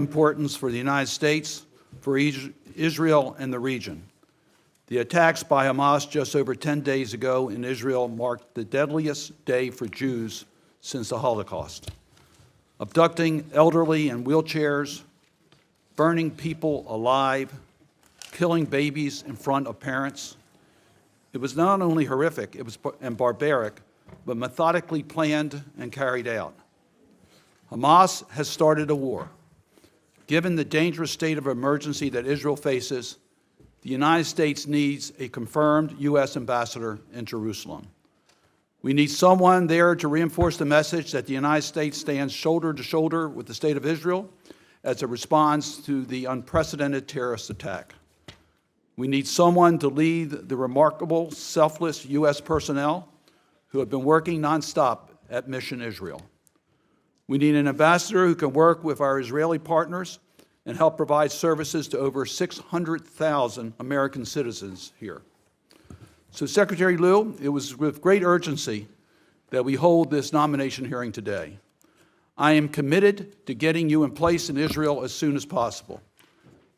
importance for the United States, for Israel, and the region. The attacks by Hamas just over 10 days ago in Israel marked the deadliest day for Jews since the Holocaust. Abducting elderly in wheelchairs, burning people alive, killing babies in front of parents. It was not only horrific and barbaric, but methodically planned and carried out. Hamas has started a war. Given the dangerous state of emergency that Israel faces, the United States needs a confirmed U.S. ambassador in Jerusalem. We need someone there to reinforce the message that the United States stands shoulder to shoulder with the state of Israel as it responds to the unprecedented terrorist attack. We need someone to lead the remarkable, selfless U.S. personnel who have been working nonstop at Mission Israel. We need an ambassador who can work with our Israeli partners and help provide services to over 600,000 American citizens here. So, Secretary Lew, it was with great urgency that we hold this nomination hearing today. I am committed to getting you in place in Israel as soon as possible.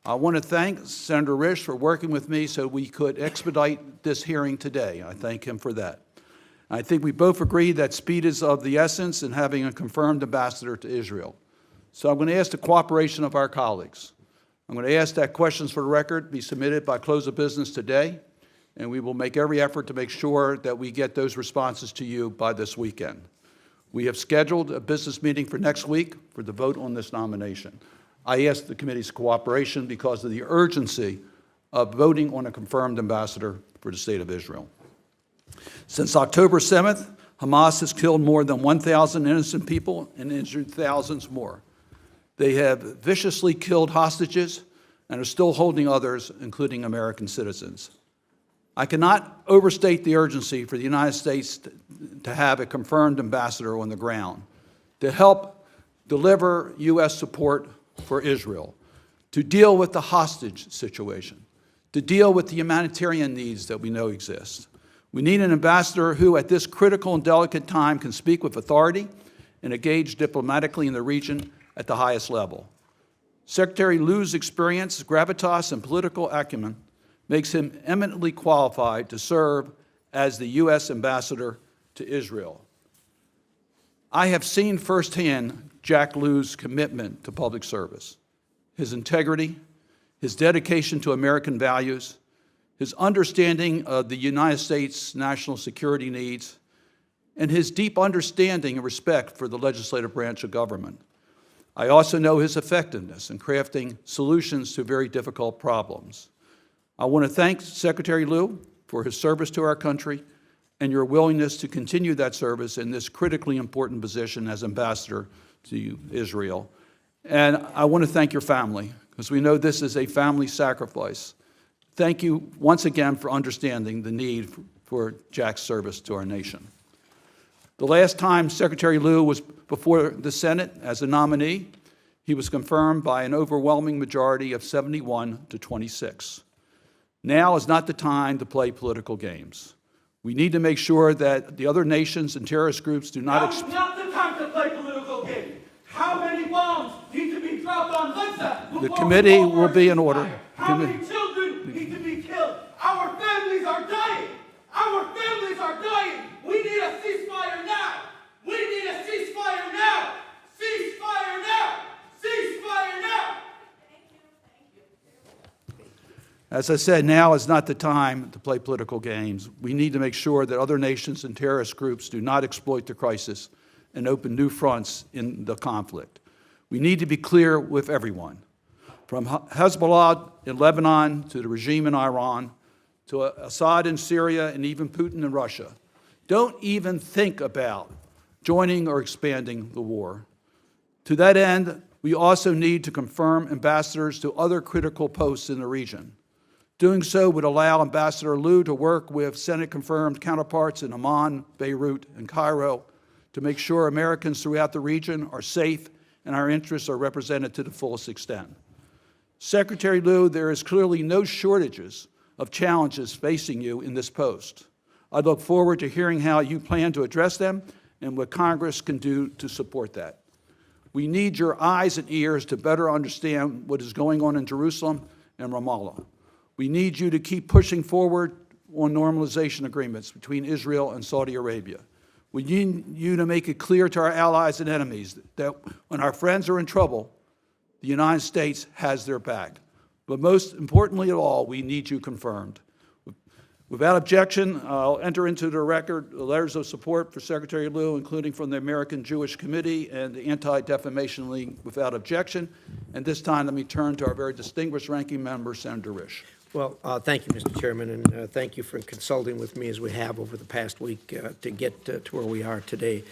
I want to thank Senator Risch for working with me so we could expedite this hearing today. I thank him for that. I think we both agree that speed is of the essence in having a confirmed ambassador to Israel. So I'm going to ask the cooperation of our colleagues. I'm going to ask that questions for the record be submitted by close of business today, and we will make every effort to make sure that we get those responses to you by this weekend. We have scheduled a business meeting for next week for the vote on this nomination. I ask the committee's cooperation because of the urgency of voting on a confirmed ambassador for the state of Israel. Since October 7th, Hamas has killed more than 1,000 innocent people and injured thousands more. They have viciously killed hostages and are still holding others, including American citizens. I cannot overstate the urgency for the United States to have a confirmed ambassador on the ground to help deliver U.S. support for Israel, to deal with the hostage situation, to deal with the humanitarian needs that we know exist. We need an ambassador who, at this critical and delicate time, can speak with authority and engage diplomatically in the region at the highest level. Secretary Lew's experience, gravitas, and political acumen makes him eminently qualified to serve as the U.S. ambassador to Israel. I have seen firsthand Jack Lew's commitment to public service, his integrity, his dedication to American values, his understanding of the United States' national security needs, and his deep understanding and respect for the legislative branch of government. I also know his effectiveness in crafting solutions to very difficult problems. I want to thank Secretary Lew for his service to our country and your willingness to continue that service in this critically important position as ambassador to Israel. And I want to thank your family, because we know this is a family sacrifice. Thank you once again for understanding the need for Jack's service to our nation. The last time Secretary Lew was before the Senate as a nominee, he was confirmed by an overwhelming majority of 71 to 26. Now is not the time to play political games. We need to make sure that the other nations and terrorist groups do not... Now is not the time to play political games. How many bombs need to be dropped on Gaza? The committee will be in order. How many children need to be killed? Our families are dying. Our families are dying. We need a ceasefire now. We need a ceasefire now. Ceasefire now. Ceasefire now. As I said, now is not the time to play political games. We need to make sure that other nations and terrorist groups do not exploit the crisis and open new fronts in the conflict. We need to be clear with everyone, from Hezbollah in Lebanon to the regime in Iran to Assad in Syria and even Putin in Russia. Don't even think about joining or expanding the war. To that end, we also need to confirm ambassadors to other critical posts in the region. Doing so would allow Ambassador Lew to work with Senate-confirmed counterparts in Amman, Beirut, and Cairo to make sure Americans throughout the region are safe and our interests are represented to the fullest extent. Secretary Lew, there is clearly no shortages of challenges facing you in this post. I look forward to hearing how you plan to address them and what Congress can do to support that. We need your eyes and ears to better understand what is going on in Jerusalem and Ramallah. We need you to keep pushing forward on normalization agreements between Israel and Saudi Arabia. We need you to make it clear to our allies and enemies that when our friends are in trouble, the United States has their back. But most importantly of all, we need you confirmed. Without objection, I'll enter into the record letters of support for Secretary Lew, including from the American Jewish Committee and the Anti-Defamation League, without objection. And this time, let me turn to our very distinguished ranking member, Senator Risch. Well, thank you, Mr. Chairman, and thank you for consulting with me as we have over the past week to get to where we are today.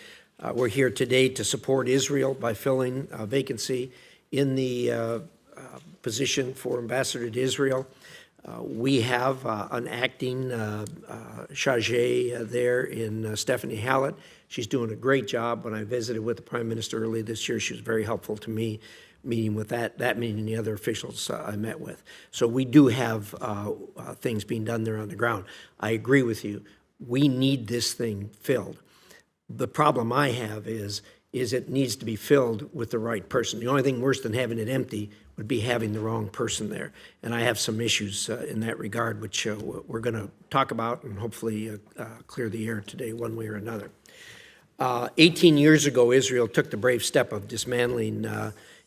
We're here today to support Israel by filling a vacancy in the position for ambassador to Israel. We have an acting charge there in Stephanie Hallett. She's doing a great job. When I visited with the Prime Minister early this year, she was very helpful to me, meeting with that meeting and the other officials I met with. So we do have things being done there on the ground. I agree with you. We need this thing filled. The problem I have is it needs to be filled with the right person. The only thing worse than having it empty would be having the wrong person there. And I have some issues in that regard, which we're going to talk about and hopefully clear the air today one way or another. 18 years ago, Israel took the brave step of dismantling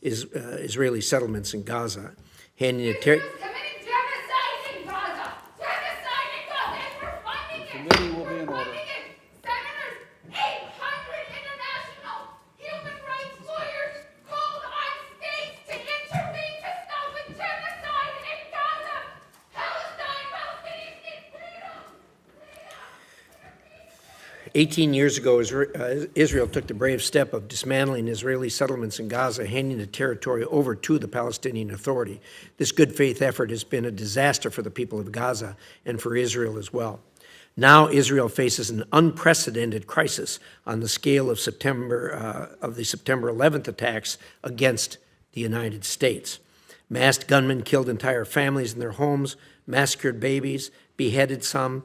Israeli settlements in Gaza, handing it committing genocide in Gaza. Genocide in Gaza. And we're funding it. The committee will be in order. Senators, 800 international human rights lawyers called on states to intervene to stop the genocide in Gaza. Palestine, Palestinians need freedom. 18 years ago, Israel took the brave step of dismantling Israeli settlements in Gaza, handing the territory over to the Palestinian Authority. This good faith effort has been a disaster for the people of Gaza and for Israel as well. Now Israel faces an unprecedented crisis on the scale of the September 11th attacks against the United States. Masked gunmen killed entire families in their homes, massacred babies, beheaded some,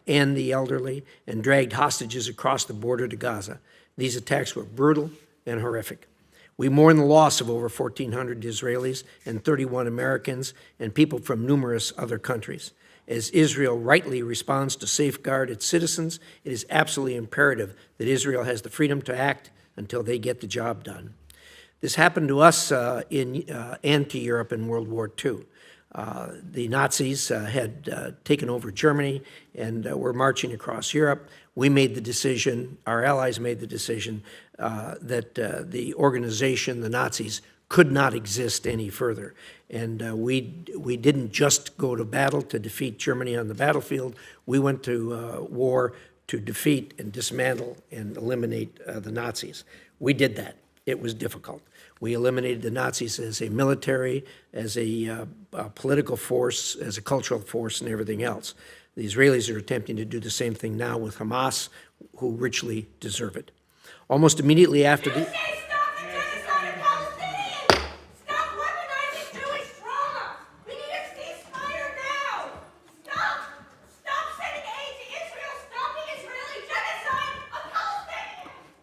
and the elderly, and dragged hostages across the border to Gaza. These attacks were brutal and horrific. We mourn the loss of over 1,400 Israelis and 31 Americans and people from numerous other countries. As Israel rightly responds to safeguard its citizens, it is absolutely imperative that Israel has the freedom to act until they get the job done. This happened to us and to Europe in World War II. The Nazis had taken over Germany and were marching across Europe. We made the decision, our allies made the decision, that the organization, the Nazis, could not exist any further. And we didn't just go to battle to defeat Germany on the battlefield. We went to war to defeat and dismantle and eliminate the Nazis. We did that. It was difficult. We eliminated the Nazis as a military, as a political force, as a cultural force, and everything else. The Israelis are attempting to do the same thing now with Hamas, who richly deserve it. Almost immediately after the... Stop the genocide of Palestinians! Stop weaponizing Jewish trauma! We need a ceasefire now! Stop sending aid to Israel! Stop the Israeli genocide of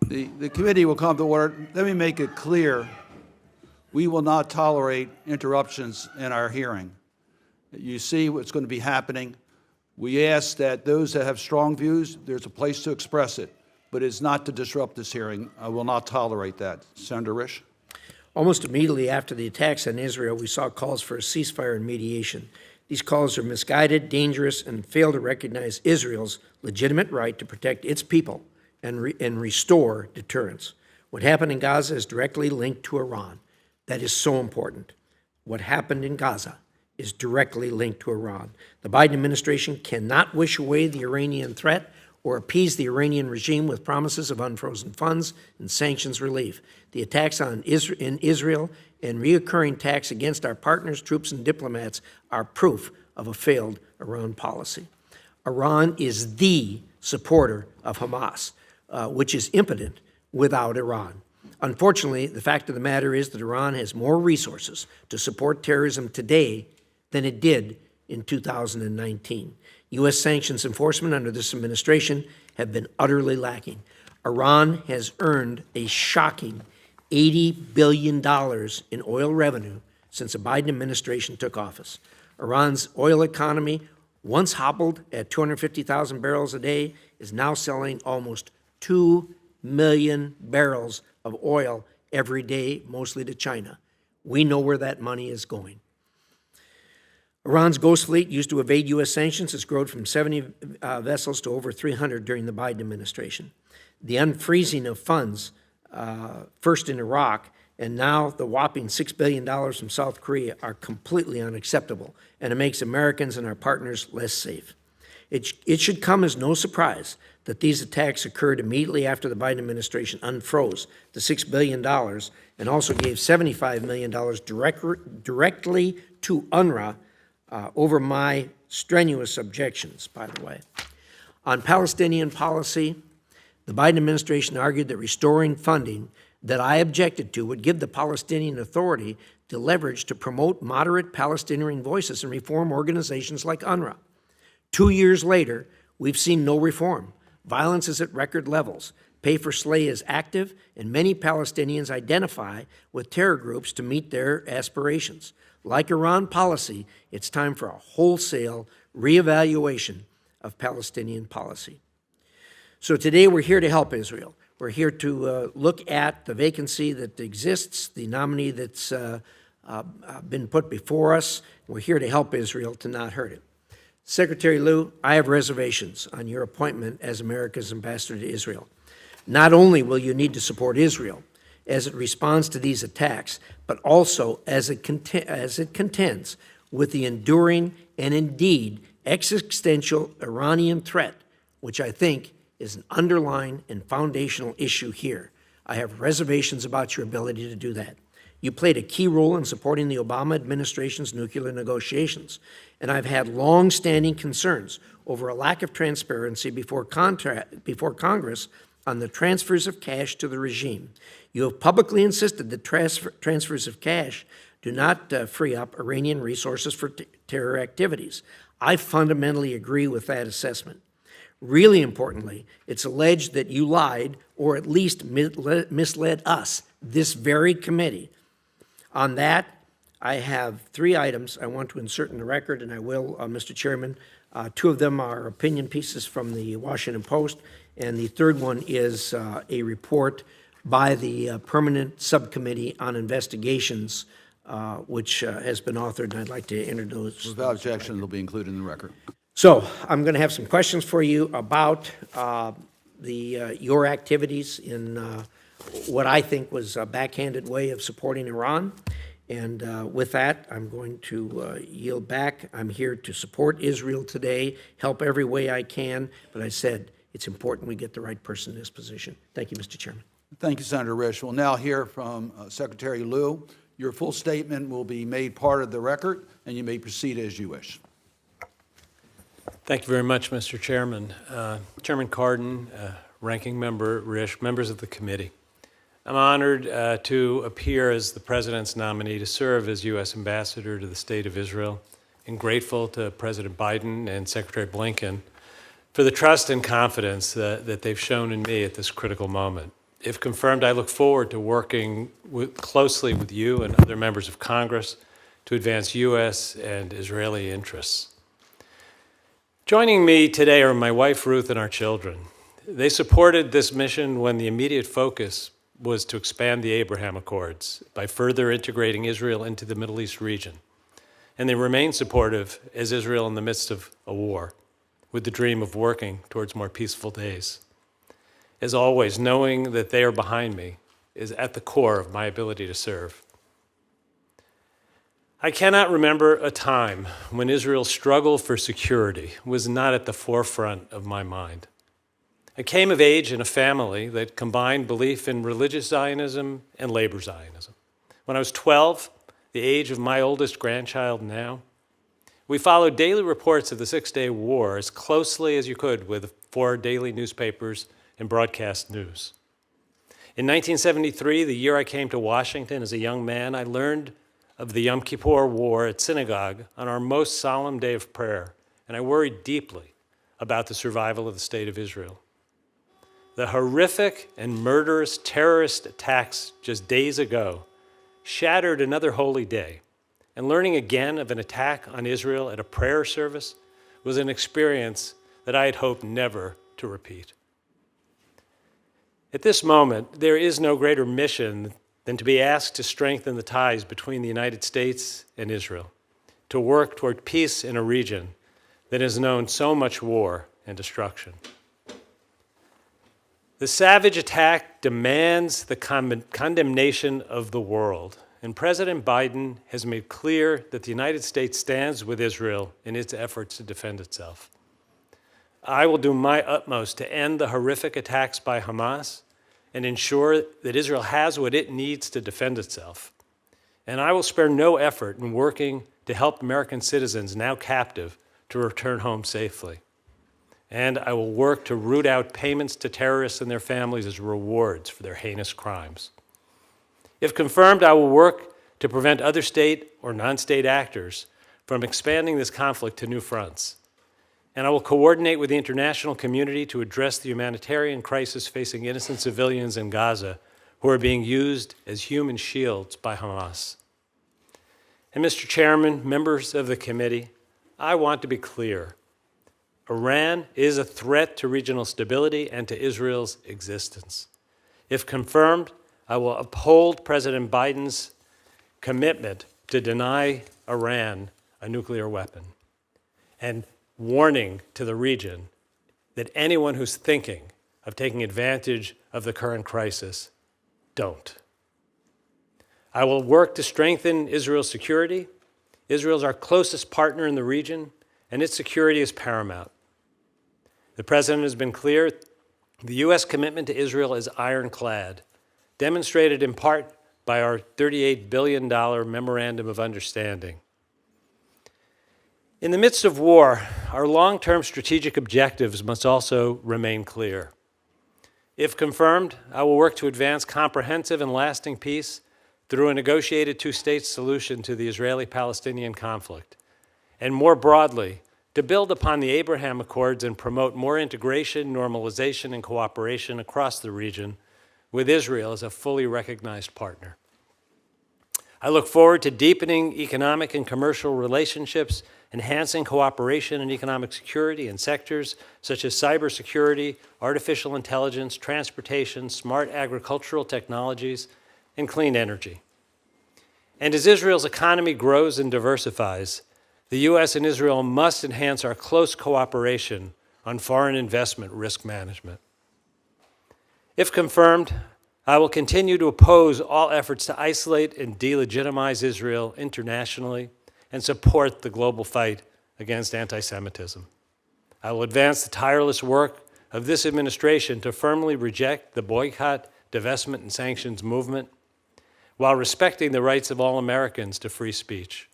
Palestinians! The committee will come to order. Let me make it clear. We will not tolerate interruptions in our hearing. You see what's going to be happening. We ask that those that have strong views, there's a place to express it, but it's not to disrupt this hearing. I will not tolerate that. Senator Risch? Almost immediately after the attacks on Israel, we saw calls for a ceasefire and mediation. These calls are misguided, dangerous, and fail to recognize Israel's legitimate right to protect its people and restore deterrence. What happened in Gaza is directly linked to Iran. That is so important. What happened in Gaza is directly linked to Iran. The Biden administration cannot wish away the Iranian threat or appease the Iranian regime with promises of unfrozen funds and sanctions relief. The attacks in Israel and reoccurring attacks against our partners, troops, and diplomats are proof of a failed Iran policy. Iran is the supporter of Hamas, which is impotent without Iran. Unfortunately, the fact of the matter is that Iran has more resources to support terrorism today than it did in 2019. U.S. sanctions enforcement under this administration have been utterly lacking. Iran has earned a shocking $80 billion in oil revenue since the Biden administration took office. Iran's oil economy, once hobbled at 250,000 barrels a day, is now selling almost 2 million barrels of oil every day, mostly to China. We know where that money is going. Iran's Ghost Fleet, used to evade U.S. sanctions, has grown from 70 vessels to over 300 during the Biden administration. The unfreezing of funds, first in Iraq, and now the whopping $6 billion from South Korea, are completely unacceptable, and it makes Americans and our partners less safe. It should come as no surprise that these attacks occurred immediately after the Biden administration unfroze the $6 billion and also gave $75 million directly to UNRWA over my strenuous objections, by the way. On Palestinian policy, the Biden administration argued that restoring funding that I objected to would give the Palestinian Authority the leverage to promote moderate Palestinian voices and reform organizations like UNRWA. 2 years later, we've seen no reform. Violence is at record levels. Pay for slay is active, and many Palestinians identify with terror groups to meet their aspirations. Like Iran policy, it's time for a wholesale reevaluation of Palestinian policy. So today we're here to help Israel. We're here to look at the vacancy that exists, the nominee that's been put before us. We're here to help Israel, to not hurt it. Secretary Lew, I have reservations on your appointment as America's ambassador to Israel. Not only will you need to support Israel as it responds to these attacks, but also as it contends with the enduring and indeed existential Iranian threat, which I think is an underlying and foundational issue here. I have reservations about your ability to do that. You played a key role in supporting the Obama administration's nuclear negotiations, and I've had long-standing concerns over a lack of transparency before Congress on the transfers of cash to the regime. You have publicly insisted that transfers of cash do not free up Iranian resources for terror activities. I fundamentally agree with that assessment. Really importantly, it's alleged that you lied, or at least misled us, this very committee. On that, I have 3 items I want to insert in the record, and I will, Mr. Chairman. 2 of them are opinion pieces from the Washington Post, and the third one is a report by the Permanent Subcommittee on Investigations, which has been authored, and I'd like to introduce. Without objection, it'll be included in the record. So I'm going to have some questions for you about your activities in what I think was a backhanded way of supporting Iran. And with that, I'm going to yield back. I'm here to support Israel today, help every way I can. But I said it's important we get the right person in this position. Thank you, Mr. Chairman. Thank you, Senator Risch. We'll now hear from Secretary Lew. Your full statement will be made part of the record, and you may proceed as you wish. Thank you very much, Mr. Chairman. Chairman Cardin, Ranking Member Risch, members of the committee. I'm honored to appear as the President's nominee to serve as U.S. Ambassador to the State of Israel, and grateful to President Biden and Secretary Blinken for the trust and confidence that they've shown in me at this critical moment. If confirmed, I look forward to working closely with you and other members of Congress to advance U.S. and Israeli interests. Joining me today are my wife, Ruth, and our children. They supported this mission when the immediate focus was to expand the Abraham Accords by further integrating Israel into the Middle East region. And they remain supportive as Israel in the midst of a war, with the dream of working towards more peaceful days. As always, knowing that they are behind me is at the core of my ability to serve. I cannot remember a time when Israel's struggle for security was not at the forefront of my mind. I came of age in a family that combined belief in religious Zionism and labor Zionism. When I was 12, the age of my oldest grandchild now, we followed daily reports of the Six-Day War as closely as you could with 4 daily newspapers and broadcast news. In 1973, the year I came to Washington as a young man, I learned of the Yom Kippur War at synagogue on our most solemn day of prayer, and I worried deeply about the survival of the State of Israel. The horrific and murderous terrorist attacks just days ago shattered another holy day, and learning again of an attack on Israel at a prayer service was an experience that I had hoped never to repeat. At this moment, there is no greater mission than to be asked to strengthen the ties between the United States and Israel, to work toward peace in a region that has known so much war and destruction. The savage attack demands the condemnation of the world, and President Biden has made clear that the United States stands with Israel in its efforts to defend itself. I will do my utmost to end the horrific attacks by Hamas and ensure that Israel has what it needs to defend itself. And I will spare no effort in working to help American citizens now captive to return home safely. And I will work to root out payments to terrorists and their families as rewards for their heinous crimes. If confirmed, I will work to prevent other state or non-state actors from expanding this conflict to new fronts. And I will coordinate with the international community to address the humanitarian crisis facing innocent civilians in Gaza who are being used as human shields by Hamas. And Mr. Chairman, members of the committee, I want to be clear. Iran is a threat to regional stability and to Israel's existence. If confirmed, I will uphold President Biden's commitment to deny Iran a nuclear weapon, and warning to the region that anyone who's thinking of taking advantage of the current crisis, don't. I will work to strengthen Israel's security. Israel is our closest partner in the region, and its security is paramount. The President has been clear, the U.S. commitment to Israel is ironclad, demonstrated in part by our $38 billion Memorandum of Understanding. In the midst of war, our long-term strategic objectives must also remain clear. If confirmed, I will work to advance comprehensive and lasting peace through a negotiated two-state solution to the Israeli-Palestinian conflict, and more broadly, to build upon the Abraham Accords and promote more integration, normalization, and cooperation across the region with Israel as a fully recognized partner. I look forward to deepening economic and commercial relationships, enhancing cooperation and economic security in sectors such as cybersecurity, artificial intelligence, transportation, smart agricultural technologies, and clean energy. And as Israel's economy grows and diversifies, the U.S. and Israel must enhance our close cooperation on foreign investment risk management. If confirmed, I will continue to oppose all efforts to isolate and delegitimize Israel internationally and support the global fight against anti-Semitism. I will advance the tireless work of this administration to firmly reject the boycott, divestment, and sanctions movement while respecting the rights of all Americans to free speech.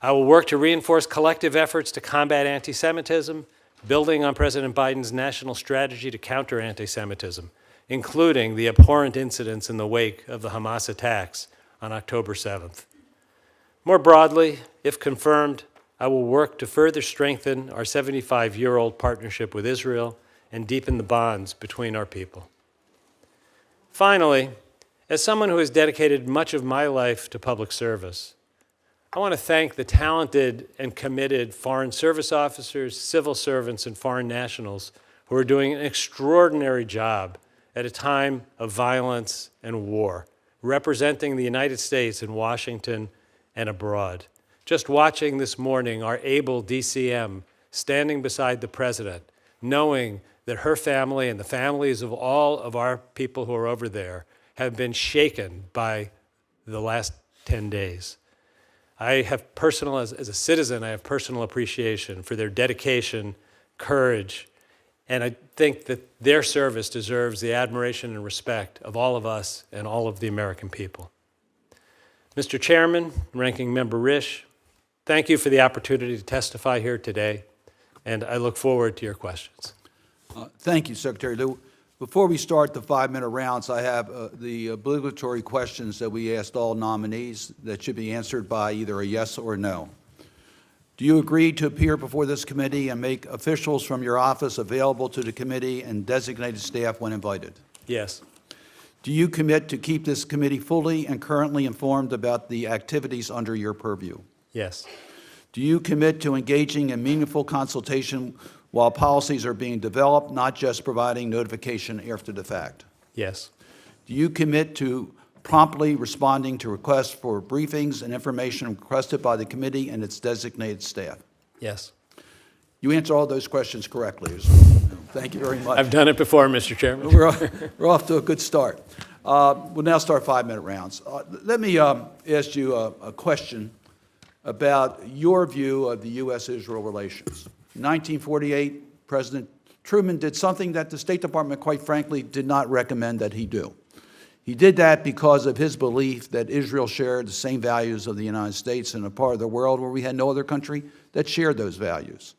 I will work to reinforce collective efforts to combat anti-Semitism, building on President Biden's national strategy to counter anti-Semitism, including the abhorrent incidents in the wake of the Hamas attacks on October 7th. More broadly, if confirmed, I will work to further strengthen our 75-year-old partnership with Israel and deepen the bonds between our people. Finally, as someone who has dedicated much of my life to public service, I want to thank the talented and committed foreign service officers, civil servants, and foreign nationals who are doing an extraordinary job at a time of violence and war, representing the United States in Washington and abroad. Just watching this morning our able DCM standing beside the President, knowing that her family and the families of all of our people who are over there have been shaken by the last 10 days. I have personal, as a citizen, I have personal appreciation for their dedication, courage, and I think that their service deserves the admiration and respect of all of us and all of the American people. Mr. Chairman, Ranking Member Risch, thank you for the opportunity to testify here today, and I look forward to your questions. Thank you, Secretary Lew. Before we start the 5-minute rounds, I have the obligatory questions that we asked all nominees that should be answered by either a yes or no. Do you agree to appear before this committee and make officials from your office available to the committee and designated staff when invited? Yes. Do you commit to keep this committee fully and currently informed about the activities under your purview? Yes. Do you commit to engaging in meaningful consultation while policies are being developed, not just providing notification after the fact? Yes. Do you commit to promptly responding to requests for briefings and information requested by the committee and its designated staff? Yes. You answer all those questions correctly. Thank you very much. I've done it before, Mr. Chairman. We're off to a good start. We'll now start 5-minute rounds. Let me ask you a question about your view of the U.S.-Israel relations. In 1948, President Truman did something that the State Department, quite frankly, did not recommend that he do. He did that because of his belief that Israel shared the same values of the United States in a part of the world where we had no other country that shared those values.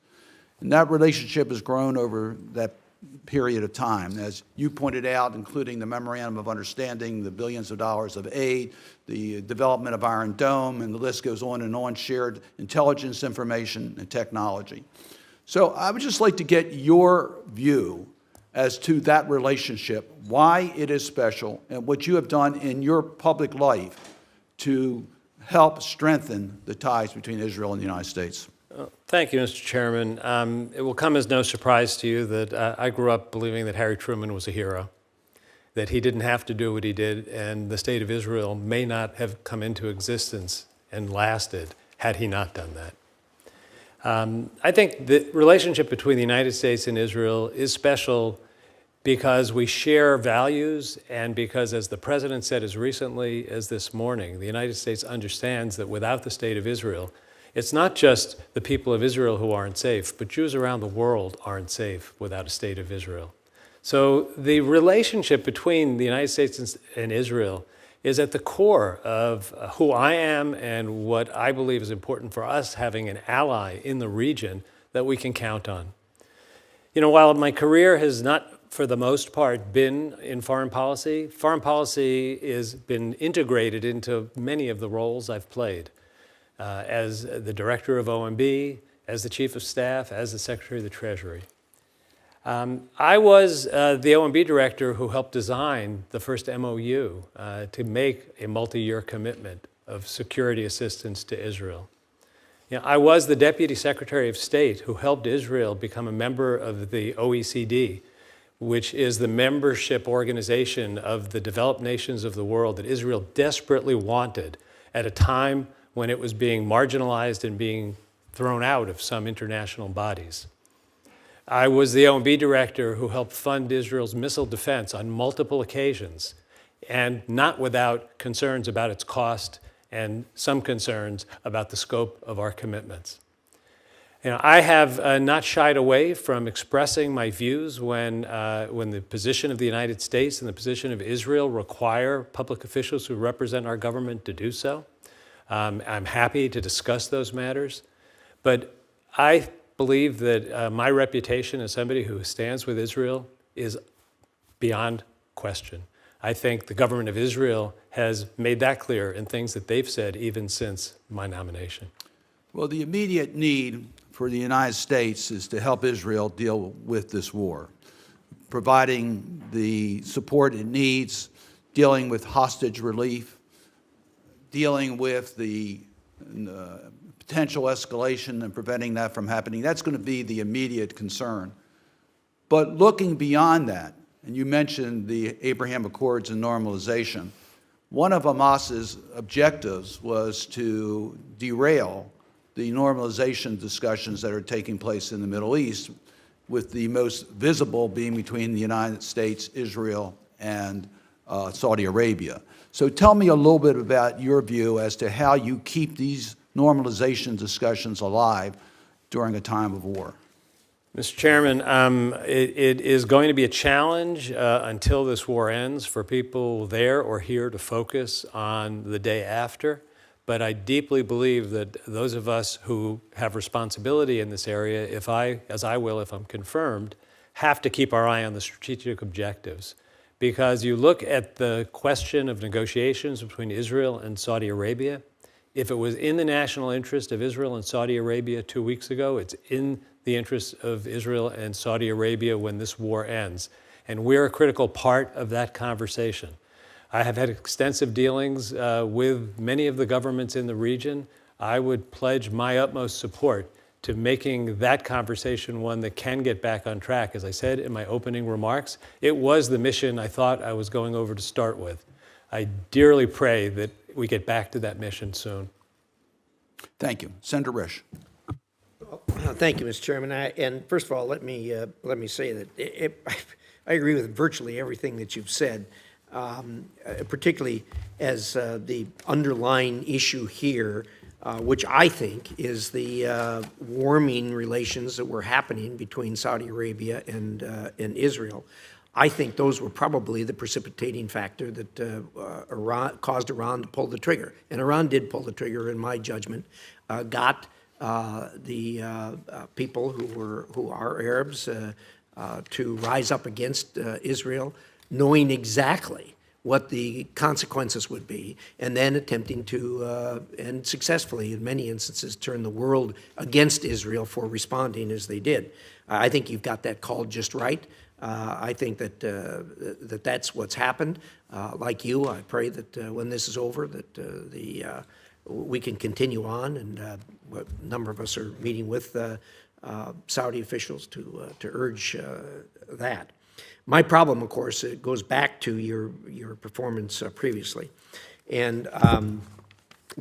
And that relationship has grown over that period of time, as you pointed out, including the Memorandum of Understanding, the billions of dollars of aid, the development of Iron Dome, and the list goes on, shared intelligence, information, and technology. So I would just like to get your view as to that relationship, why it is special, and what you have done in your public life to help strengthen the ties between Israel and the United States. Thank you, Mr. Chairman. It will come as no surprise to you that I grew up believing that Harry Truman was a hero, that he didn't have to do what he did, and the state of Israel may not have come into existence and lasted had he not done that. I think the relationship between the United States and Israel is special because we share values and because, as the President said as recently as this morning, the United States understands that without the state of Israel, it's not just the people of Israel who aren't safe, but Jews around the world aren't safe without a state of Israel. So the relationship between the United States and Israel is at the core of who I am and what I believe is important for us, having an ally in the region that we can count on. You know, while my career has not, for the most part, been in foreign policy has been integrated into many of the roles I've played. As the director of OMB, as the chief of staff, as the secretary of the Treasury. I was the OMB director who helped design the first MOU to make a multi-year commitment of security assistance to Israel. You know, I was the deputy secretary of state who helped Israel become a member of the OECD, which is the membership organization of the developed nations of the world that Israel desperately wanted at a time when it was being marginalized and being thrown out of some international bodies. I was the OMB director who helped fund Israel's missile defense on multiple occasions, and not without concerns about its cost and some concerns about the scope of our commitments. You know, I have not shied away from expressing my views when the position of the United States and the position of Israel require public officials who represent our government to do so. I'm happy to discuss those matters, but I believe that my reputation as somebody who stands with Israel is beyond question. I think the government of Israel has made that clear in things that they've said even since my nomination. Well, the immediate need for the United States is to help Israel deal with this war, providing the support it needs, dealing with hostage relief, dealing with the potential escalation and preventing that from happening. That's going to be the immediate concern. But looking beyond that, and you mentioned the Abraham Accords and normalization, one of Hamas's objectives was to derail the normalization discussions that are taking place in the Middle East, with the most visible being between the United States, Israel, and Saudi Arabia. So tell me a little bit about your view as to how you keep these normalization discussions alive during a time of war. Mr. Chairman, it is going to be a challenge until this war ends for people there or here to focus on the day after. But I deeply believe that those of us who have responsibility in this area, as I will if I'm confirmed, have to keep our eye on the strategic objectives. Because you look at the question of negotiations between Israel and Saudi Arabia, If it was in the national interest of Israel and Saudi Arabia 2 weeks ago, it's in the interest of Israel and Saudi Arabia when this war ends. And we're a critical part of that conversation. I have had extensive dealings with many of the governments in the region. I would pledge my utmost support to making that conversation one that can get back on track. As I said in my opening remarks, it was the mission I thought I was going over to start with. I dearly pray that we get back to that mission soon. Thank you. Senator Risch. Thank you, Mr. Chairman. And first of all, let me say that I agree with virtually everything that you've said, particularly as the underlying issue here, which I think is the warming relations that were happening between Saudi Arabia and Israel. I think those were probably the precipitating factor that caused Iran to pull the trigger. And Iran did pull the trigger, in my judgment, got the people who are Arabs to rise up against Israel, knowing exactly what the consequences would be, and then attempting to, and successfully in many instances, turn the world against Israel for responding as they did. I think you've got that called just right. I think that that's what's happened. Like you, I pray that when this is over, that we can continue on, and a number of us are meeting with Saudi officials to urge that. My problem, of course, it goes back to your performance previously, and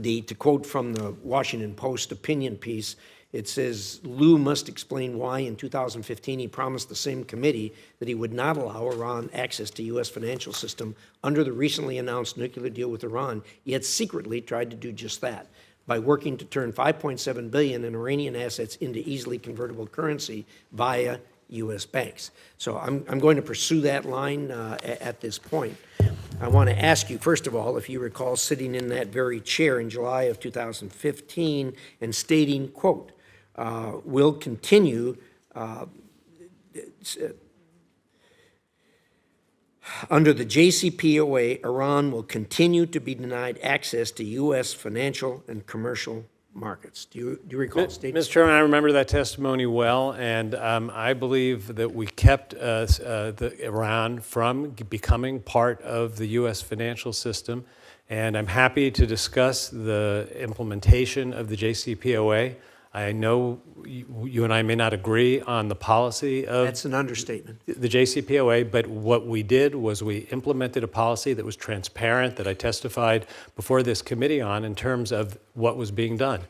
to quote from the Washington Post opinion piece, it says, Lew must explain why in 2015 he promised the same committee that he would not allow Iran access to U.S. financial system under the recently announced nuclear deal with Iran, yet secretly tried to do just that by working to turn $5.7 billion in Iranian assets into easily convertible currency via U.S. banks. So I'm going to pursue that line at this point. I want to ask you, first of all, if you recall sitting in that very chair in July of 2015 and stating, quote, will continue under the JCPOA, Iran will continue to be denied access to U.S. financial and commercial markets. Do you recall stating? Mr. Chairman, I remember that testimony well, and I believe that we kept Iran from becoming part of the U.S. financial system, and I'm happy to discuss the implementation of the JCPOA. I know you and I may not agree on the policy of That's an understatement. the JCPOA, but what we did was we implemented a policy that was transparent, that I testified before this committee on in terms of what was being done.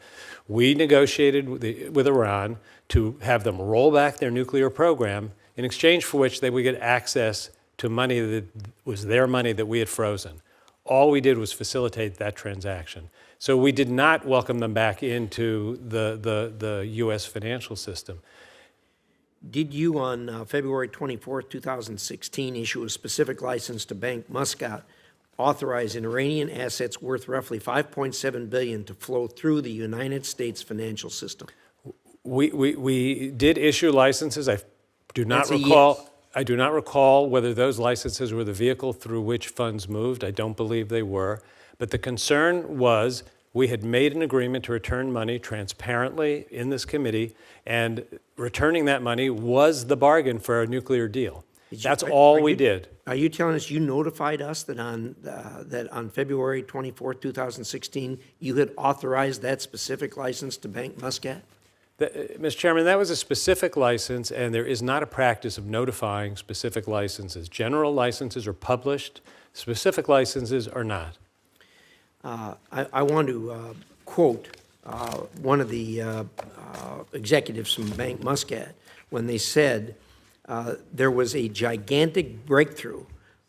We negotiated with Iran to have them roll back their nuclear program, in exchange for which they would get access to money that was their money that we had frozen. All we did was facilitate that transaction. So we did not welcome them back into the U.S. financial system. Did you, on February 24, 2016, issue a specific license to Bank Muscat, authorizing Iranian assets worth roughly $5.7 billion to flow through the United States financial system? We did issue licenses. I do not That's a recall. yes. I do not recall whether those licenses were the vehicle through which funds moved. I don't believe they were. But the concern was we had made an agreement to return money transparently in this committee, and returning that money was the bargain for a nuclear deal. That's all we did. Are you telling us you notified us that on February 24, 2016, you had authorized that specific license to Bank Muscat? Mr. Chairman, that was a specific license, and there is not a practice of notifying specific licenses. General licenses are published. Specific licenses are not. I want to quote one of the executives from Bank Muscat when they said there was a gigantic breakthrough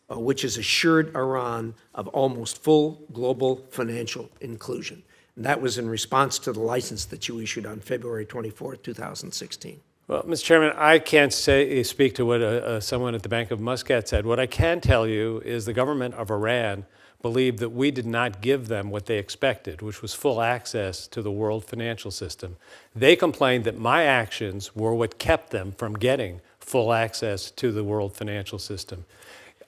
which has assured Iran of almost full global financial inclusion. And that was in response to the license that you issued on February 24, 2016. Well, Mr. Chairman, I can't speak to what someone at the Bank of Muscat said. What I can tell you is the government of Iran believed that we did not give them what they expected, which was full access to the world financial system. They complained that my actions were what kept them from getting full access to the world financial system.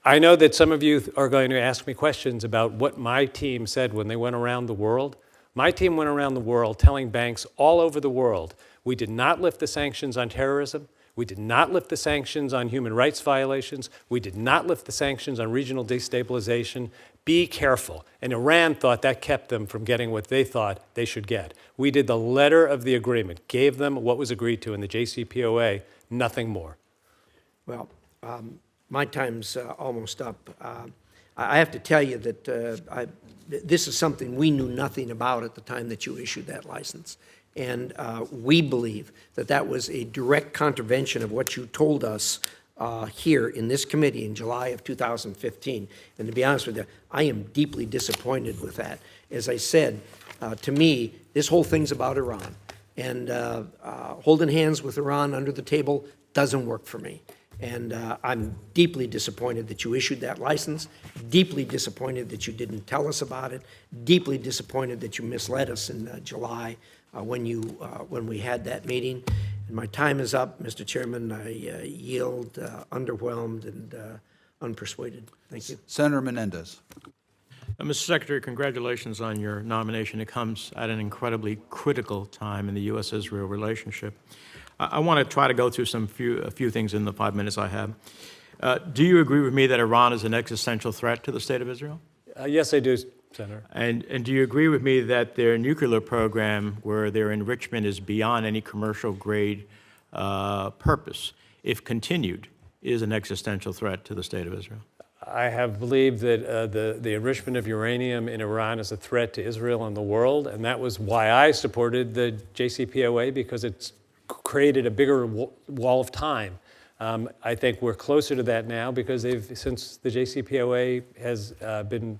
I know that some of you are going to ask me questions about what my team said when they went around the world. My team went around the world telling banks all over the world, we did not lift the sanctions on terrorism. We did not lift the sanctions on human rights violations. We did not lift the sanctions on regional destabilization. Be careful. And Iran thought that kept them from getting what they thought they should get. We did the letter of the agreement, gave them what was agreed to in the JCPOA, nothing more. Well, my time's almost up. I have to tell you that this is something we knew nothing about at the time that you issued that license. And we believe that that was a direct contravention of what you told us here in this committee in July of 2015. And to be honest with you, I am deeply disappointed with that. As I said, to me, this whole thing's about Iran. And holding hands with Iran under the table doesn't work for me. And I'm deeply disappointed that you issued that license, deeply disappointed that you didn't tell us about it, deeply disappointed that you misled us in July when we had that meeting. And my time is up, Mr. Chairman. I yield underwhelmed and unpersuaded. Thank you. Senator Menendez. Mr. Secretary, congratulations on your nomination. It comes at an incredibly critical time in the U.S.-Israel relationship. I want to try to go through a few things in the 5 minutes I have. Do you agree with me that Iran is an existential threat to the state of Israel? Yes, I do, Senator. And do you agree with me that their nuclear program, where their enrichment is beyond any commercial grade purpose, if continued, is an existential threat to the state of Israel? I have believed that the enrichment of uranium in Iran is a threat to Israel and the world, and that was why I supported the JCPOA, because it's created a bigger wall of time. I think we're closer to that now because since the JCPOA has been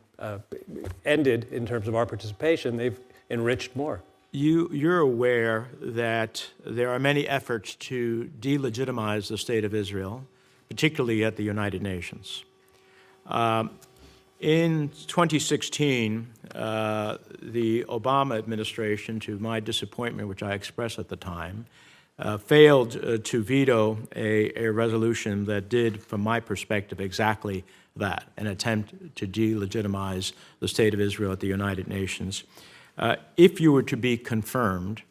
ended in terms of our participation, they've enriched more. You're aware that there are many efforts to delegitimize the state of Israel, particularly at the United Nations. In 2016, the Obama administration, to my disappointment, which I expressed at the time, failed to veto a resolution that did, from my perspective, exactly that, an attempt to delegitimize the state of Israel at the United Nations. If you were to be confirmed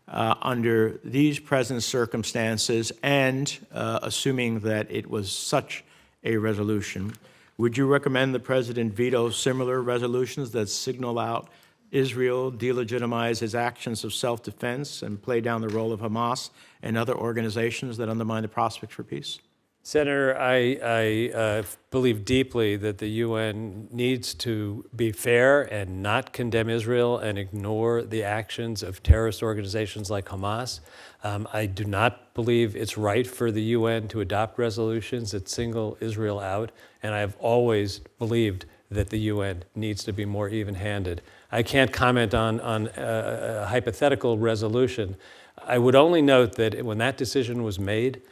under these present circumstances and assuming that it was such a resolution, would you recommend the President veto similar resolutions that signal out Israel, delegitimize its actions of self-defense, and play down the role of Hamas and other organizations that undermine the prospects for peace? Senator, I believe deeply that the UN needs to be fair and not condemn Israel and ignore the actions of terrorist organizations like Hamas. I do not believe it's right for the UN to adopt resolutions that single Israel out, and I have always believed that the UN needs to be more even-handed. I can't comment on a hypothetical resolution. I would only note that when that decision was made,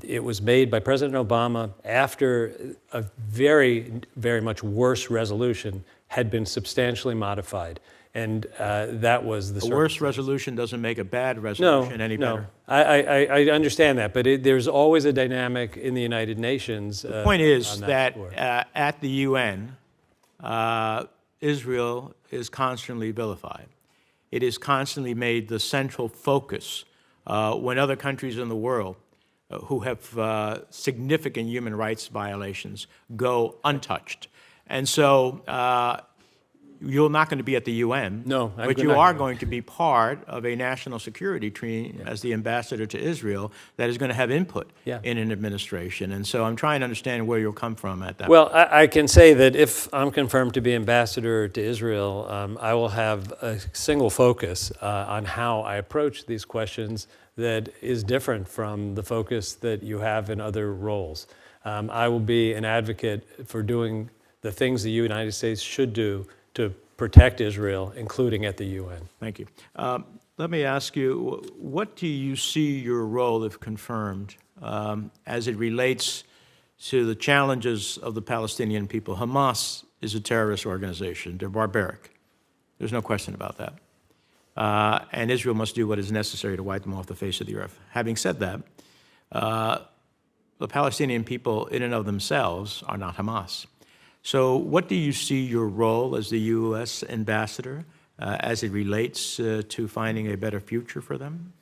it was made by President Obama after a very, very much worse resolution had been substantially modified. And that was the worse resolution doesn't make a bad resolution any better. I understand that, but there's always a dynamic in the United Nations. The point is that at the UN, Israel is constantly vilified. It is constantly made the central focus when other countries in the world who have significant human rights violations go untouched. And so you're not going to be at the UN, but you are going to be part of a national security team as the ambassador to Israel that is going to have input in an administration. And so I'm trying to understand where you'll come from at that point. Well, I can say that if I'm confirmed to be ambassador to Israel, I will have a single focus on how I approach these questions that is different from the focus that you have in other roles. I will be an advocate for doing the things the United States should do to protect Israel, including at the UN. Thank you. Let me ask you, what do you see your role, if confirmed, as it relates to the challenges of the Palestinian people? Hamas is a terrorist organization. They're barbaric. There's no question about that. And Israel must do what is necessary to wipe them off the face of the earth. Having said that, the Palestinian people in and of themselves are not Hamas. So what do you see your role as the U.S. ambassador as it relates to finding a better future for them?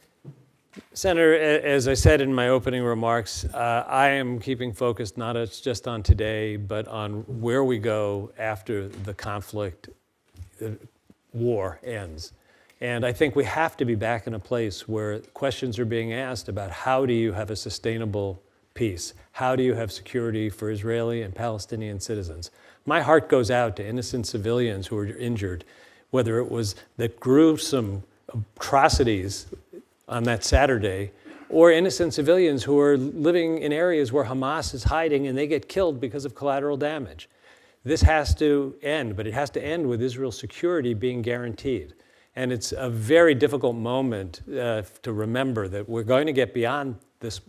Senator, as I said in my opening remarks, I am keeping focused not just on today, but on where we go after the conflict, war ends. And I think we have to be back in a place where questions are being asked about how do you have a sustainable peace? How do you have security for Israeli and Palestinian citizens? My heart goes out to innocent civilians who were injured, whether it was the gruesome atrocities on that Saturday, or innocent civilians who are living in areas where Hamas is hiding and they get killed because of collateral damage. This has to end, but it has to end with Israel's security being guaranteed. And it's a very difficult moment to remember that we're going to get beyond this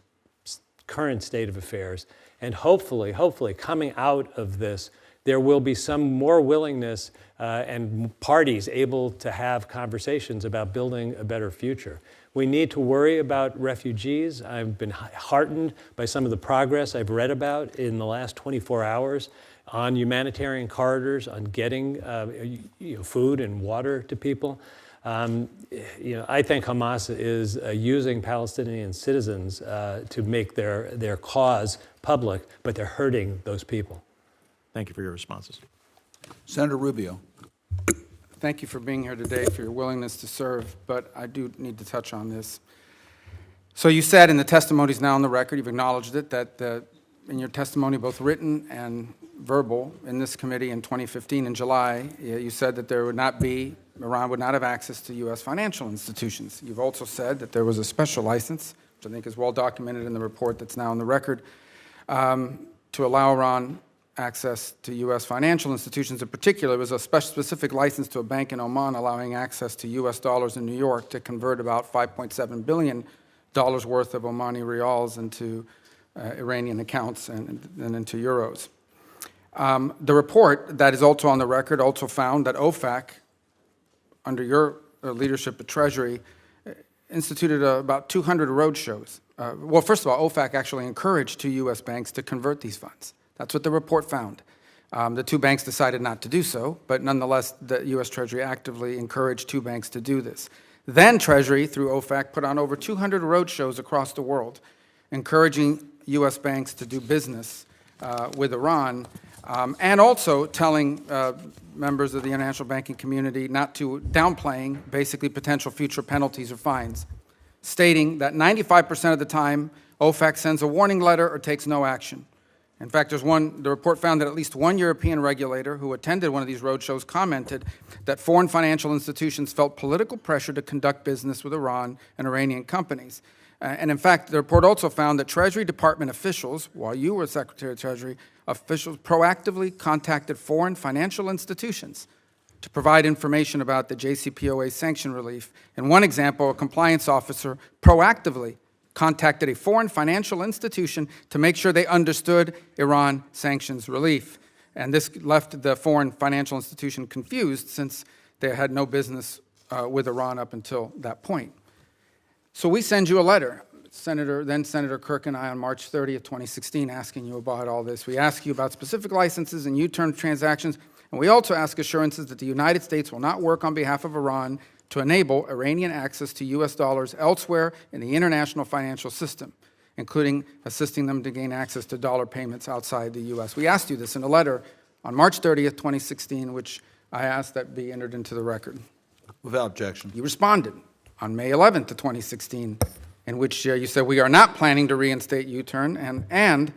current state of affairs. And hopefully, coming out of this, there will be some more willingness and parties able to have conversations about building a better future. We need to worry about refugees. I've been heartened by some of the progress I've read about in the last 24 hours on humanitarian corridors, on getting food and water to people. I think Hamas is using Palestinian citizens to make their cause public, but they're hurting those people. Thank you for your responses. Senator Rubio. Thank you for being here today, for your willingness to serve, but I do need to touch on this. So you said in the testimonies now on the record, you've acknowledged it, that in your testimony, both written and verbal, in this committee in 2015 in July, you said that Iran would not have access to U.S. financial institutions. You've also said that there was a special license, which I think is well documented in the report that's now on the record, to allow Iran access to U.S. financial institutions. In particular, it was a specific license to a bank in Oman allowing access to U.S. dollars in New York to convert about $5.7 billion worth of Omani riyals into Iranian accounts and into euros. The report that is also on the record also found that OFAC, under your leadership at Treasury, instituted about 200 roadshows. Well, first of all, OFAC actually encouraged 2 U.S. banks to convert these funds. That's what the report found. The 2 banks decided not to do so, but nonetheless, the U.S. Treasury actively encouraged 2 banks to do this. Then Treasury, through OFAC, put on over 200 roadshows across the world, encouraging U.S. banks to do business with Iran, and also telling members of the international banking community not to downplaying basically potential future penalties or fines, stating that 95% of the time, OFAC sends a warning letter or takes no action. In fact, the report found that at least one European regulator who attended one of these roadshows commented that foreign financial institutions felt political pressure to conduct business with Iran and Iranian companies. And in fact, the report also found that Treasury Department officials, while you were Secretary of Treasury, officials proactively contacted foreign financial institutions to provide information about the JCPOA sanction relief. In one example, a compliance officer proactively contacted a foreign financial institution to make sure they understood Iran sanctions relief. And this left the foreign financial institution confused since they had no business with Iran up until that point. So we send you a letter, Senator Kirk and I, on March 30th, 2016, asking you about all this. We ask you about specific licenses and U-turn transactions, and we also ask assurances that the United States will not work on behalf of Iran to enable Iranian access to U.S. dollars elsewhere in the international financial system, including assisting them to gain access to dollar payments outside the U.S. We asked you this in a letter on March 30th, 2016, which I asked that be entered into the record. Without objection. You responded on May 11th, 2016, in which you said, "We are not planning to reinstate U-turn, and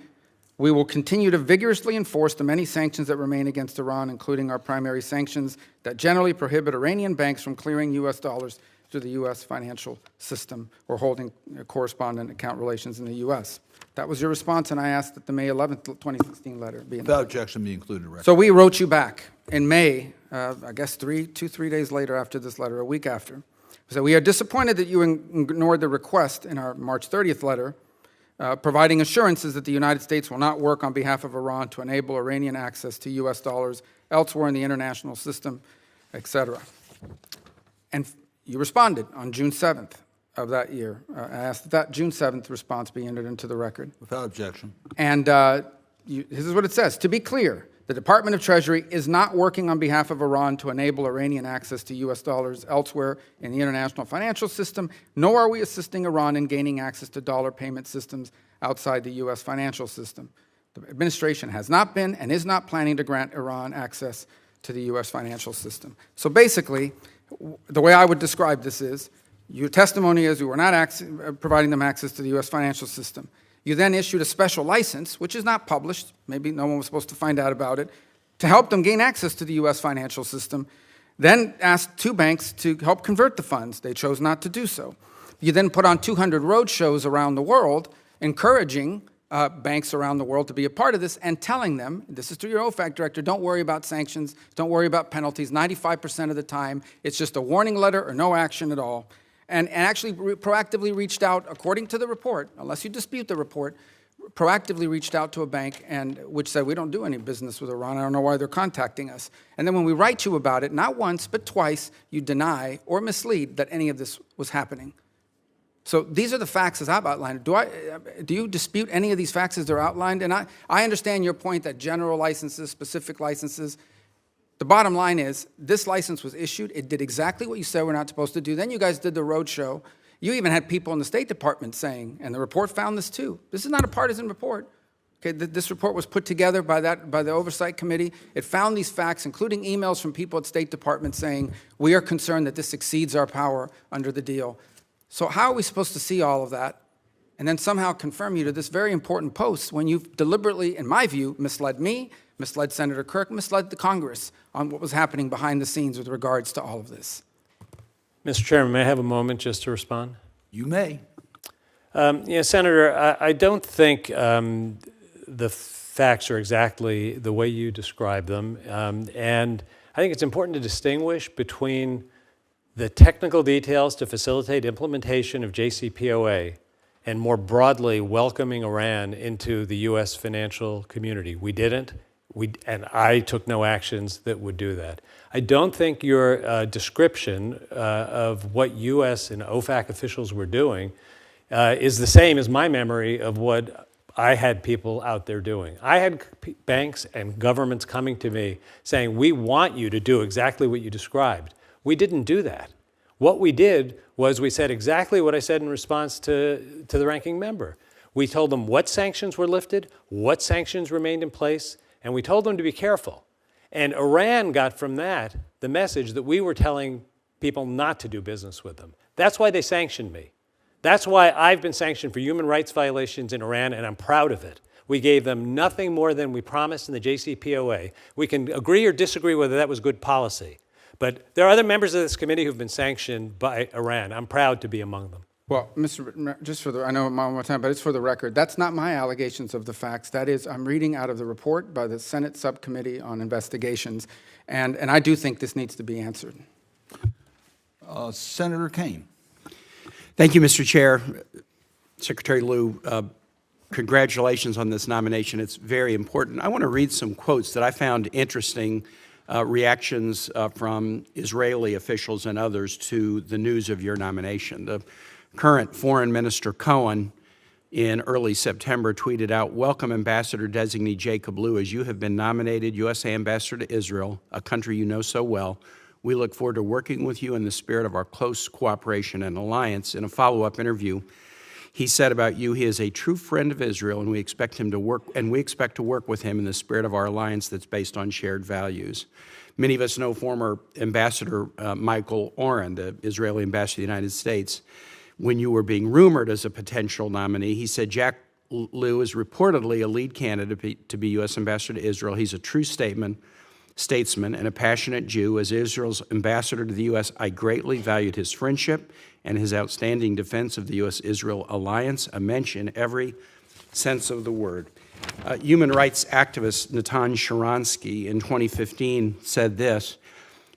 we will continue to vigorously enforce the many sanctions that remain against Iran, including our primary sanctions that generally prohibit Iranian banks from clearing U.S. dollars through the U.S. financial system or holding correspondent account relations in the U.S." That was your response, and I asked that the May 11th, 2016 letter be in. Without objection, be included in the record. So we wrote you back in May, I guess 3 days later after this letter, a week after. So we are disappointed that you ignored the request in our March 30th letter, providing assurances that the United States will not work on behalf of Iran to enable Iranian access to U.S. dollars elsewhere in the international system, etc. And you responded on June 7th of that year. I asked that June 7th response be entered into the record. Without objection. And this is what it says. To be clear, The Department of Treasury is not working on behalf of Iran to enable Iranian access to U.S. dollars elsewhere in the international financial system, nor are we assisting Iran in gaining access to dollar payment systems outside the U.S. financial system. The administration has not been and is not planning to grant Iran access to the U.S. financial system. So basically, the way I would describe this is, your testimony is we were not providing them access to the U.S. financial system. You then issued a special license, which is not published, maybe no one was supposed to find out about it, to help them gain access to the U.S. financial system, then asked 2 banks to help convert the funds. They chose not to do so. You then put on 200 road shows around the world, encouraging banks around the world to be a part of this and telling them, this is to your OFAC director, don't worry about sanctions, don't worry about penalties. 95% of the time, it's just a warning letter or no action at all. And actually proactively reached out, according to the report, unless you dispute the report, proactively reached out to a bank which said, we don't do any business with Iran. I don't know why they're contacting us. And then when we write you about it, not once, but twice, you deny or mislead that any of this was happening. So these are the facts as I've outlined. Do you dispute any of these facts as they're outlined? And I understand your point that general licenses, specific licenses. The bottom line is, this license was issued. It did exactly what you said we're not supposed to do. Then you guys did the road show. You even had people in the State Department saying, and the report found this too. This is not a partisan report. Okay, this report was put together by the Oversight Committee. It found these facts, including emails from people at State Department saying, we are concerned that this exceeds our power under the deal. So how are we supposed to see all of that and then somehow confirm you to this very important post when you've deliberately, in my view, misled me, misled Senator Kirk, misled the Congress on what was happening behind the scenes with regards to all of this? Mr. Chairman, may I have a moment just to respond? You may. Senator, I don't think the facts are exactly the way you describe them. And I think it's important to distinguish between the technical details to facilitate implementation of JCPOA and more broadly welcoming Iran into the U.S. financial community. We didn't, and I took no actions that would do that. I don't think your description of what U.S. and OFAC officials were doing is the same as my memory of what I had people out there doing. I had banks and governments coming to me saying, we want you to do exactly what you described. We didn't do that. What we did was we said exactly what I said in response to the ranking member. We told them what sanctions were lifted, what sanctions remained in place, and we told them to be careful. And Iran got from that the message that we were telling people not to do business with them. That's why they sanctioned me. That's why I've been sanctioned for human rights violations in Iran, and I'm proud of it. We gave them nothing more than we promised in the JCPOA. We can agree or disagree whether that was good policy. But there are other members of this committee who've been sanctioned by Iran. I'm proud to be among them. Well, just for the, I know one more time, but it's for the record. That's not my allegations of the facts. That is, I'm reading out of the report by the Senate Subcommittee on Investigations, and I do think this needs to be answered. Senator Kaine. Thank you, Mr. Chair. Secretary Lew, congratulations on this nomination. It's very important. I want to read some quotes that I found interesting, reactions from Israeli officials and others to the news of your nomination. The current Foreign Minister Cohen in early September tweeted out, "Welcome Ambassador-designee Jacob Lew, as you have been nominated U.S. Ambassador to Israel, a country you know so well. We look forward to working with you in the spirit of our close cooperation and alliance." In a follow-up interview, he said about you, "He is a true friend of Israel, and we expect to work with him in the spirit of our alliance that's based on shared values." Many of us know former Ambassador Michael Oren, the Israeli ambassador to the United States. When you were being rumored as a potential nominee, he said, "Jack Lew is reportedly a lead candidate to be U.S. Ambassador to Israel. He's a true statesman and a passionate Jew. As Israel's ambassador to the U.S., I greatly valued his friendship and his outstanding defense of the U.S.-Israel alliance, a mention in every sense of the word." Human rights activist Natan Sharansky in 2015 said this,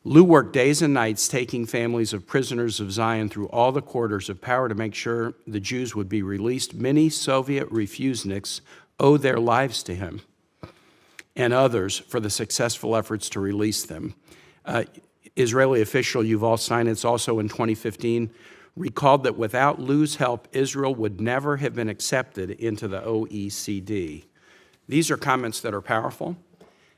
"Lew worked days and nights taking families of prisoners of Zion through all the corridors of power to make sure the Jews would be released. Many Soviet refuseniks owe their lives to him and others for the successful efforts to release them." Israeli official Yuval Steinitz also in 2015 recalled that without Lew's help, Israel would never have been accepted into the OECD. These are comments that are powerful.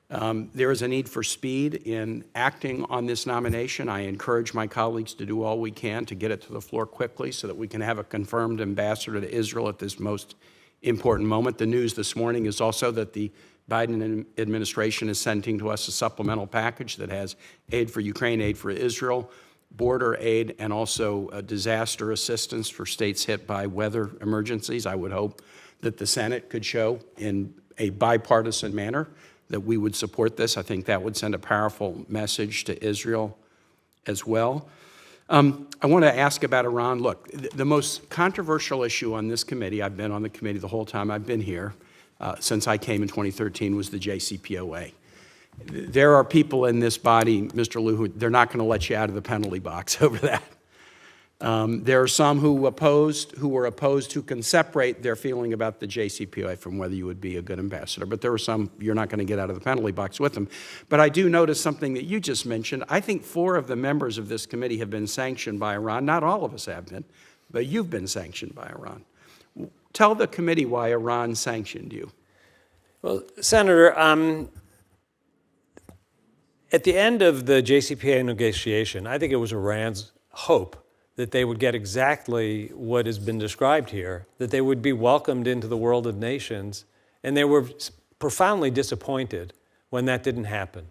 There is a need for speed in acting on this nomination. I encourage my colleagues to do all we can to get it to the floor quickly so that we can have a confirmed ambassador to Israel at this most important moment. The news this morning is also that the Biden administration is sending to us a supplemental package that has aid for Ukraine, aid for Israel, border aid, and also disaster assistance for states hit by weather emergencies. I would hope that the Senate could show in a bipartisan manner that we would support this. I think that would send a powerful message to Israel as well. I want to ask about Iran. Look, the most controversial issue on this committee, I've been on the committee the whole time I've been here, since I came in 2013, was the JCPOA. There are people in this body, Mr. Lew, who they're not going to let you out of the penalty box over that. There are some who were opposed who can separate their feeling about the JCPOA from whether you would be a good ambassador. But there are some you're not going to get out of the penalty box with them. But I do notice something that you just mentioned. I think 4 of the members of this committee have been sanctioned by Iran. Not all of us have been, but you've been sanctioned by Iran. Tell the committee why Iran sanctioned you. Well, Senator, at the end of the JCPOA negotiation, I think it was Iran's hope that they would get exactly what has been described here, that they would be welcomed into the world of nations, and they were profoundly disappointed when that didn't happen.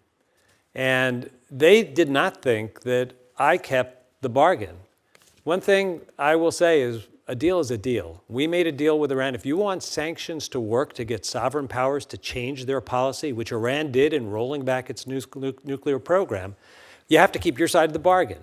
And they did not think that I kept the bargain. One thing I will say is a deal is a deal. We made a deal with Iran. If you want sanctions to work to get sovereign powers to change their policy, which Iran did in rolling back its nuclear program, you have to keep your side of the bargain.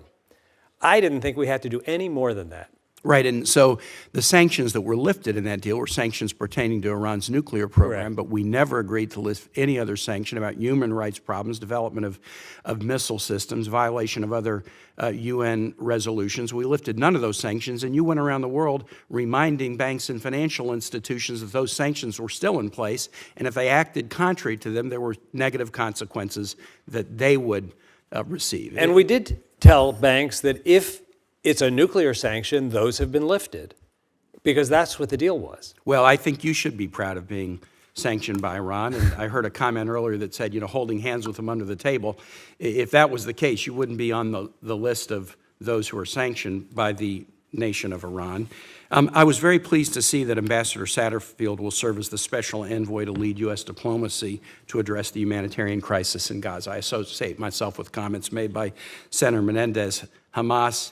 I didn't think we had to do any more than that. Right, and so the sanctions that were lifted in that deal were sanctions pertaining to Iran's nuclear program, Correct. but we never agreed to lift any other sanction about human rights problems, development of missile systems, violation of other UN resolutions. We lifted none of those sanctions, and you went around the world reminding banks and financial institutions that those sanctions were still in place, and if they acted contrary to them, there were negative consequences that they would receive. And we did tell banks that if it's a nuclear sanction, those have been lifted, because that's what the deal was. Well, I think you should be proud of being sanctioned by Iran. And I heard a comment earlier that said, holding hands with them under the table. If that was the case, you wouldn't be on the list of those who are sanctioned by the nation of Iran. I was very pleased to see that Ambassador Satterfield will serve as the special envoy to lead U.S. diplomacy to address the humanitarian crisis in Gaza. I associate myself with comments made by Senator Menendez. Hamas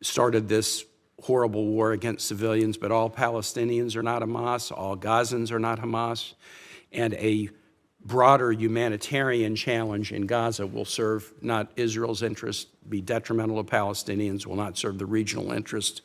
started this horrible war against civilians, but all Palestinians are not Hamas, all Gazans are not Hamas, and a broader humanitarian challenge in Gaza will serve not Israel's interest, be detrimental to Palestinians, will not serve the regional interest.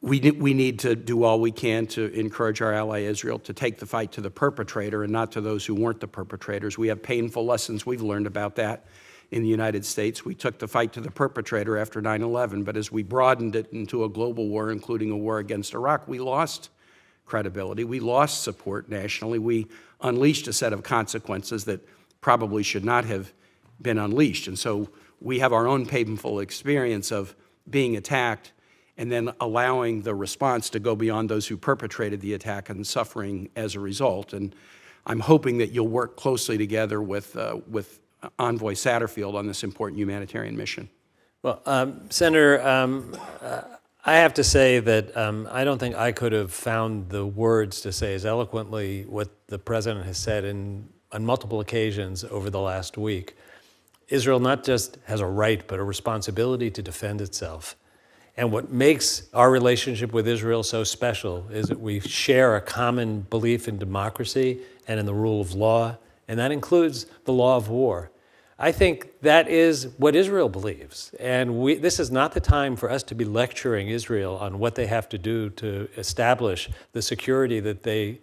We need to do all we can to encourage our ally Israel to take the fight to the perpetrator and not to those who weren't the perpetrators. We have painful lessons we've learned about that in the United States. We took the fight to the perpetrator after 9/11, but as we broadened it into a global war, including a war against Iraq, we lost credibility. We lost support nationally. We unleashed a set of consequences that probably should not have been unleashed. And so we have our own painful experience of being attacked and then allowing the response to go beyond those who perpetrated the attack and suffering as a result. And I'm hoping that you'll work closely together with Envoy Satterfield on this important humanitarian mission. Well, Senator, I have to say that I don't think I could have found the words to say as eloquently what the President has said on multiple occasions over the last week. Israel not just has a right, but a responsibility to defend itself. And what makes our relationship with Israel so special is that we share a common belief in democracy and in the rule of law, and that includes the law of war. I think that is what Israel believes. And this is not the time for us to be lecturing Israel on what they have to do to establish the security that they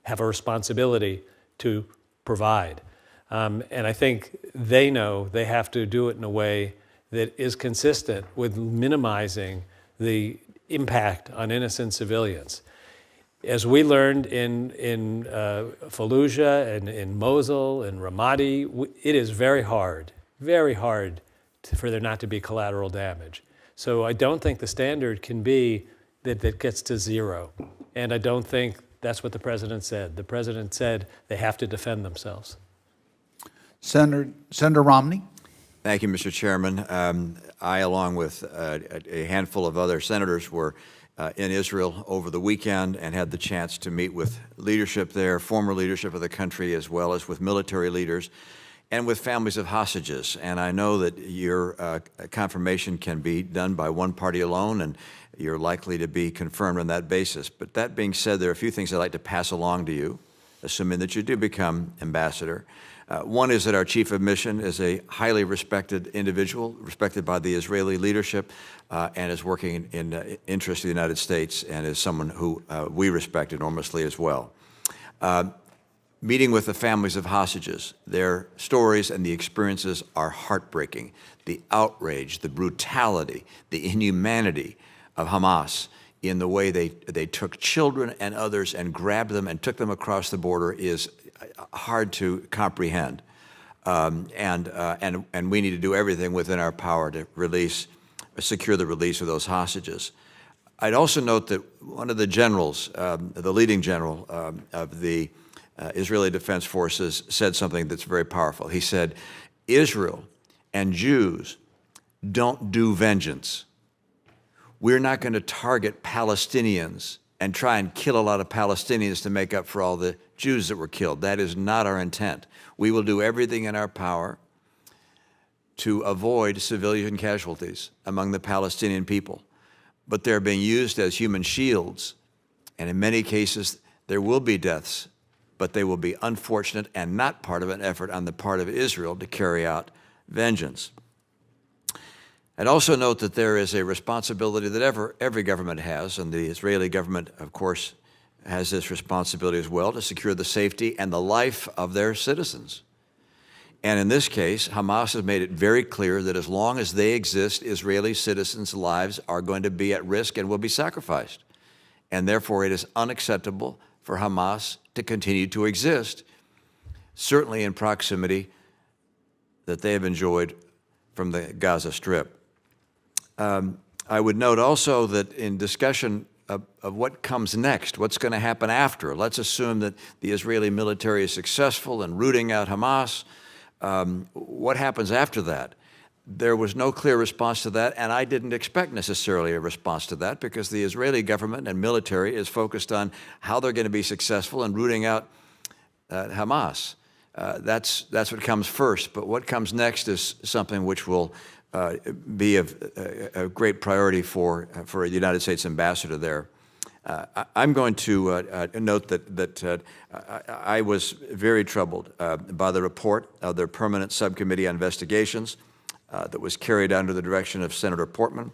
have a responsibility to provide. And I think they know they have to do it in a way that is consistent with minimizing the impact on innocent civilians. As we learned in Fallujah and in Mosul and Ramadi, it is very hard for there not to be collateral damage. So I don't think the standard can be that it gets to zero. And I don't think that's what the President said. The President said they have to defend themselves. Senator Romney. Thank you, Mr. Chairman. I, along with a handful of other senators, were in Israel over the weekend and had the chance to meet with leadership there, former leadership of the country, as well as with military leaders and with families of hostages. And I know that your confirmation can be done by one party alone, and you're likely to be confirmed on that basis. But that being said, there are a few things I'd like to pass along to you, assuming that you do become ambassador. One is that our chief of mission is a highly respected individual, respected by the Israeli leadership, and is working in the interest of the United States, and is someone who we respect enormously as well. Meeting with the families of hostages, their stories and the experiences are heartbreaking. The outrage, the brutality, the inhumanity of Hamas in the way they took children and others and grabbed them and took them across the border is hard to comprehend. And we need to do everything within our power to secure the release of those hostages. I'd also note that one of the generals, the leading general of the Israeli Defense Forces, said something that's very powerful. He said, Israel and Jews don't do vengeance. We're not going to target Palestinians and try and kill a lot of Palestinians to make up for all the Jews that were killed. That is not our intent. We will do everything in our power to avoid civilian casualties among the Palestinian people. But they're being used as human shields, and in many cases there will be deaths, but they will be unfortunate and not part of an effort on the part of Israel to carry out vengeance. I'd also note that there is a responsibility that every government has, and the Israeli government, of course, has this responsibility as well, to secure the safety and the life of their citizens. And in this case, Hamas has made it very clear that as long as they exist, Israeli citizens' lives are going to be at risk and will be sacrificed. And therefore, it is unacceptable for Hamas to continue to exist, certainly in proximity that they have enjoyed from the Gaza Strip. I would note also that in discussion of what comes next, what's going to happen after, let's assume that the Israeli military is successful in rooting out Hamas. What happens after that? There was no clear response to that, and I didn't expect necessarily a response to that, because the Israeli government and military is focused on how they're going to be successful in rooting out Hamas. That's what comes first, but what comes next is something which will be a great priority for a United States ambassador there. I'm going to note that I was very troubled by the report of their Permanent Subcommittee on Investigations that was carried under the direction of Senator Portman.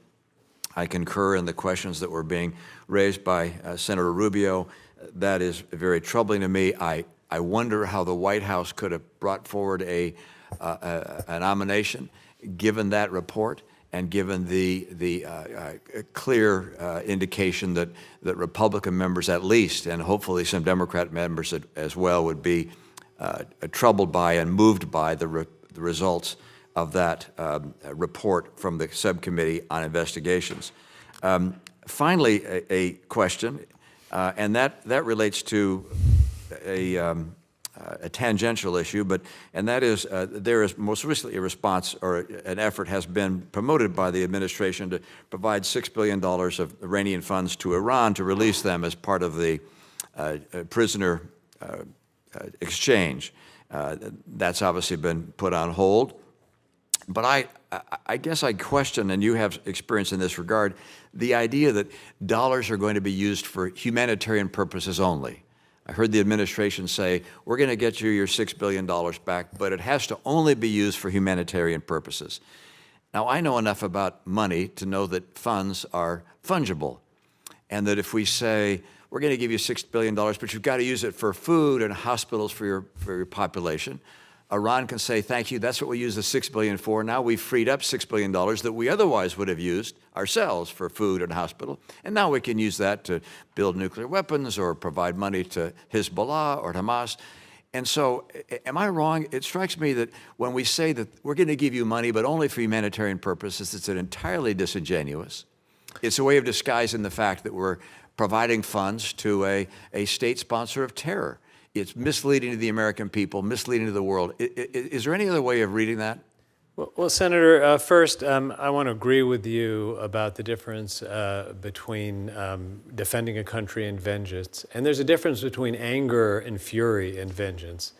I concur in the questions that were being raised by Senator Rubio. That is very troubling to me. I wonder how the White House could have brought forward a nomination given that report, and given the clear indication that Republican members at least, and hopefully some Democrat members as well, would be troubled by and moved by the results of that report from the Subcommittee on Investigations. Finally, a question, and that relates to a tangential issue, and that is there is most recently a response, or an effort has been promoted by the administration to provide $6 billion of Iranian funds to Iran to release them as part of the prisoner exchange. That's obviously been put on hold. But I guess I question, and you have experience in this regard, the idea that dollars are going to be used for humanitarian purposes only. I heard the administration say, we're going to get you your $6 billion back, but it has to only be used for humanitarian purposes. Now, I know enough about money to know that funds are fungible, and that if we say, we're going to give you $6 billion, but you've got to use it for food and hospitals for your population, Iran can say, thank you, that's what we use the $6 billion for. Now we've freed up $6 billion that we otherwise would have used ourselves for food and hospital, and now we can use that to build nuclear weapons or provide money to Hezbollah or Hamas. And so, am I wrong? It strikes me that when we say that we're going to give you money, but only for humanitarian purposes, it's entirely disingenuous. It's a way of disguising the fact that we're providing funds to a state sponsor of terror. It's misleading to the American people, misleading to the world. Is there any other way of reading that? Well, Senator, first, I want to agree with you about the difference between defending a country and vengeance. And there's a difference between anger and fury and vengeance.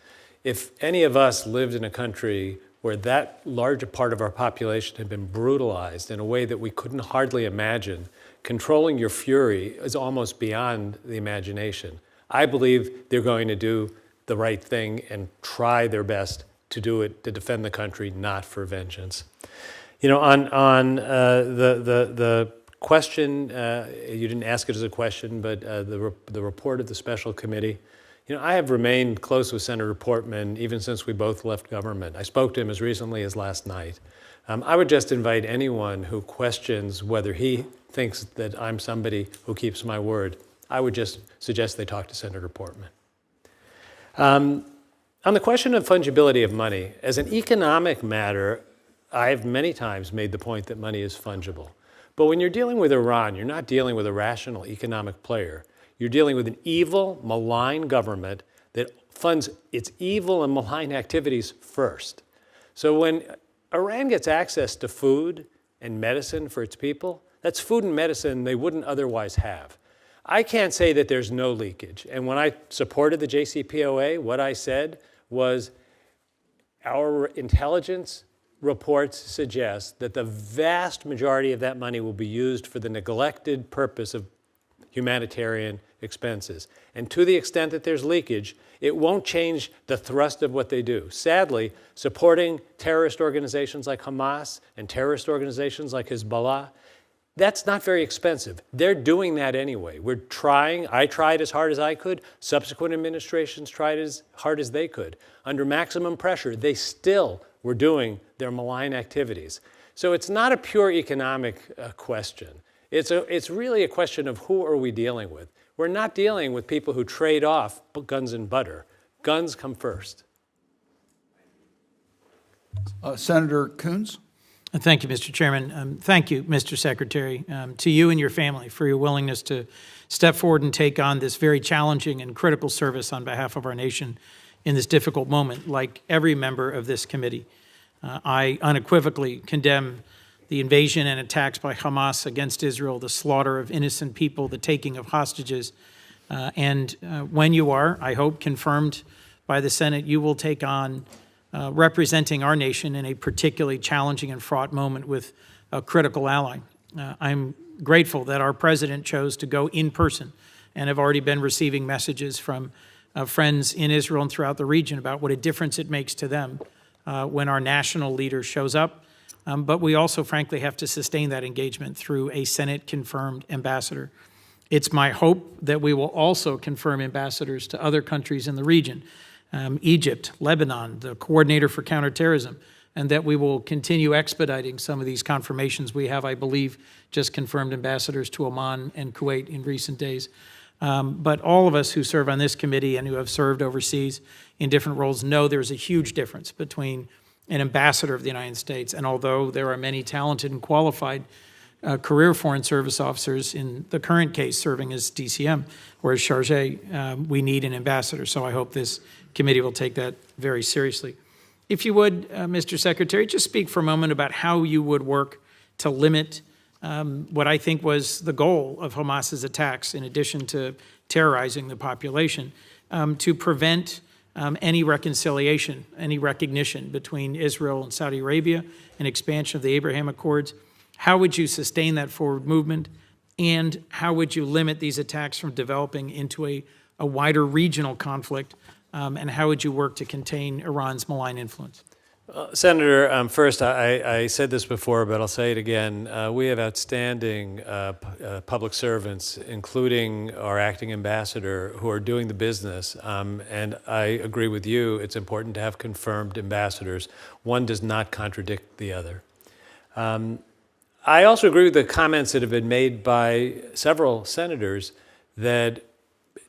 If any of us lived in a country where that large a part of our population had been brutalized in a way that we couldn't hardly imagine, controlling your fury is almost beyond the imagination. I believe they're going to do the right thing and try their best to do it to defend the country, not for vengeance. You know, on the question, you didn't ask it as a question, but the report of the special committee. You know, I have remained close with Senator Portman even since we both left government. I spoke to him as recently as last night. I would just invite anyone who questions whether he thinks that I'm somebody who keeps my word, I would just suggest they talk to Senator Portman. On the question of fungibility of money, as an economic matter, I have many times made the point that money is fungible. But when you're dealing with Iran, you're not dealing with a rational economic player. You're dealing with an evil, malign government that funds its evil and malign activities first. So when Iran gets access to food and medicine for its people, that's food and medicine they wouldn't otherwise have. I can't say that there's no leakage. And when I supported the JCPOA, what I said was our intelligence reports suggest that the vast majority of that money will be used for the neglected purpose of humanitarian expenses. And to the extent that there's leakage, it won't change the thrust of what they do. Sadly, supporting terrorist organizations like Hamas and terrorist organizations like Hezbollah, that's not very expensive. They're doing that anyway. We're trying. I tried as hard as I could. Subsequent administrations tried as hard as they could. Under maximum pressure, they still were doing their malign activities. So it's not a pure economic question. It's really a question of who are we dealing with. We're not dealing with people who trade off guns and butter. Guns come first. Senator Coons? Thank you, Mr. Chairman. Thank you, Mr. Secretary, to you and your family for your willingness to step forward and take on this very challenging and critical service on behalf of our nation in this difficult moment, like every member of this committee. I unequivocally condemn the invasion and attacks by Hamas against Israel, the slaughter of innocent people, the taking of hostages. And when you are, I hope, confirmed by the Senate, you will take on representing our nation in a particularly challenging and fraught moment with a critical ally. I'm grateful that our president chose to go in person and have already been receiving messages from friends in Israel and throughout the region about what a difference it makes to them when our national leader shows up. But we also, frankly, have to sustain that engagement through a Senate-confirmed ambassador. It's my hope that we will also confirm ambassadors to other countries in the region, Egypt, Lebanon, the coordinator for counterterrorism, and that we will continue expediting some of these confirmations. We have, I believe, just confirmed ambassadors to Oman and Kuwait in recent days. But all of us who serve on this committee and who have served overseas in different roles know there's a huge difference between an ambassador of the United States, and although there are many talented and qualified career Foreign Service officers in the current case serving as DCM or as charge, we need an ambassador. So I hope this committee will take that very seriously. If you would, Mr. Secretary, just speak for a moment about how you would work to limit what I think was the goal of Hamas's attacks, in addition to terrorizing the population, to prevent any reconciliation, any recognition between Israel and Saudi Arabia, an expansion of the Abraham Accords. How would you sustain that forward movement? And how would you limit these attacks from developing into a wider regional conflict? And how would you work to contain Iran's malign influence? Senator, first, I said this before, but I'll say it again. We have outstanding public servants, including our acting ambassador, who are doing the business. And I agree with you, it's important to have confirmed ambassadors. One does not contradict the other. I also agree with the comments that have been made by several senators that,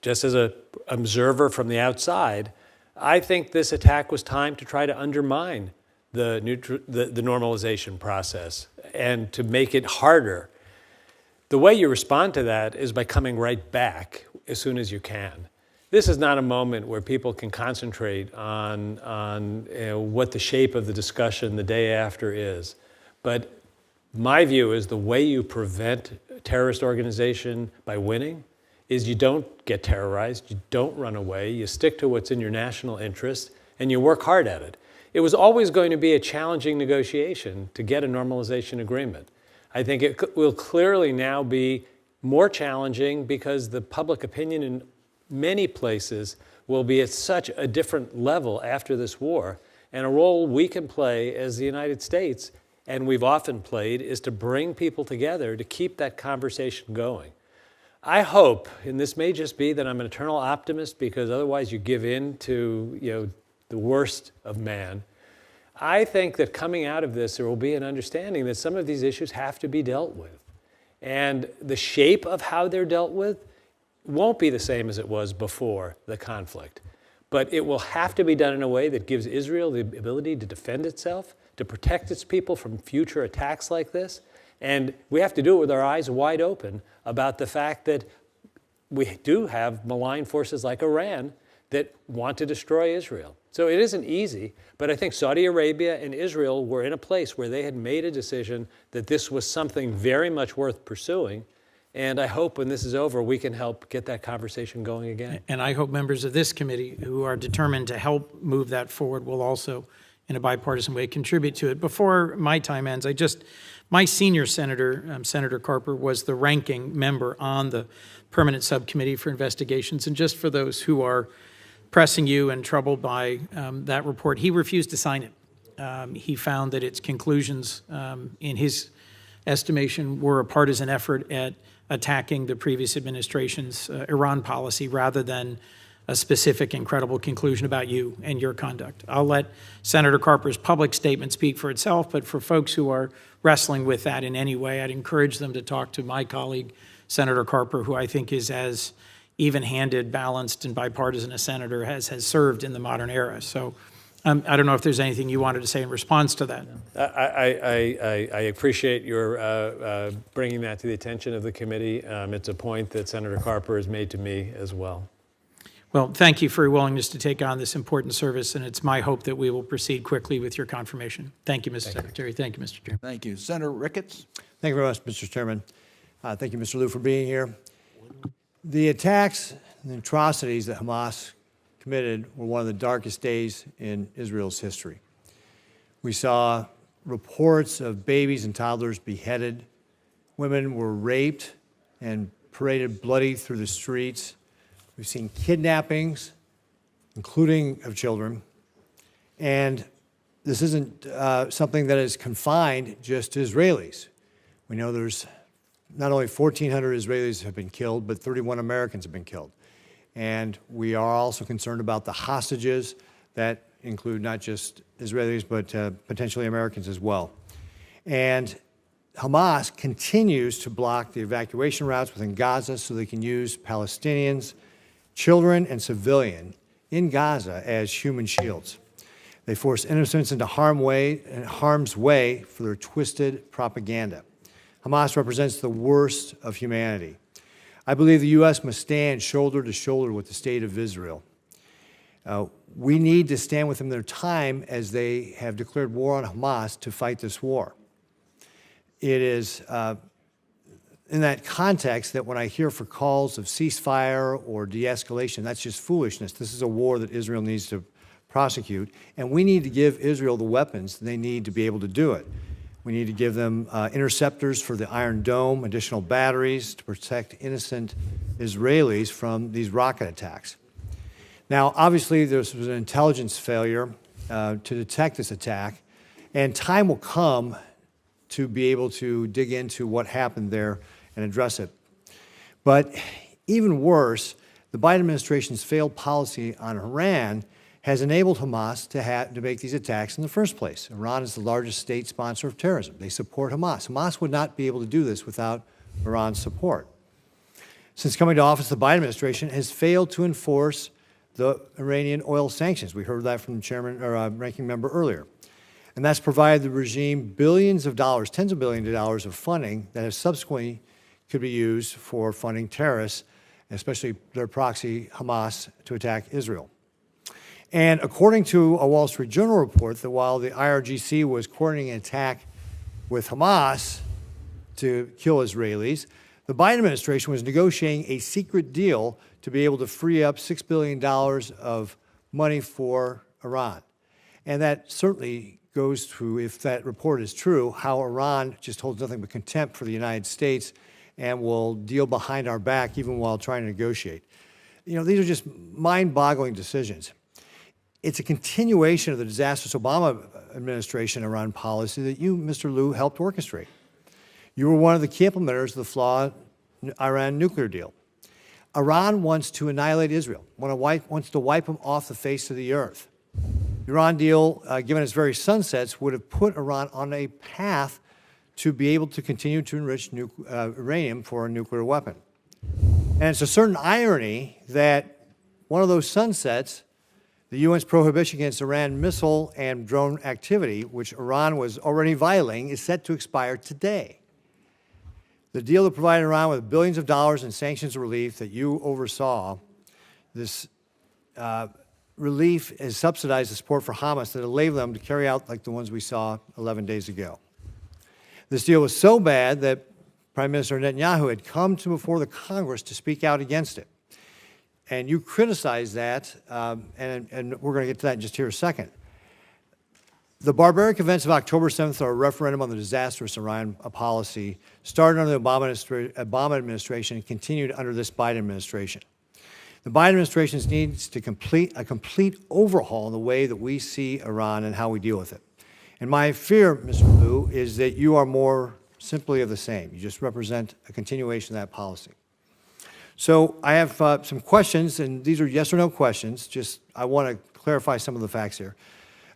just as an observer from the outside, I think this attack was timed to try to undermine the normalization process and to make it harder. The way you respond to that is by coming right back as soon as you can. This is not a moment where people can concentrate on what the shape of the discussion the day after is. But my view is the way you prevent a terrorist organization by winning is you don't get terrorized, you don't run away, you stick to what's in your national interest, and you work hard at it. It was always going to be a challenging negotiation to get a normalization agreement. I think it will clearly now be more challenging because the public opinion in many places will be at such a different level after this war. And a role we can play as the United States, and we've often played, is to bring people together to keep that conversation going. I hope, and this may just be that I'm an eternal optimist because otherwise you give in to the worst of man. I think that coming out of this, there will be an understanding that some of these issues have to be dealt with. And the shape of how they're dealt with won't be the same as it was before the conflict. But it will have to be done in a way that gives Israel the ability to defend itself, to protect its people from future attacks like this. And we have to do it with our eyes wide open about the fact that we do have malign forces like Iran that want to destroy Israel. So it isn't easy, but I think Saudi Arabia and Israel were in a place where they had made a decision that this was something very much worth pursuing. And I hope when this is over, we can help get that conversation going again. And I hope members of this committee who are determined to help move that forward will also, in a bipartisan way, contribute to it. Before my time ends, my senior senator, Senator Carper, was the ranking member on the Permanent Subcommittee for Investigations. And just for those who are pressing you and troubled by that report, he refused to sign it. He found that its conclusions, in his estimation, were a partisan effort at attacking the previous administration's Iran policy rather than a specific and credible conclusion about you and your conduct. I'll let Senator Carper's public statement speak for itself, but for folks who are wrestling with that in any way, I'd encourage them to talk to my colleague, Senator Carper, who I think is as even-handed, balanced, and bipartisan a senator has served in the modern era. So I don't know if there's anything you wanted to say in response to that. I appreciate your bringing that to the attention of the committee. It's a point that Senator Carper has made to me as well. Well, thank you for your willingness to take on this important service, and it's my hope that we will proceed quickly with your confirmation. Thank you, Mr. Secretary. Thank you, Mr. Chairman. Thank you. Senator Ricketts? Thank you very much, Mr. Chairman. Thank you, Mr. Lew, for being here. The attacks and atrocities that Hamas committed were one of the darkest days in Israel's history. We saw reports of babies and toddlers beheaded. Women were raped and paraded bloody through the streets. We've seen kidnappings, including of children. And this isn't something that is confined just to Israelis. We know there's not only 1,400 Israelis have been killed, but 31 Americans have been killed. And we are also concerned about the hostages that include not just Israelis, but potentially Americans as well. And Hamas continues to block the evacuation routes within Gaza so they can use Palestinians, children and civilians in Gaza as human shields. They force innocents into harm's way for their twisted propaganda. Hamas represents the worst of humanity. I believe the U.S. must stand shoulder to shoulder with the state of Israel. We need to stand with them in their time as they have declared war on Hamas to fight this war. It is in that context that when I hear for calls of ceasefire or de-escalation, that's just foolishness. This is a war that Israel needs to prosecute, and we need to give Israel the weapons they need to be able to do it. We need to give them interceptors for the Iron Dome, additional batteries to protect innocent Israelis from these rocket attacks. Now, obviously, there was an intelligence failure to detect this attack, and time will come to be able to dig into what happened there and address it. But even worse, the Biden administration's failed policy on Iran has enabled Hamas to make these attacks in the first place. Iran is the largest state sponsor of terrorism. They support Hamas. Hamas would not be able to do this without Iran's support. Since coming to office, the Biden administration has failed to enforce the Iranian oil sanctions. We heard that from the chairman or ranking member earlier. And that's provided the regime billions of dollars, tens of billions of dollars of funding that have subsequently could be used for funding terrorists especially their proxy Hamas, to attack Israel. And according to a Wall Street Journal report, that while the IRGC was coordinating an attack with Hamas to kill Israelis, the Biden administration was negotiating a secret deal to be able to free up $6 billion of money for Iran. And that certainly goes to, if that report is true, how Iran just holds nothing but contempt for the United States and will deal behind our back even while trying to negotiate. You know, these are just mind-boggling decisions. It's a continuation of the disastrous Obama administration Iran policy that you, Mr. Lew, helped orchestrate. You were one of the key implementers of the flawed Iran nuclear deal. Iran wants to annihilate Israel, wants to wipe them off the face of the earth. The Iran deal, given its very sunsets, would have put Iran on a path to be able to continue to enrich uranium for a nuclear weapon. And it's a certain irony that one of those sunsets, the UN's prohibition against Iran missile and drone activity, which Iran was already violating, is set to expire today. The deal that provided Iran with billions of dollars in sanctions relief that you oversaw, this relief has subsidized the support for Hamas that enabled them to carry out like the ones we saw 11 days ago. This deal was so bad that Prime Minister Netanyahu had come to before the Congress to speak out against it. And you criticized that, and we're going to get to that in just here a second. The barbaric events of October 7th are a referendum on the disastrous Iran policy, started under the Obama administration and continued under this Biden administration. The Biden administration needs to complete a complete overhaul in the way that we see Iran and how we deal with it. And my fear, Mr. Lew, is that you are more simply of the same. You just represent a continuation of that policy. So I have some questions, and these are yes or no questions. Just I want to clarify some of the facts here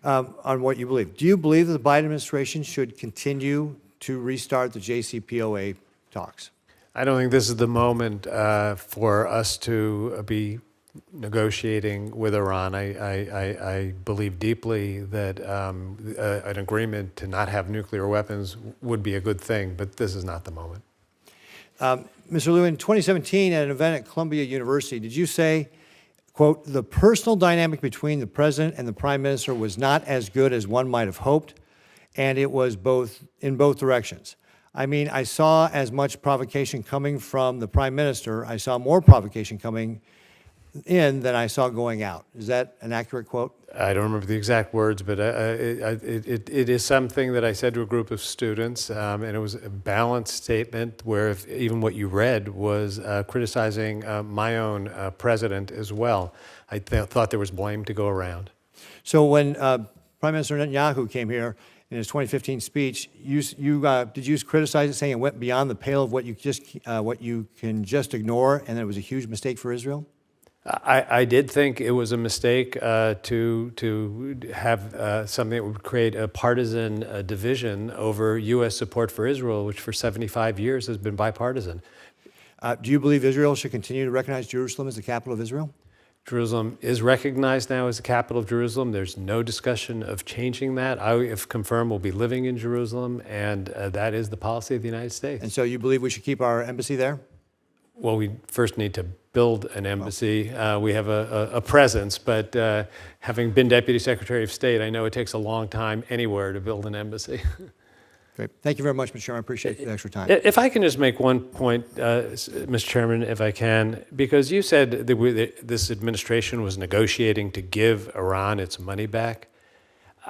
on what you believe. Do you believe that the Biden administration should continue to restart the JCPOA talks? I don't think this is the moment for us to be negotiating with Iran. I believe deeply that an agreement to not have nuclear weapons would be a good thing, but this is not the moment. Mr. Lew, in 2017 at an event at Columbia University, did you say, quote, the personal dynamic between the president and the prime minister was not as good as one might have hoped, and it was in both directions? I mean, I saw as much provocation coming from the prime minister. I saw more provocation coming in than I saw going out. Is that an accurate quote? I don't remember the exact words, but it is something that I said to a group of students, and it was a balanced statement where even what you read was criticizing my own president as well. I thought there was blame to go around. So when Prime Minister Netanyahu came here in his 2015 speech, did you criticize it, saying it went beyond the pale of what you can just ignore, and that it was a huge mistake for Israel? I did think it was a mistake to have something that would create a partisan division over U.S. support for Israel, which for 75 years has been bipartisan. Do you believe Israel should continue to recognize Jerusalem as the capital of Israel? Jerusalem is recognized now as the capital of Jerusalem. There's no discussion of changing that. I, if confirmed, will be living in Jerusalem, and that is the policy of the United States. And so you believe we should keep our embassy there? Well, we first need to build an embassy. We have a presence, but having been Deputy Secretary of State, I know it takes a long time anywhere to build an embassy. Great. Thank you very much, Mr. Chairman. I appreciate the extra time. If I can just make one point, Mr. Chairman, if I can, because you said that this administration was negotiating to give Iran its money back.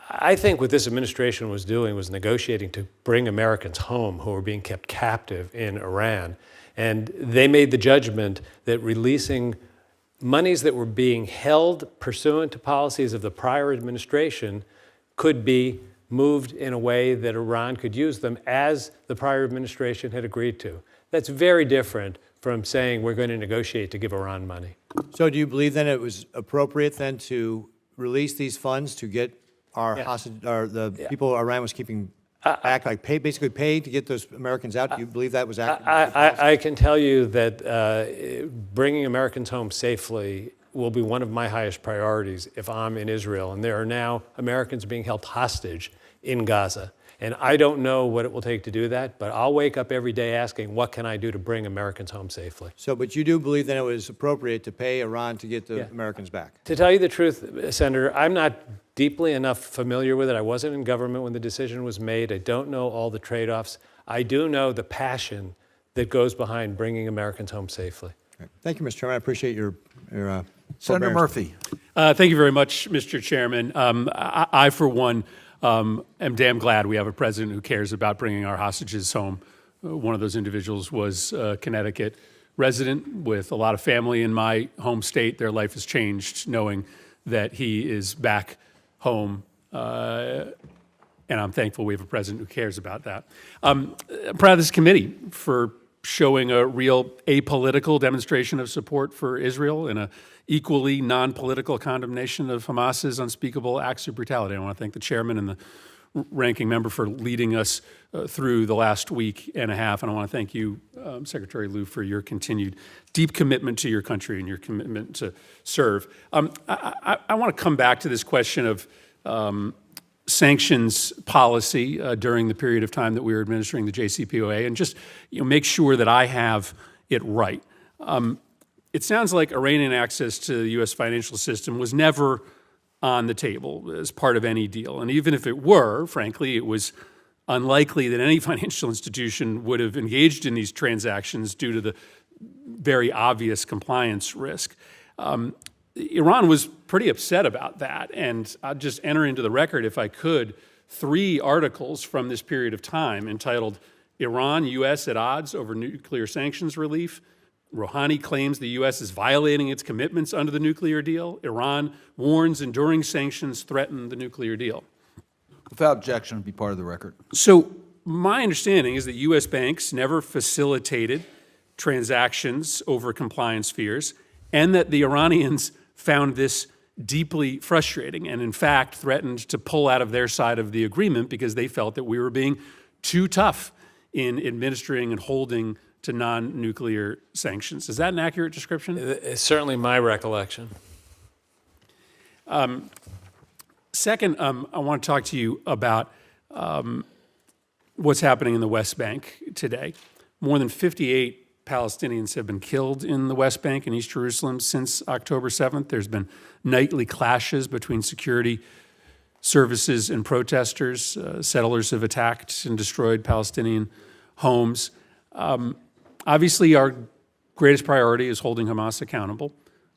I think what this administration was doing was negotiating to bring Americans home who were being kept captive in Iran. And they made the judgment that releasing monies that were being held pursuant to policies of the prior administration could be moved in a way that Iran could use them as the prior administration had agreed to. That's very different from saying we're going to negotiate to give Iran money. So do you believe then it was appropriate then to release these funds to get our hostage, or the people Iran was keeping back, like basically paid to get those Americans out? Do you believe that was accurate? I can tell you that bringing Americans home safely will be one of my highest priorities if I'm in Israel. And there are now Americans being held hostage in Gaza. And I don't know what it will take to do that, but I'll wake up every day asking, what can I do to bring Americans home safely? So, but you do believe that it was appropriate to pay Iran to get the Americans back? To tell you the truth, Senator, I'm not deeply enough familiar with it. I wasn't in government when the decision was made. I don't know all the trade-offs. I do know the passion that goes behind bringing Americans home safely. Right. Thank you, Mr. Chairman. I appreciate your Senator forbearance. Murphy. Thank you very much, Mr. Chairman. I, for one, am damn glad we have a president who cares about bringing our hostages home. One of those individuals was a Connecticut resident with a lot of family in my home state. Their life has changed knowing that he is back home, and I'm thankful we have a president who cares about that. I'm proud of this committee for showing a real apolitical demonstration of support for Israel and a equally non-political condemnation of Hamas's unspeakable acts of brutality. I want to thank the chairman and the ranking member for leading us through the last week and a half, and I want to thank you, Secretary Lew, for your continued deep commitment to your country and your commitment to serve. I want to come back to this question of sanctions policy during the period of time that we were administering the JCPOA, and just make sure that I have it right. It sounds like Iranian access to the U.S. financial system was never on the table as part of any deal. And even if it were, frankly, it was unlikely that any financial institution would have engaged in these transactions due to the very obvious compliance risk. Iran was pretty upset about that, and I'll just enter into the record, if I could, 3 articles from this period of time entitled "Iran, U.S. at Odds Over Nuclear Sanctions Relief," Rouhani claims the U.S. is violating its commitments under the nuclear deal, Iran warns enduring sanctions threaten the nuclear deal. Without objection, be part of the record. So my understanding is that U.S. banks never facilitated transactions over compliance fears, and that the Iranians found this deeply frustrating and, in fact, threatened to pull out of their side of the agreement because they felt that we were being too tough in administering and holding to non-nuclear sanctions. Is that an accurate description? It's certainly my recollection. Second, I want to talk to you about what's happening in the West Bank today. More than 58 Palestinians have been killed in the West Bank and East Jerusalem since October 7th. There's been nightly clashes between security services and protesters. Settlers have attacked and destroyed Palestinian homes. Obviously, our greatest priority is holding Hamas accountable,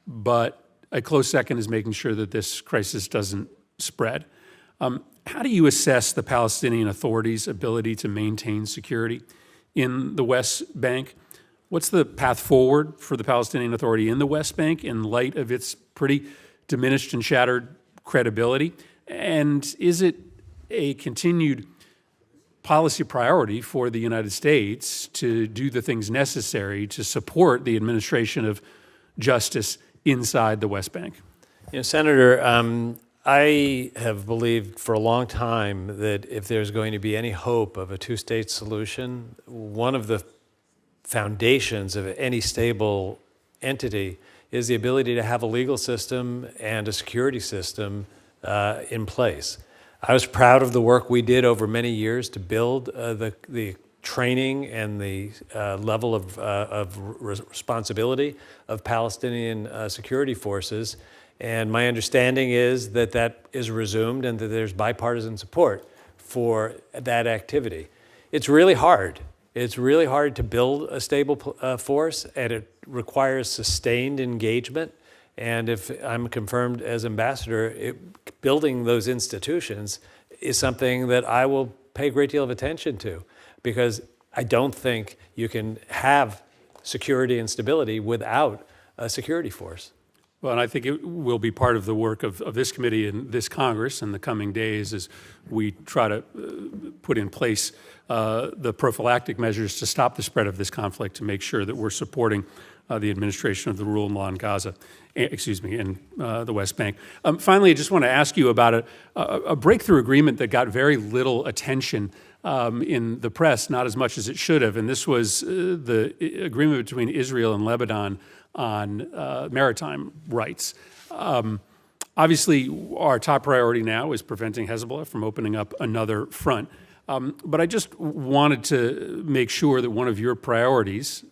but a close second is making sure that this crisis doesn't spread. How do you assess the Palestinian Authority's ability to maintain security in the West Bank? What's the path forward for the Palestinian Authority in the West Bank in light of its pretty diminished and shattered credibility? And is it a continued policy priority for the United States to do the things necessary to support the administration of justice inside the West Bank? Senator, I have believed for a long time that if there's going to be any hope of a two-state solution, one of the foundations of any stable entity is the ability to have a legal system and a security system in place. I was proud of the work we did over many years to build the training and the level of responsibility of Palestinian security forces. And my understanding is that that is resumed and that there's bipartisan support for that activity. It's really hard. It's really hard to build a stable force, and it requires sustained engagement. And if I'm confirmed as ambassador, building those institutions is something that I will pay a great deal of attention to, because I don't think you can have security and stability without a security force. Well, and I think it will be part of the work of this committee and this Congress in the coming days as we try to put in place the prophylactic measures to stop the spread of this conflict, to make sure that we're supporting the administration of the rule of law in Gaza, in the West Bank. Finally, I just want to ask you about a breakthrough agreement that got very little attention in the press, not as much as it should have, and this was the agreement between Israel and Lebanon on maritime rights. Obviously, our top priority now is preventing Hezbollah from opening up another front. But I just wanted to make sure that one of your priorities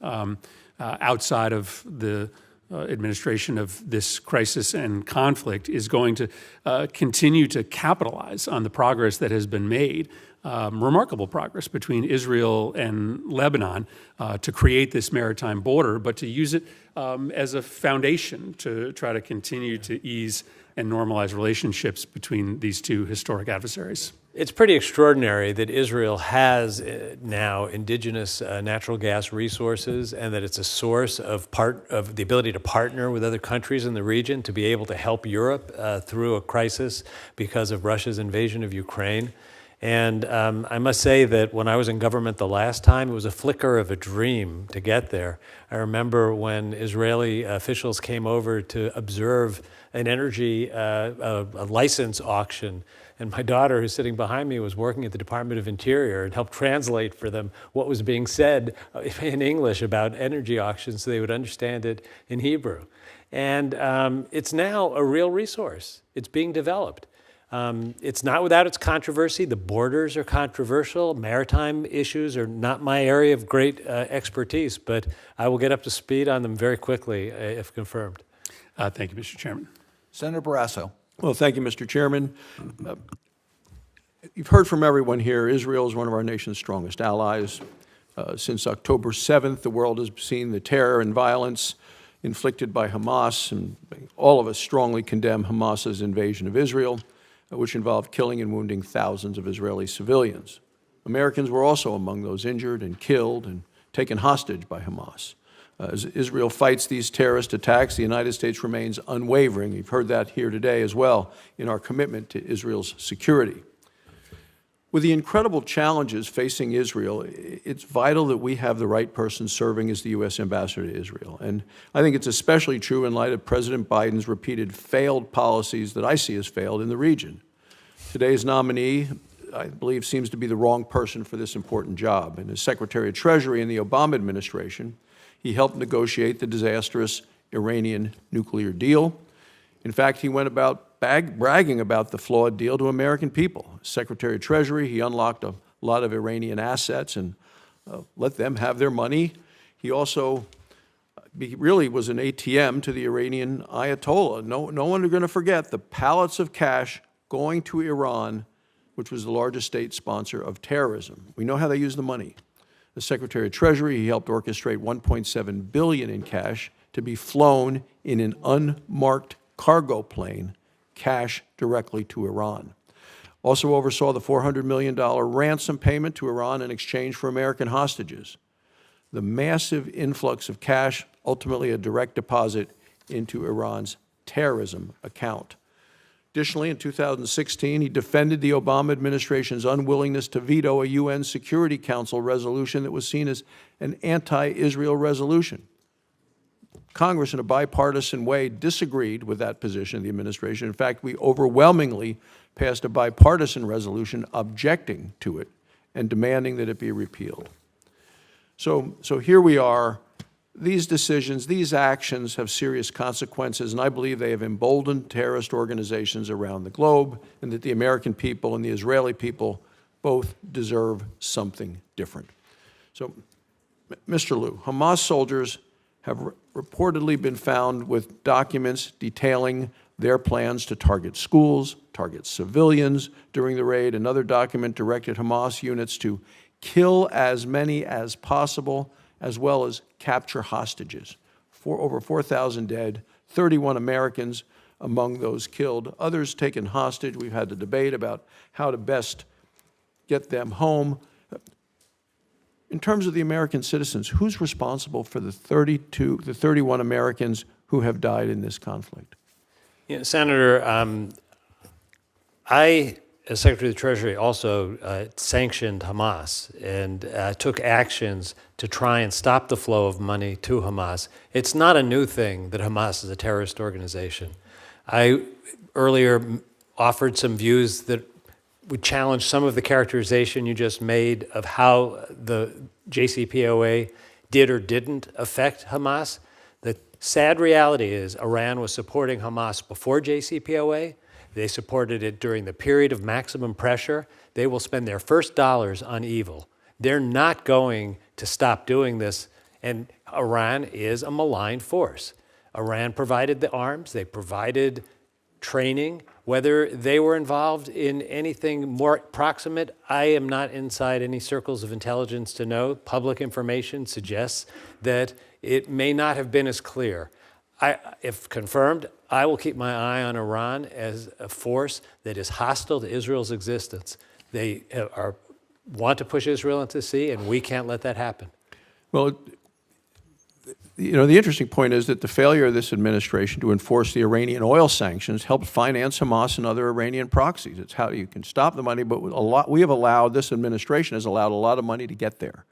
outside of the administration of this crisis and conflict is going to continue to capitalize on the progress that has been made, remarkable progress between Israel and Lebanon to create this maritime border, but to use it as a foundation to try to continue to ease and normalize relationships between these two historic adversaries. It's pretty extraordinary that Israel has now indigenous natural gas resources, and that it's a source of the ability to partner with other countries in the region to be able to help Europe through a crisis because of Russia's invasion of Ukraine. And I must say that when I was in government the last time, it was a flicker of a dream to get there. I remember when Israeli officials came over to observe an energy a license auction. And my daughter, who's sitting behind me, was working at the Department of Interior and helped translate for them what was being said in English about energy auctions so they would understand it in Hebrew. And it's now a real resource. It's being developed. It's not without its controversy. The borders are controversial. Maritime issues are not my area of great expertise, but I will get up to speed on them very quickly if confirmed. Thank you, Mr. Chairman. Senator Barrasso. Well, thank you, Mr. Chairman. You've heard from everyone here. Israel is one of our nation's strongest allies. Since October 7th, the world has seen the terror and violence inflicted by Hamas, and all of us strongly condemn Hamas's invasion of Israel, which involved killing and wounding thousands of Israeli civilians. Americans were also among those injured and killed and taken hostage by Hamas. As Israel fights these terrorist attacks, the United States remains unwavering. You've heard that here today as well in our commitment to Israel's security. With the incredible challenges facing Israel, it's vital that we have the right person serving as the U.S. ambassador to Israel. And I think it's especially true in light of President Biden's repeated failed policies that I see as failed in the region. Today's nominee, I believe, seems to be the wrong person for this important job. And as Secretary of Treasury in the Obama administration, he helped negotiate the disastrous Iranian nuclear deal. In fact, he went about bragging about the flawed deal to American people. As Secretary of Treasury, he unlocked a lot of Iranian assets and let them have their money. He also really was an ATM to the Iranian Ayatollah. No one is going to forget the pallets of cash going to Iran, which was the largest state sponsor of terrorism. We know how they use the money. As Secretary of Treasury, he helped orchestrate $1.7 billion in cash to be flown in an unmarked cargo plane, cash directly to Iran. Also oversaw the $400 million ransom payment to Iran in exchange for American hostages. The massive influx of cash, ultimately a direct deposit into Iran's terrorism account. Additionally, in 2016, he defended the Obama administration's unwillingness to veto a UN Security Council resolution that was seen as an anti-Israel resolution. Congress, in a bipartisan way, disagreed with that position of the administration. In fact, we overwhelmingly passed a bipartisan resolution objecting to it and demanding that it be repealed. So here we are. These decisions, these actions have serious consequences, and I believe they have emboldened terrorist organizations around the globe, and that the American people and the Israeli people both deserve something different. So, Mr. Lew, Hamas soldiers have reportedly been found with documents detailing their plans to target schools, target civilians during the raid. Another document directed Hamas units to kill as many as possible, as well as capture hostages. Over 4,000 dead, 31 Americans among those killed, others taken hostage. We've had the debate about how to best get them home. In terms of the American citizens, who's responsible for the 31 Americans who have died in this conflict? Yeah, Senator, I, as Secretary of the Treasury, also sanctioned Hamas and took actions to try and stop the flow of money to Hamas. It's not a new thing that Hamas is a terrorist organization. I earlier offered some views that would challenge some of the characterization you just made of how the JCPOA did or didn't affect Hamas. The sad reality is Iran was supporting Hamas before JCPOA. They supported it during the period of maximum pressure. They will spend their first dollars on evil. They're not going to stop doing this, and Iran is a malign force. Iran provided the arms, they provided training. Whether they were involved in anything more proximate, I am not inside any circles of intelligence to know. Public information suggests that it may not have been as clear. If confirmed, I will keep my eye on Iran as a force that is hostile to Israel's existence. They want to push Israel into the sea, and we can't let that happen. Well, you know, the interesting point is that the failure of this administration to enforce the Iranian oil sanctions helped finance Hamas and other Iranian proxies. It's how you can stop the money, but this administration has allowed a lot of money to get there.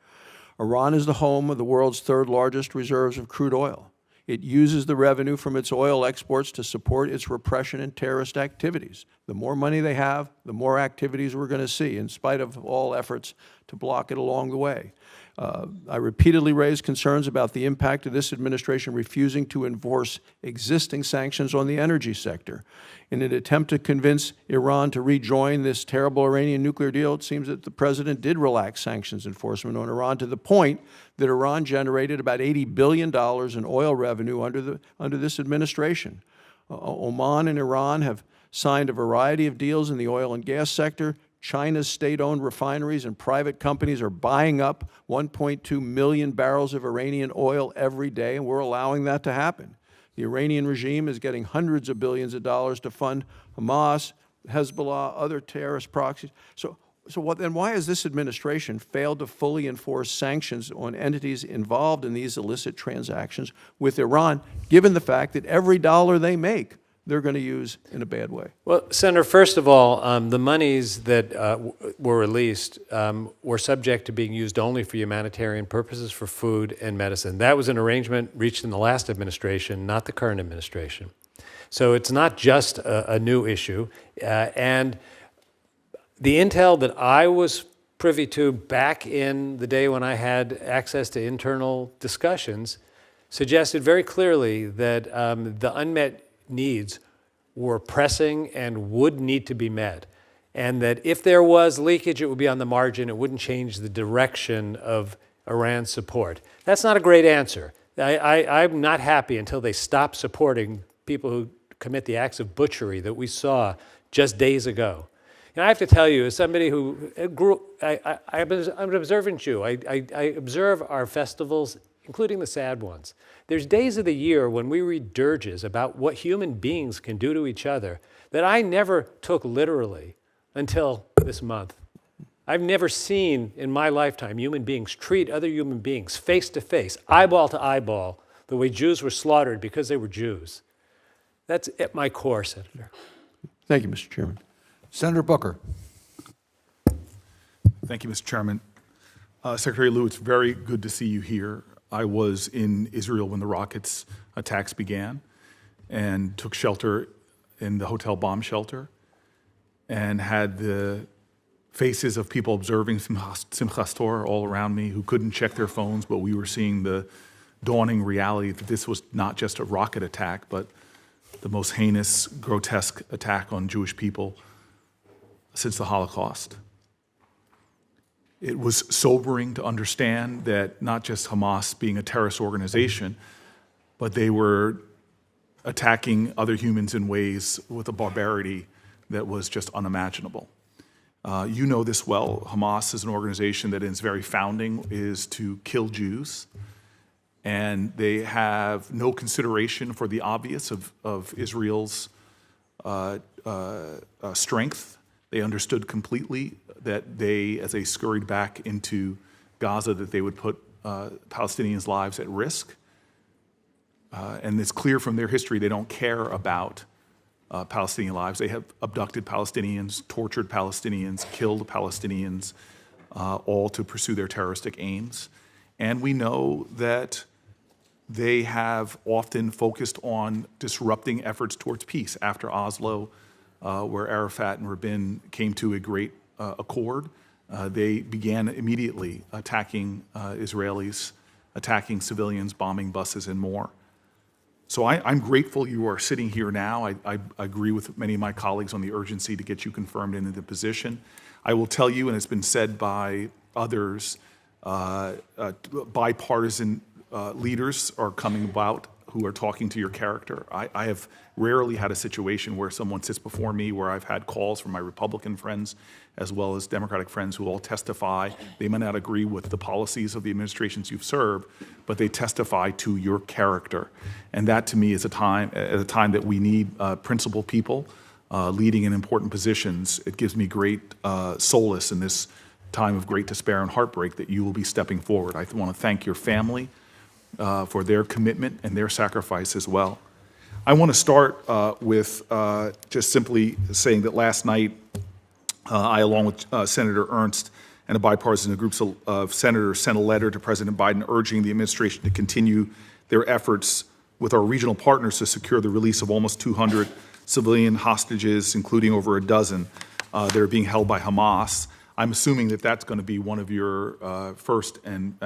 Iran is the home of the world's third largest reserves of crude oil. It uses the revenue from its oil exports to support its repression and terrorist activities. The more money they have, the more activities we're going to see, in spite of all efforts to block it along the way. I repeatedly raised concerns about the impact of this administration refusing to enforce existing sanctions on the energy sector. In an attempt to convince Iran to rejoin this terrible Iranian nuclear deal, it seems that the president did relax sanctions enforcement on Iran to the point that Iran generated about $80 billion in oil revenue under this administration. Oman and Iran have signed a variety of deals in the oil and gas sector. China's state-owned refineries and private companies are buying up 1.2 million barrels of Iranian oil every day, and we're allowing that to happen. The Iranian regime is getting hundreds of billions of dollars to fund Hamas, Hezbollah, other terrorist proxies. So then why has this administration failed to fully enforce sanctions on entities involved in these illicit transactions with Iran, given the fact that every dollar they make, they're going to use in a bad way? Well, Senator, first of all, the monies that were released were subject to being used only for humanitarian purposes, for food and medicine. That was an arrangement reached in the last administration, not the current administration. So it's not just a new issue. And the intel that I was privy to back in the day when I had access to internal discussions suggested very clearly that the unmet needs were pressing and would need to be met. And that if there was leakage, it would be on the margin. It wouldn't change the direction of Iran's support. That's not a great answer. I'm not happy until they stop supporting people who commit the acts of butchery that we saw just days ago. And I have to tell you, as somebody who I'm an observant Jew. I observe our festivals, including the sad ones. There's days of the year when we read dirges about what human beings can do to each other that I never took literally until this month. I've never seen in my lifetime human beings treat other human beings face to face, eyeball to eyeball, the way Jews were slaughtered because they were Jews. That's at my core, Senator. Thank you, Mr. Chairman. Senator Booker. Thank you, Mr. Chairman. Secretary Lew, it's very good to see you here. I was in Israel when the rockets attacks began and took shelter in the hotel bomb shelter and had the faces of people observing Simchas Torah all around me who couldn't check their phones, but we were seeing the dawning reality that this was not just a rocket attack, but the most heinous, grotesque attack on Jewish people since the Holocaust. It was sobering to understand that not just Hamas being a terrorist organization, but they were attacking other humans in ways with a barbarity that was just unimaginable. You know this well. Hamas is an organization that in its very founding is to kill Jews, and they have no consideration for the obvious of Israel's strength. They understood completely that they, as they scurried back into Gaza, that they would put Palestinians' lives at risk. And it's clear from their history they don't care about Palestinian lives. They have abducted Palestinians, tortured Palestinians, killed Palestinians, all to pursue their terroristic aims. And we know that they have often focused on disrupting efforts towards peace. After Oslo, where Arafat and Rabin came to a great accord, they began immediately attacking Israelis, attacking civilians, bombing buses, and more. So I'm grateful you are sitting here now. I agree with many of my colleagues on the urgency to get you confirmed into the position. I will tell you, and it's been said by others, bipartisan leaders are coming about who are talking to your character. I have rarely had a situation where someone sits before me where I've had calls from my Republican friends as well as Democratic friends who all testify. They may not agree with the policies of the administrations you've served, but they testify to your character. And that to me is at a time that we need principled people leading in important positions. It gives me great solace in this time of great despair and heartbreak that you will be stepping forward. I want to thank your family for their commitment and their sacrifice as well. I want to start with just simply saying that last night, I, along with Senator Ernst and a bipartisan group of senators, sent a letter to President Biden urging the administration to continue their efforts with our regional partners to secure the release of almost 200 civilian hostages, including over a dozen that are being held by Hamas. I'm assuming that that's going to be one of your first and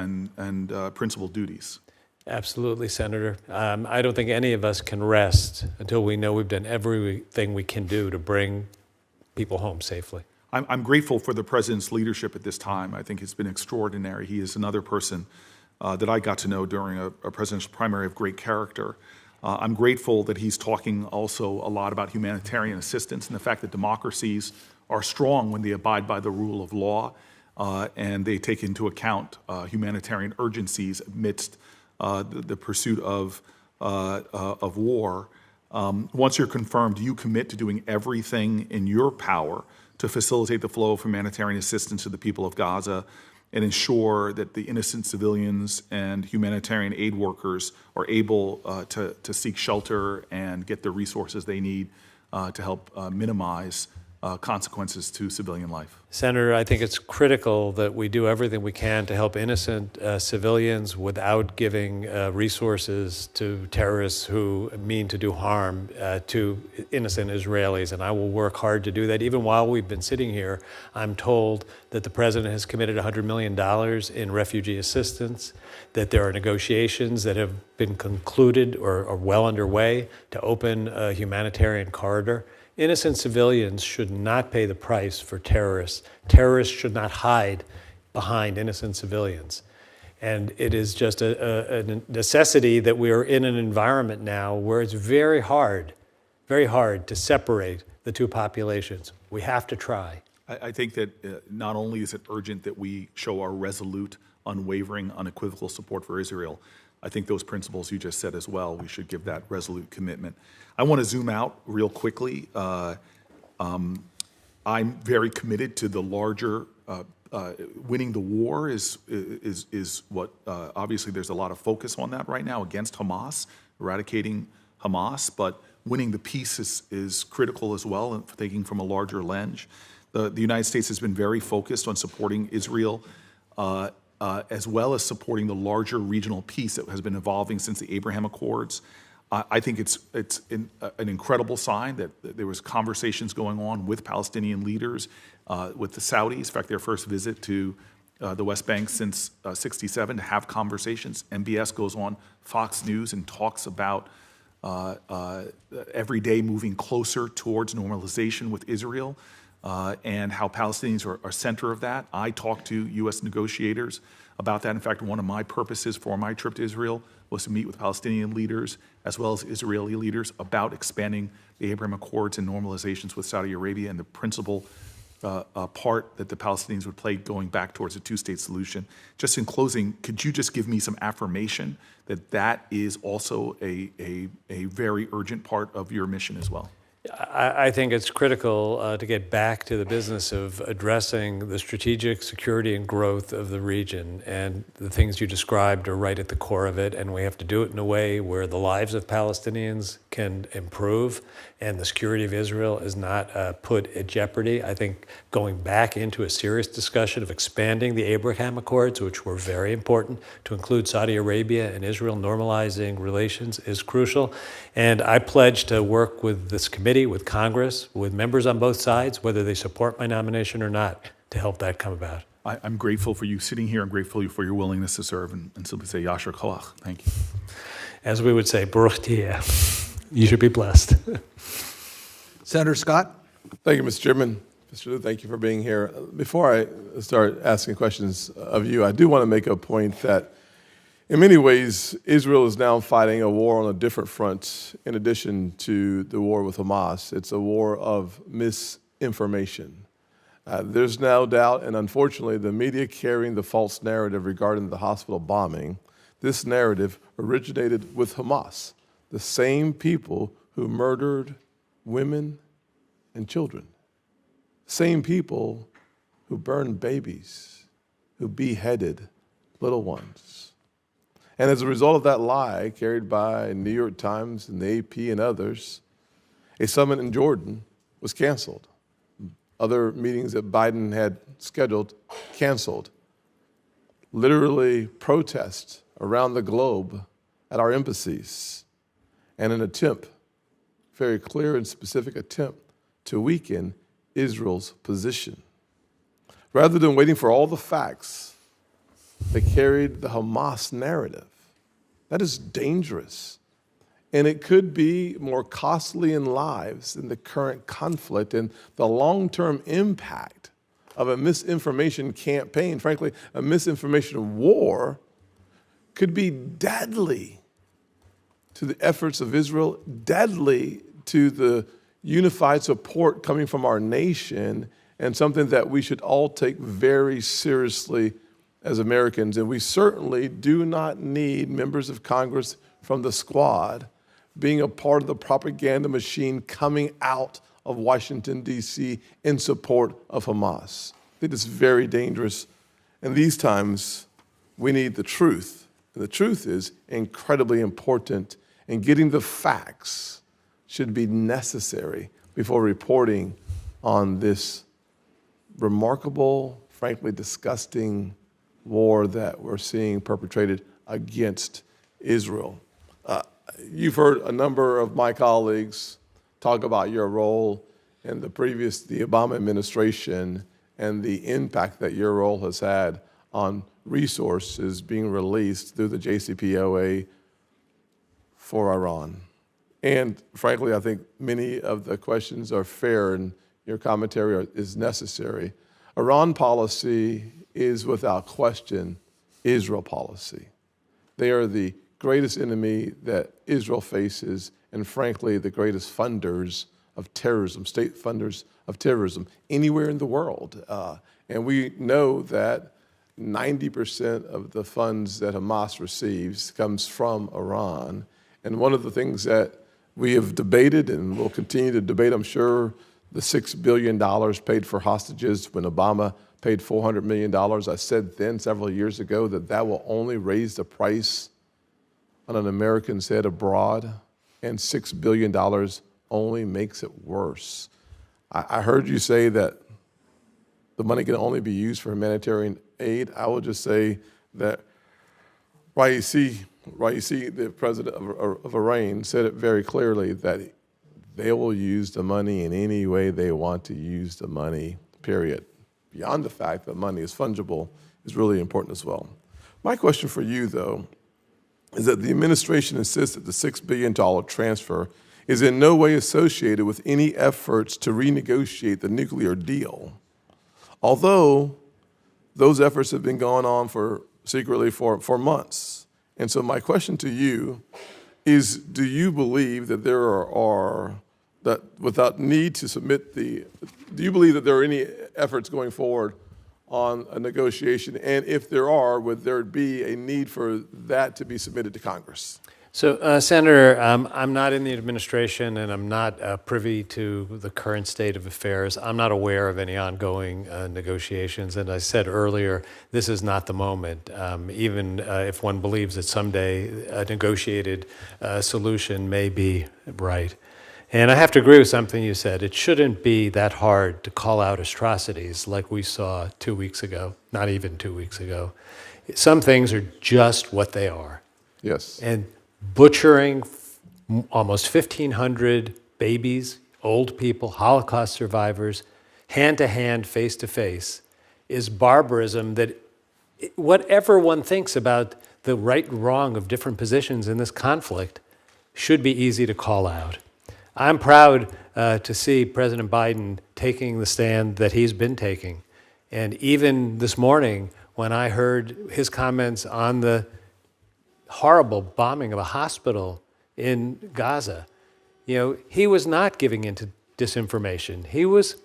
principal duties. Absolutely, Senator. I don't think any of us can rest until we know we've done everything we can do to bring people home safely. I'm grateful for the President's leadership at this time. I think it's been extraordinary. He is another person that I got to know during a presidential primary of great character. I'm grateful that he's talking also a lot about humanitarian assistance and the fact that democracies are strong when they abide by the rule of law and they take into account humanitarian urgencies amidst the pursuit of war. Once you're confirmed, do you commit to doing everything in your power to facilitate the flow of humanitarian assistance to the people of Gaza and ensure that the innocent civilians and humanitarian aid workers are able to seek shelter and get the resources they need to help minimize consequences to civilian life? Senator, I think it's critical that we do everything we can to help innocent civilians without giving resources to terrorists who mean to do harm to innocent Israelis. And I will work hard to do that. Even while we've been sitting here, I'm told that the president has committed $100 million in refugee assistance, that there are negotiations that have been concluded or are well underway to open a humanitarian corridor. Innocent civilians should not pay the price for terrorists. Terrorists should not hide behind innocent civilians. And it is just a necessity that we are in an environment now where it's very hard to separate the two populations. We have to try. I think that not only is it urgent that we show our resolute, unwavering, unequivocal support for Israel, I think those principles you just said as well, we should give that resolute commitment. I want to zoom out real quickly. I'm very committed to the larger, winning the war is what, obviously there's a lot of focus on that right now against Hamas, eradicating Hamas, but winning the peace is critical as well, and thinking from a larger lens. The United States has been very focused on supporting Israel as well as supporting the larger regional peace that has been evolving since the Abraham Accords. I think it's an incredible sign that there was conversations going on with Palestinian leaders, with the Saudis. In fact, their first visit to the West Bank since '67 to have conversations. MBS goes on Fox News and talks about every day moving closer towards normalization with Israel. And how Palestinians are center of that. I talked to U.S. negotiators about that. In fact, one of my purposes for my trip to Israel was to meet with Palestinian leaders as well as Israeli leaders about expanding the Abraham Accords and normalizations with Saudi Arabia and the principal part that the Palestinians would play going back towards a two-state solution. Just in closing, could you just give me some affirmation that that is also a very urgent part of your mission as well? I think it's critical to get back to the business of addressing the strategic security and growth of the region. And the things you described are right at the core of it. And we have to do it in a way where the lives of Palestinians can improve and the security of Israel is not put at jeopardy. I think going back into a serious discussion of expanding the Abraham Accords, which were very important, to include Saudi Arabia and Israel normalizing relations is crucial. And I pledge to work with this committee, with Congress, with members on both sides, whether they support my nomination or not, to help that come about. I'm grateful for you sitting here. I'm grateful for your willingness to serve and simply say Yasher Koach. Thank you. as we would say, Baruch Tieh. You should be blessed. Senator Scott? Thank you, Mr. Chairman. Mr. Lew, thank you for being here. Before I start asking questions of you, I do want to make a point that in many ways, Israel is now fighting a war on a different front in addition to the war with Hamas. It's a war of misinformation. There's no doubt, and unfortunately, the media carrying the false narrative regarding the hospital bombing, this narrative originated with Hamas, the same people who murdered women and children, same people who burned babies, who beheaded little ones. And as a result of that lie carried by New York Times and the AP and others, a summit in Jordan was canceled. Other meetings that Biden had scheduled canceled. Literally protests around the globe at our embassies, and an attempt, very clear and specific attempt, to weaken Israel's position. Rather than waiting for all the facts, they carried the Hamas narrative. That is dangerous. And it could be more costly in lives than the current conflict and the long-term impact of a misinformation campaign. Frankly, a misinformation war could be deadly to the efforts of Israel, deadly to the unified support coming from our nation, and something that we should all take very seriously as Americans. And we certainly do not need members of Congress from the squad being a part of the propaganda machine coming out of Washington, D.C. in support of Hamas. I think it's very dangerous. And these times, we need the truth. And the truth is incredibly important, and getting the facts should be necessary before reporting on this remarkable, frankly disgusting war that we're seeing perpetrated against Israel. You've heard a number of my colleagues talk about your role in the Obama administration and the impact that your role has had on resources being released through the JCPOA for Iran. And frankly, I think many of the questions are fair and your commentary is necessary. Iran policy is without question Israel policy. They are the greatest enemy that Israel faces, and frankly, the greatest funders of terrorism, state funders of terrorism anywhere in the world. And we know that 90% of the funds that Hamas receives comes from Iran. And one of the things that we have debated and will continue to debate, I'm sure, the $6 billion paid for hostages when Obama paid $400 million. I said then, several years ago, that that will only raise the price on an American's head abroad, and $6 billion only makes it worse. I heard you say that the money can only be used for humanitarian aid. I will just say that Raisi, the president of Iran, said it very clearly that they will use the money in any way they want to use the money, period. Beyond the fact that money is fungible is really important as well. My question for you, though, is that the administration insists that the $6 billion transfer is in no way associated with any efforts to renegotiate the nuclear deal, although those efforts have been going on secretly for months. And so my question to you is, do you believe that there are do you believe that there are any efforts going forward on a negotiation? And if there are, would there be a need for that to be submitted to Congress? So, Senator, I'm not in the administration, and I'm not privy to the current state of affairs. I'm not aware of any ongoing negotiations. And I said earlier, this is not the moment. Even if one believes that someday a negotiated solution may be right. And I have to agree with something you said. It shouldn't be that hard to call out atrocities like we saw 2 weeks ago, not even 2 weeks ago. Some things are just what they are. Yes. And butchering almost 1,500 babies, old people, Holocaust survivors, hand-to-hand, face-to-face, is barbarism that whatever one thinks about the right and wrong of different positions in this conflict should be easy to call out. I'm proud to see President Biden taking the stand that he's been taking. And even this morning, when I heard his comments on the horrible bombing of a hospital in Gaza, he was not giving into disinformation. He was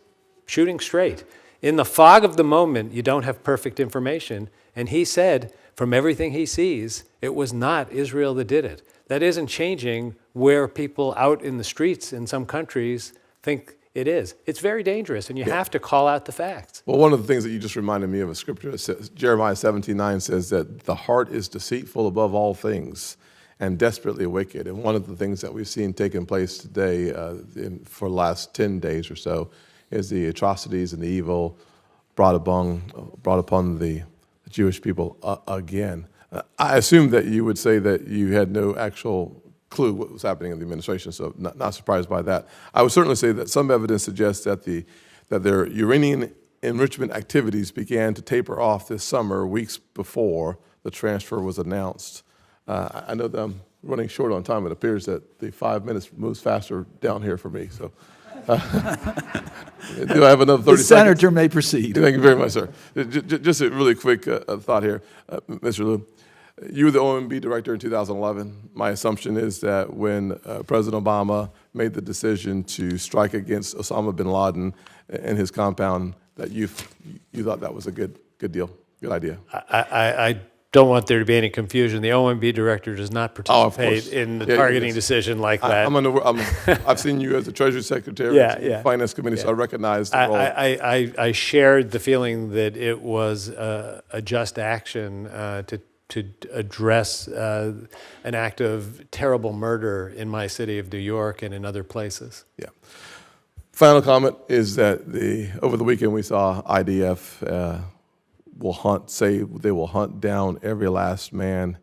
shooting straight. In the fog of the moment, you don't have perfect information. And he said, from everything he sees, it was not Israel that did it. That isn't changing where people out in the streets in some countries think it is. It's very dangerous, and you have to call out the facts. Well, one of the things that you just reminded me of a scripture that says, Jeremiah 17:9 says that the heart is deceitful above all things and desperately wicked. And one of the things that we've seen taking place today for the last 10 days or so is the atrocities and the evil brought upon the Jewish people again. I assume that you would say that you had no actual clue what was happening in the administration, so not surprised by that. I would certainly say that some evidence suggests that their uranium enrichment activities began to taper off this summer, weeks before the transfer was announced. I know that I'm running short on time. It appears that the 5 minutes moves faster down here for me. So, do I have another 30 The seconds? senator may proceed. Thank you very much, sir. Just a really quick thought here, Mr. Lew. You were the OMB director in 2011. My assumption is that when President Obama made the decision to strike against Osama bin Laden and his compound, that you thought that was a good deal, good idea. I don't want there to be any confusion. The OMB director does not participate in the targeting decision like that. I've seen you as the Treasury Secretary and the Finance Committee, so I recognize the role. I shared the feeling that it was a just action to address an act of terrible murder in my city of New York and in other places. Yeah. Final comment is that over the weekend we saw IDF they will hunt down every last man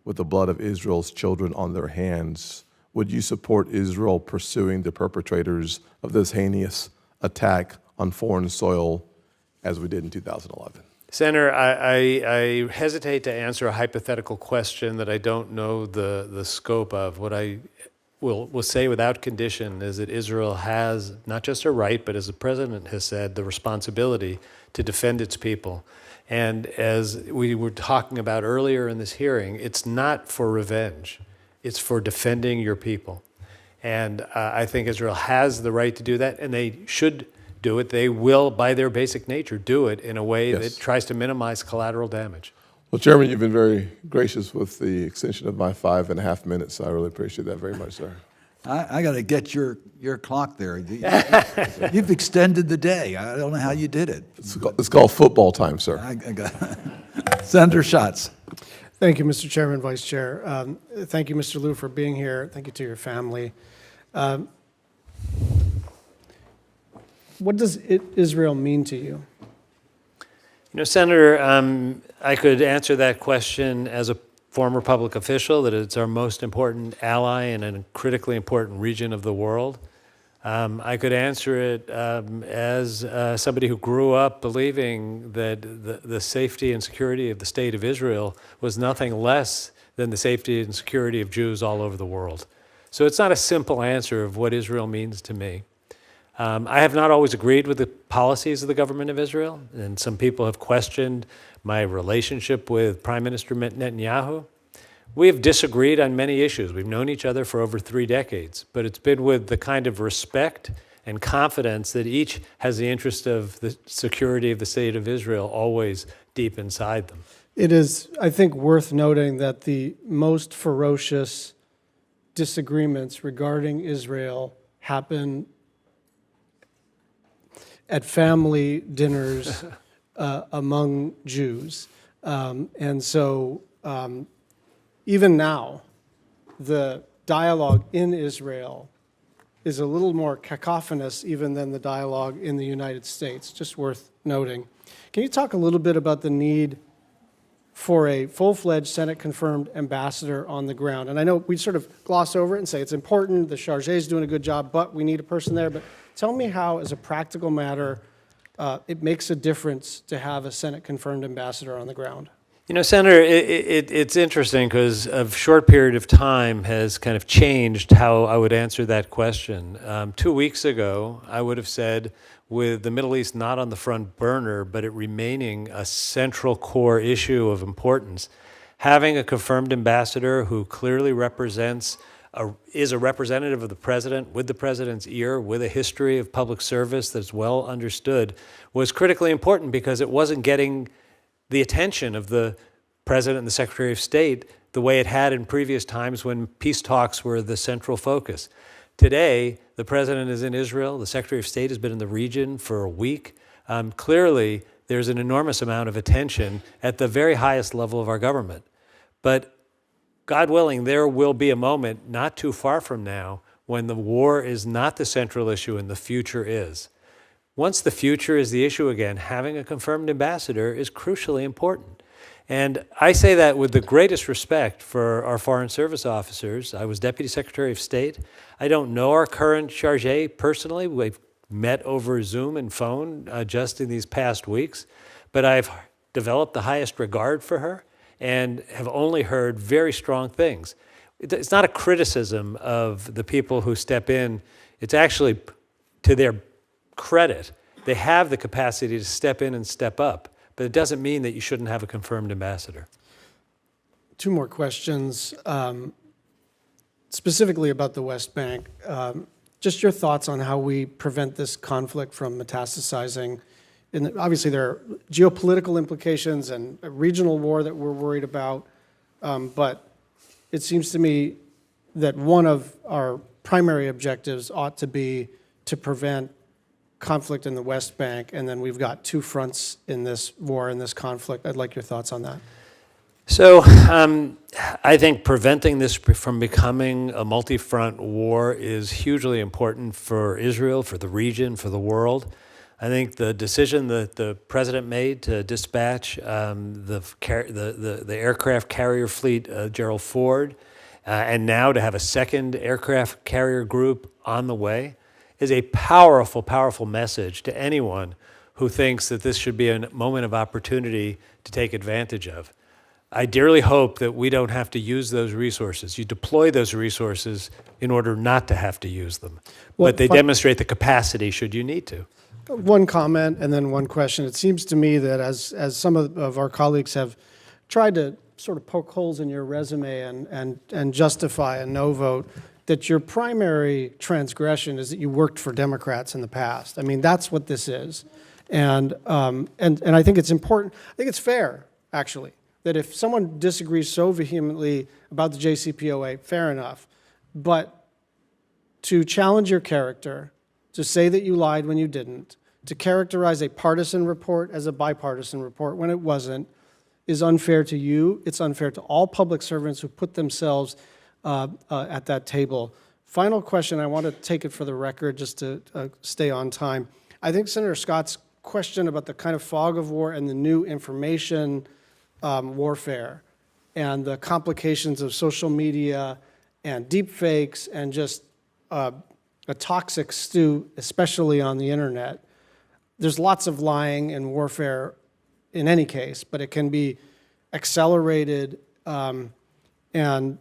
with the blood of Israel's children on their hands. Would you support Israel pursuing the perpetrators of this heinous attack on foreign soil as we did in 2011? Senator, I hesitate to answer a hypothetical question that I don't know the scope of. What I will say without condition is that Israel has not just a right, but as the President has said, the responsibility to defend its people. And as we were talking about earlier in this hearing, it's not for revenge. It's for defending your people. And I think Israel has the right to do that, and they should do it. They will, by their basic nature, do it in a way that tries to minimize collateral damage. Well, Chairman, you've been very gracious with the extension of my 5.5 minutes. I really appreciate that very much, sir. I got to get your clock there. You've extended the day. I don't know how you did it. It's called football time, sir. Senator Schatz. Thank you, Mr. Chairman, Vice Chair. Thank you, Mr. Lew, for being here. Thank you to your family. What does Israel mean to you? Senator, I could answer that question as a former public official, that it's our most important ally in a critically important region of the world. I could answer it as somebody who grew up believing that the safety and security of the state of Israel was nothing less than the safety and security of Jews all over the world. So it's not a simple answer of what Israel means to me. I have not always agreed with the policies of the government of Israel, and some people have questioned my relationship with Prime Minister Netanyahu. We have disagreed on many issues. We've known each other for over 3 decades, but it's been with the kind of respect and confidence that each has the interest of the security of the state of Israel always deep inside them. It is, I think, worth noting that the most ferocious disagreements regarding Israel happen at family dinners among Jews. And so even now, the dialogue in Israel is a little more cacophonous even than the dialogue in the United States, just worth noting. Can you talk a little bit about the need for a full-fledged Senate-confirmed ambassador on the ground? And I know we sort of gloss over it and say it's important, the Chargé is doing a good job, but we need a person there. But tell me how, as a practical matter, it makes a difference to have a Senate-confirmed ambassador on the ground. You know, Senator, it's interesting because a short period of time has kind of changed how I would answer that question. 2 weeks ago, I would have said, with the Middle East not on the front burner, but it remaining a central core issue of importance, having a confirmed ambassador who clearly is a representative of the president, with the president's ear, with a history of public service that's well understood, was critically important because it wasn't getting the attention of the President and the Secretary of State the way it had in previous times when peace talks were the central focus. Today, the President is in Israel. The Secretary of State has been in the region for a week. Clearly, there's an enormous amount of attention at the very highest level of our government. But God willing, there will be a moment not too far from now when the war is not the central issue and the future is. Once the future is the issue again, having a confirmed ambassador is crucially important. And I say that with the greatest respect for our Foreign Service officers. I was Deputy Secretary of State. I don't know our current chargé personally. We've met over Zoom and phone just in these past weeks. But I've developed the highest regard for her and have only heard very strong things. It's not a criticism of the people who step in. It's actually to their credit. They have the capacity to step in and step up, but it doesn't mean that you shouldn't have a confirmed ambassador. 2 more questions, specifically about the West Bank. Just your thoughts on how we prevent this conflict from metastasizing. And obviously, there are geopolitical implications and a regional war that we're worried about, but it seems to me that one of our primary objectives ought to be to prevent conflict in the West Bank, and then we've got 2 fronts in this war, in this conflict. I'd like your thoughts on that. So I think preventing this from becoming a multi-front war is hugely important for Israel, for the region, for the world. I think the decision that the president made to dispatch the aircraft carrier fleet, Gerald Ford, and now to have a second aircraft carrier group on the way, is a powerful, powerful message to anyone who thinks that this should be a moment of opportunity to take advantage of. I dearly hope that we don't have to use those resources. You deploy those resources in order not to have to use them. But they demonstrate the capacity should you need to. One comment and then one question. It seems to me that as some of our colleagues have tried to sort of poke holes in your resume and justify a no vote, that your primary transgression is that you worked for Democrats in the past. I mean, that's what this is. And I think it's important, I think it's fair, actually, that if someone disagrees so vehemently about the JCPOA, fair enough. But to challenge your character, to say that you lied when you didn't, to characterize a partisan report as a bipartisan report when it wasn't, is unfair to you. It's unfair to all public servants who put themselves at that table. Final question, I want to take it for the record just to stay on time. I think Senator Scott's question about the kind of fog of war and the new information warfare and the complications of social media and deep fakes and just a toxic stew, especially on the internet. There's lots of lying and warfare in any case, but it can be accelerated and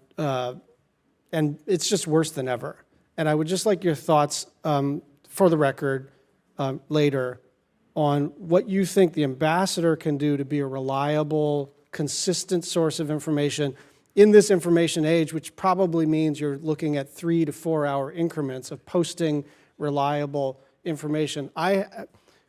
it's just worse than ever. And I would just like your thoughts, for the record, later, on what you think the ambassador can do to be a reliable, consistent source of information in this information age, which probably means you're looking at 3 to 4 hour increments of posting reliable information.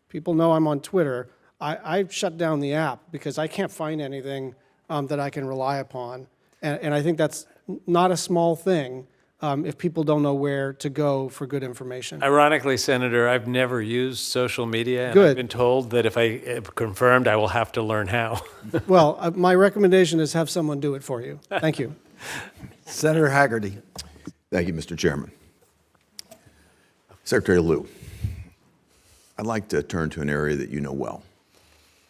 People know I'm on Twitter. I shut down the app because I can't find anything that I can rely upon. And I think that's not a small thing if people don't know where to go for good information. Ironically, Senator, I've never used social media, and Good. I've been told that if I am confirmed, I will have to learn how. Well, my recommendation is have someone do it for you. Thank you. Senator Haggerty. Thank you, Mr. Chairman. Secretary Lew, I'd like to turn to an area that you know well.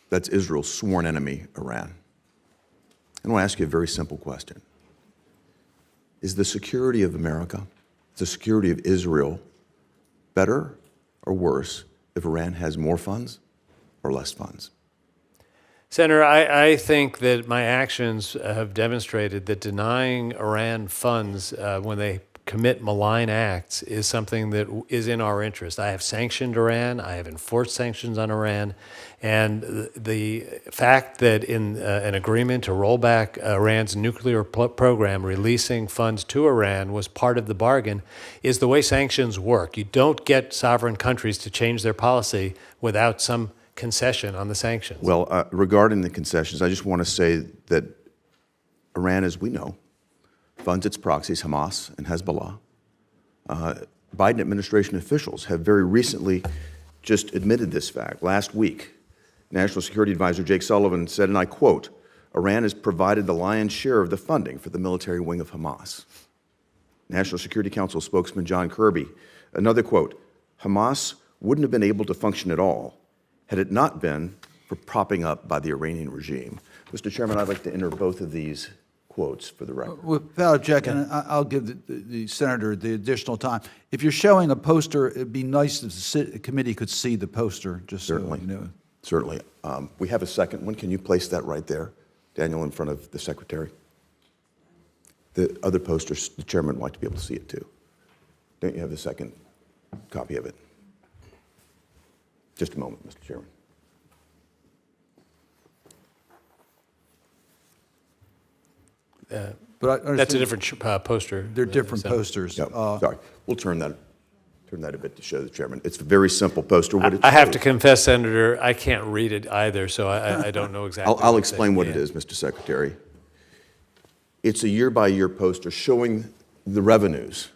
That's Israel's sworn enemy, Iran. I want to ask you a very simple question. Is the security of America, the security of Israel, better or worse if Iran has more funds or less funds? Senator, I think that my actions have demonstrated that denying Iran funds when they commit malign acts is something that is in our interest. I have sanctioned Iran. I have enforced sanctions on Iran. And the fact that in an agreement to roll back Iran's nuclear program, releasing funds to Iran was part of the bargain, is the way sanctions work. You don't get sovereign countries to change their policy without some concession on the sanctions. Well, regarding the concessions, I just want to say that Iran, as we know, funds its proxies, Hamas and Hezbollah. Biden administration officials have very recently just admitted this fact. Last week, National Security Advisor Jake Sullivan said, and I quote, "Iran has provided the lion's share of the funding for the military wing of Hamas." National Security Council spokesman John Kirby, another quote, "Hamas wouldn't have been able to function at all had it not been for propping up by the Iranian regime." Mr. Chairman, I'd like to enter both of these quotes for the record. Without objection, I'll give the senator the additional time. If you're showing a poster, it'd be nice if the committee could see the poster, just Certainly. so you know. Certainly. We have a second one. Can you place that right there, Daniel, in front of the secretary? The other posters, the chairman would like to be able to see it too. Don't you have the second copy of it? Just a moment, Mr. Chairman. But That's a different poster. They're different posters. Yep, sorry. We'll turn that a bit to show the chairman. It's a very simple poster. What it I have shows. to confess, Senator, I can't read it either, so I don't know exactly. I'll explain what it is, Mr. Secretary. It's a year-by-year poster showing the revenues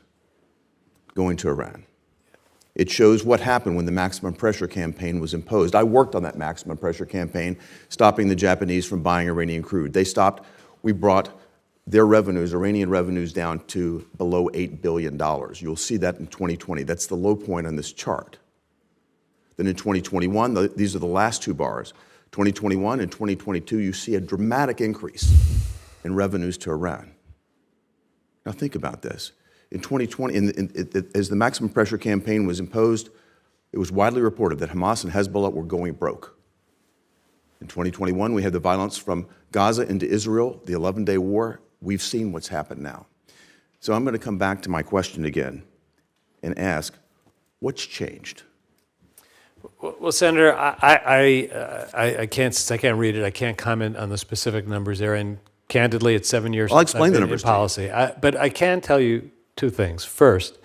going to Iran. It shows what happened when the maximum pressure campaign was imposed. I worked on that maximum pressure campaign, stopping the Japanese from buying Iranian crude. They stopped. We brought their revenues, Iranian revenues, down to below $8 billion. You'll see that in 2020. That's the low point on this chart. Then in 2021, these are the last two bars. 2021 and 2022, you see a dramatic increase in revenues to Iran. Now think about this. In 2020, as the maximum pressure campaign was imposed, it was widely reported that Hamas and Hezbollah were going broke. In 2021, we had the violence from Gaza into Israel, the 11-day war. We've seen what's happened now. So I'm going to come back to my question again and ask, what's changed? Well, Senator, I can't read it. I can't comment on the specific numbers there. And candidly, it's 7 years. I'll explain the in numbers policy. But I can tell you two things. First,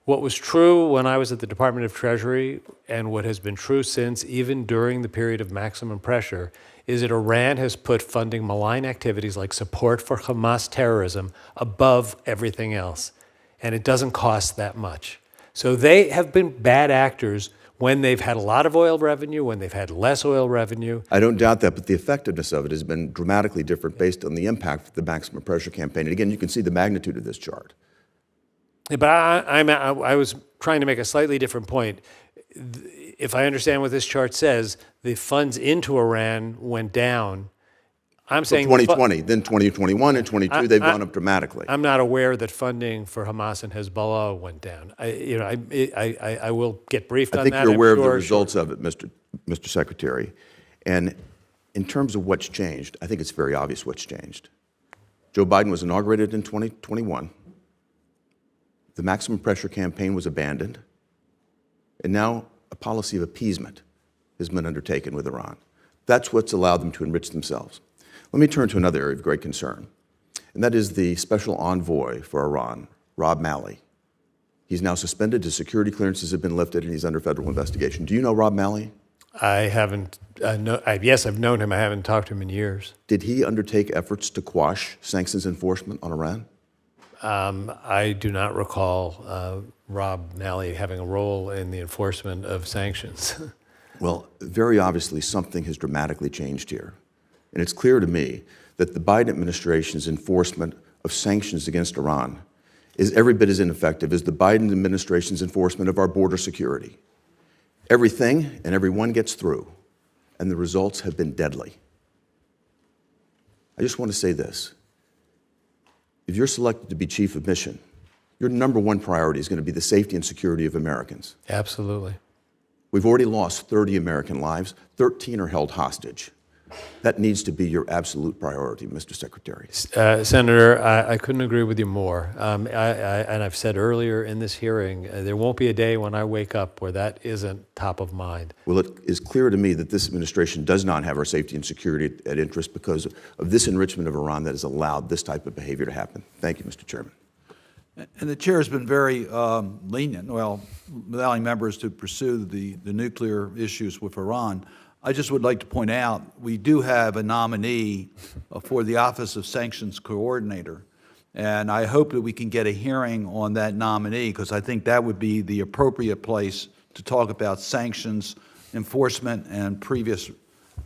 what was true when I was at the Department of Treasury and what has been true since, even during the period of maximum pressure, is that Iran has put funding malign activities like support for Hamas terrorism above everything else. And it doesn't cost that much. So they have been bad actors when they've had a lot of oil revenue, when they've had less oil revenue. I don't doubt that, but the effectiveness of it has been dramatically different based on the impact of the maximum pressure campaign. And again, you can see the magnitude of this chart. But I was trying to make a slightly different point. If I understand what this chart says, the funds into Iran went down. I'm saying 2020, then 2021 and 22, they've gone up dramatically. I'm not aware that funding for Hamas and Hezbollah went down. I will get briefed on that. I think you're aware of the results of it, Mr. Secretary. And in terms of what's changed, I think it's very obvious what's changed. Joe Biden was inaugurated in 2021. The maximum pressure campaign was abandoned. And now a policy of appeasement has been undertaken with Iran. That's what's allowed them to enrich themselves. Let me turn to another area of great concern, and that is the special envoy for Iran, Rob Malley. He's now suspended. His security clearances have been lifted, and he's under federal investigation. Do you know Rob Malley? I haven't. Yes, I've known him. I haven't talked to him in years. Did he undertake efforts to quash sanctions enforcement on Iran? I do not recall Rob Malley having a role in the enforcement of sanctions. Well, very obviously, something has dramatically changed here. And it's clear to me that the Biden administration's enforcement of sanctions against Iran is every bit as ineffective as the Biden administration's enforcement of our border security. Everything and everyone gets through, and the results have been deadly. I just want to say this. If you're selected to be chief of mission, your number one priority is going to be the safety and security of Americans. Absolutely. We've already lost 30 American lives. 13 are held hostage. That needs to be your absolute priority, Mr. Secretary. Senator, I couldn't agree with you more. And I've said earlier in this hearing, there won't be a day when I wake up where that isn't top of mind. Well, it is clear to me that this administration does not have our safety and security at interest because of this enrichment of Iran that has allowed this type of behavior to happen. Thank you, Mr. Chairman. And the chair has been very lenient, well, allowing members to pursue the nuclear issues with Iran. I just would like to point out, we do have a nominee for the Office of Sanctions Coordinator, and I hope that we can get a hearing on that nominee, because I think that would be the appropriate place to talk about sanctions enforcement and previous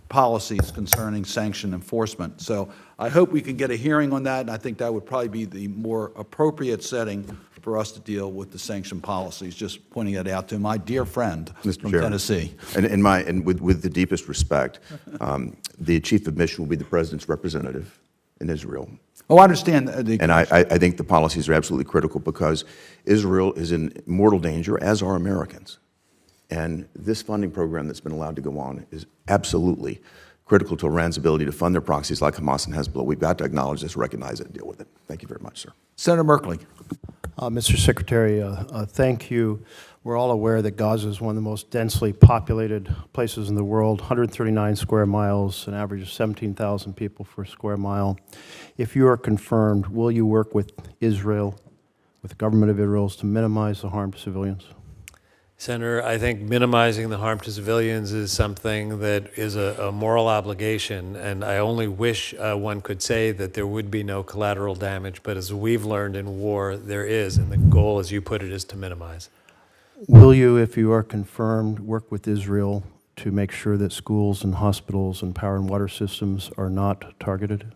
policies concerning sanction enforcement. So I hope we can get a hearing on that, and I think that would probably be the more appropriate setting for us to deal with the sanction policies. Just pointing that out to my dear friend Mr. from Chairman. Tennessee. And with the deepest respect, the chief of mission will be the president's representative in Israel. Oh, I understand. And I think the policies are absolutely critical because Israel is in mortal danger, as are Americans. And this funding program that's been allowed to go on is absolutely critical to Iran's ability to fund their proxies like Hamas and Hezbollah. We've got to acknowledge this, recognize it, and deal with it. Thank you very much, sir. Senator Merkley. Mr. Secretary, thank you. We're all aware that Gaza is one of the most densely populated places in the world, 139 square miles, an average of 17,000 people per square mile. If you are confirmed, will you work with Israel, with the government of Israel, to minimize the harm to civilians? Senator, I think minimizing the harm to civilians is something that is a moral obligation, and I only wish one could say that there would be no collateral damage, but as we've learned in war, there is, and the goal, as you put it, is to minimize. Will you, if you are confirmed, work with Israel to make sure that schools and hospitals and power and water systems are not targeted?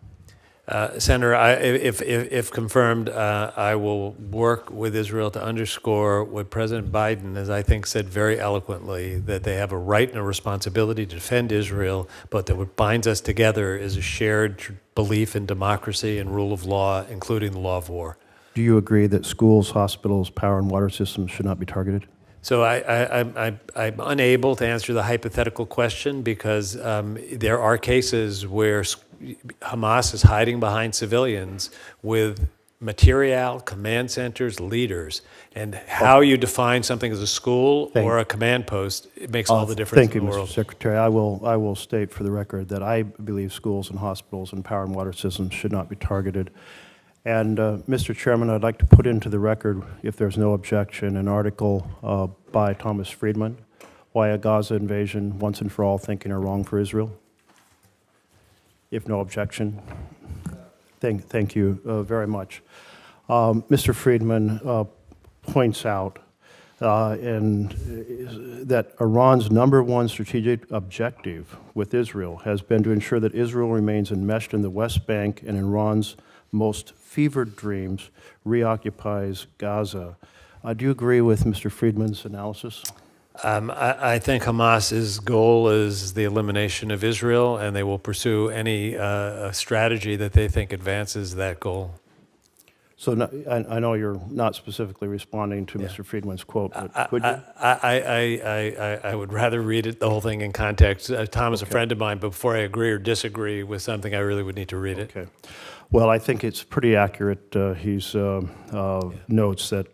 Senator, if confirmed, I will work with Israel to underscore what President Biden, as I think said very eloquently, that they have a right and a responsibility to defend Israel, but that what binds us together is a shared belief in democracy and rule of law, including the law of war. Do you agree that schools, hospitals, power and water systems should not be targeted? So I'm unable to answer the hypothetical question because there are cases where Hamas is hiding behind civilians with material, command centers, leaders, and how you define something as a school or a command post, it makes all the difference in the world. Thank you, Mr. Secretary. I will state for the record that I believe schools and hospitals and power and water systems should not be targeted. And, Mr. Chairman, I'd like to put into the record, if there's no objection, an article by Thomas Friedman, Why a Gaza Invasion Once and for All Thinking Are Wrong for Israel. If no objection. Thank you very much. Mr. Friedman points out that Iran's #1 strategic objective with Israel has been to ensure that Israel remains enmeshed in the West Bank and Iran's most fevered dreams reoccupies Gaza. Do you agree with Mr. Friedman's analysis? I think Hamas's goal is the elimination of Israel, and they will pursue any strategy that they think advances that goal. So I know you're not specifically responding to Mr. Friedman's quote, but could you? I would rather read it, the whole thing in context. Tom is a friend of mine, but before I agree or disagree with something, I really would need to read it. Okay. Well, I think it's pretty accurate. He notes that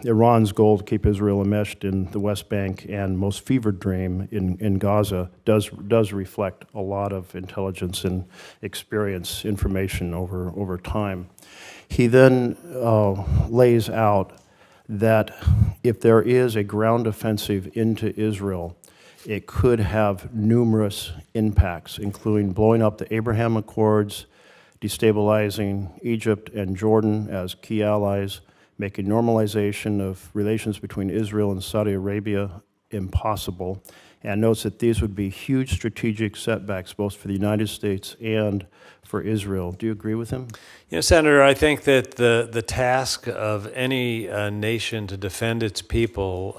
Iran's goal to keep Israel enmeshed in the West Bank and most fevered dream in Gaza does reflect a lot of intelligence and experience, information over time. He then lays out that if there is a ground offensive into Israel, it could have numerous impacts, including blowing up the Abraham Accords, destabilizing Egypt and Jordan as key allies, making normalization of relations between Israel and Saudi Arabia impossible, and notes that these would be huge strategic setbacks both for the United States and for Israel. Do you agree with him? You know, Senator, I think that the task of any nation to defend its people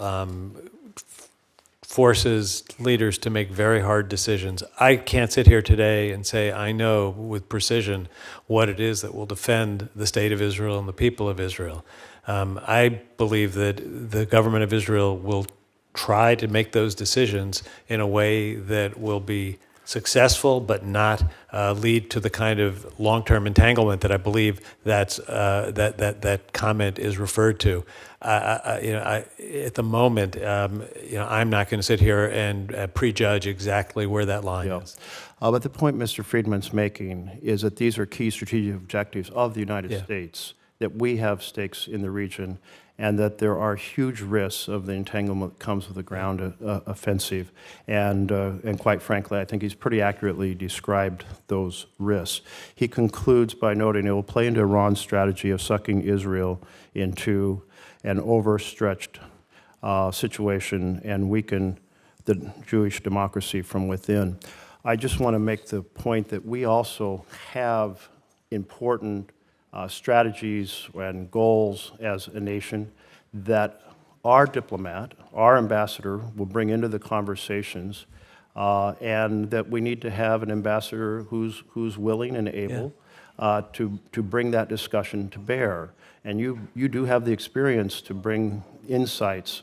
forces leaders to make very hard decisions. I can't sit here today and say I know with precision what it is that will defend the state of Israel and the people of Israel. I believe that the government of Israel will try to make those decisions in a way that will be successful, but not lead to the kind of long-term entanglement that I believe that comment is referred to. At the moment, I'm not going to sit here and prejudge exactly where that line is. But the point Mr. Friedman's making is that these are key strategic objectives of the United States, that we have stakes in the region, and that there are huge risks of the entanglement that comes with the ground offensive. And quite frankly, I think he's pretty accurately described those risks. He concludes by noting it will play into Iran's strategy of sucking Israel into an overstretched situation and weaken the Jewish democracy from within. I just want to make the point that we also have important strategies and goals as a nation that our diplomat, our ambassador, will bring into the conversations, and that we need to have an ambassador who's willing and able to bring that discussion to bear. And you do have the experience to bring insights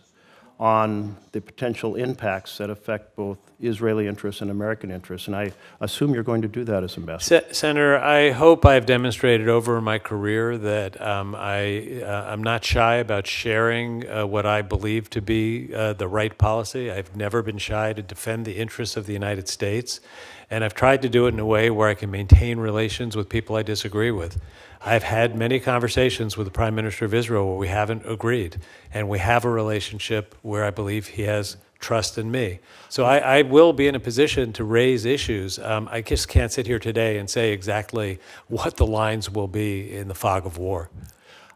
on the potential impacts that affect both Israeli interests and American interests. And I assume you're going to do that as ambassador. Senator, I hope I've demonstrated over my career that I'm not shy about sharing what I believe to be the right policy. I've never been shy to defend the interests of the United States. And I've tried to do it in a way where I can maintain relations with people I disagree with. I've had many conversations with the Prime Minister of Israel where we haven't agreed, and we have a relationship where I believe he has trust in me. So I will be in a position to raise issues. I just can't sit here today and say exactly what the lines will be in the fog of war.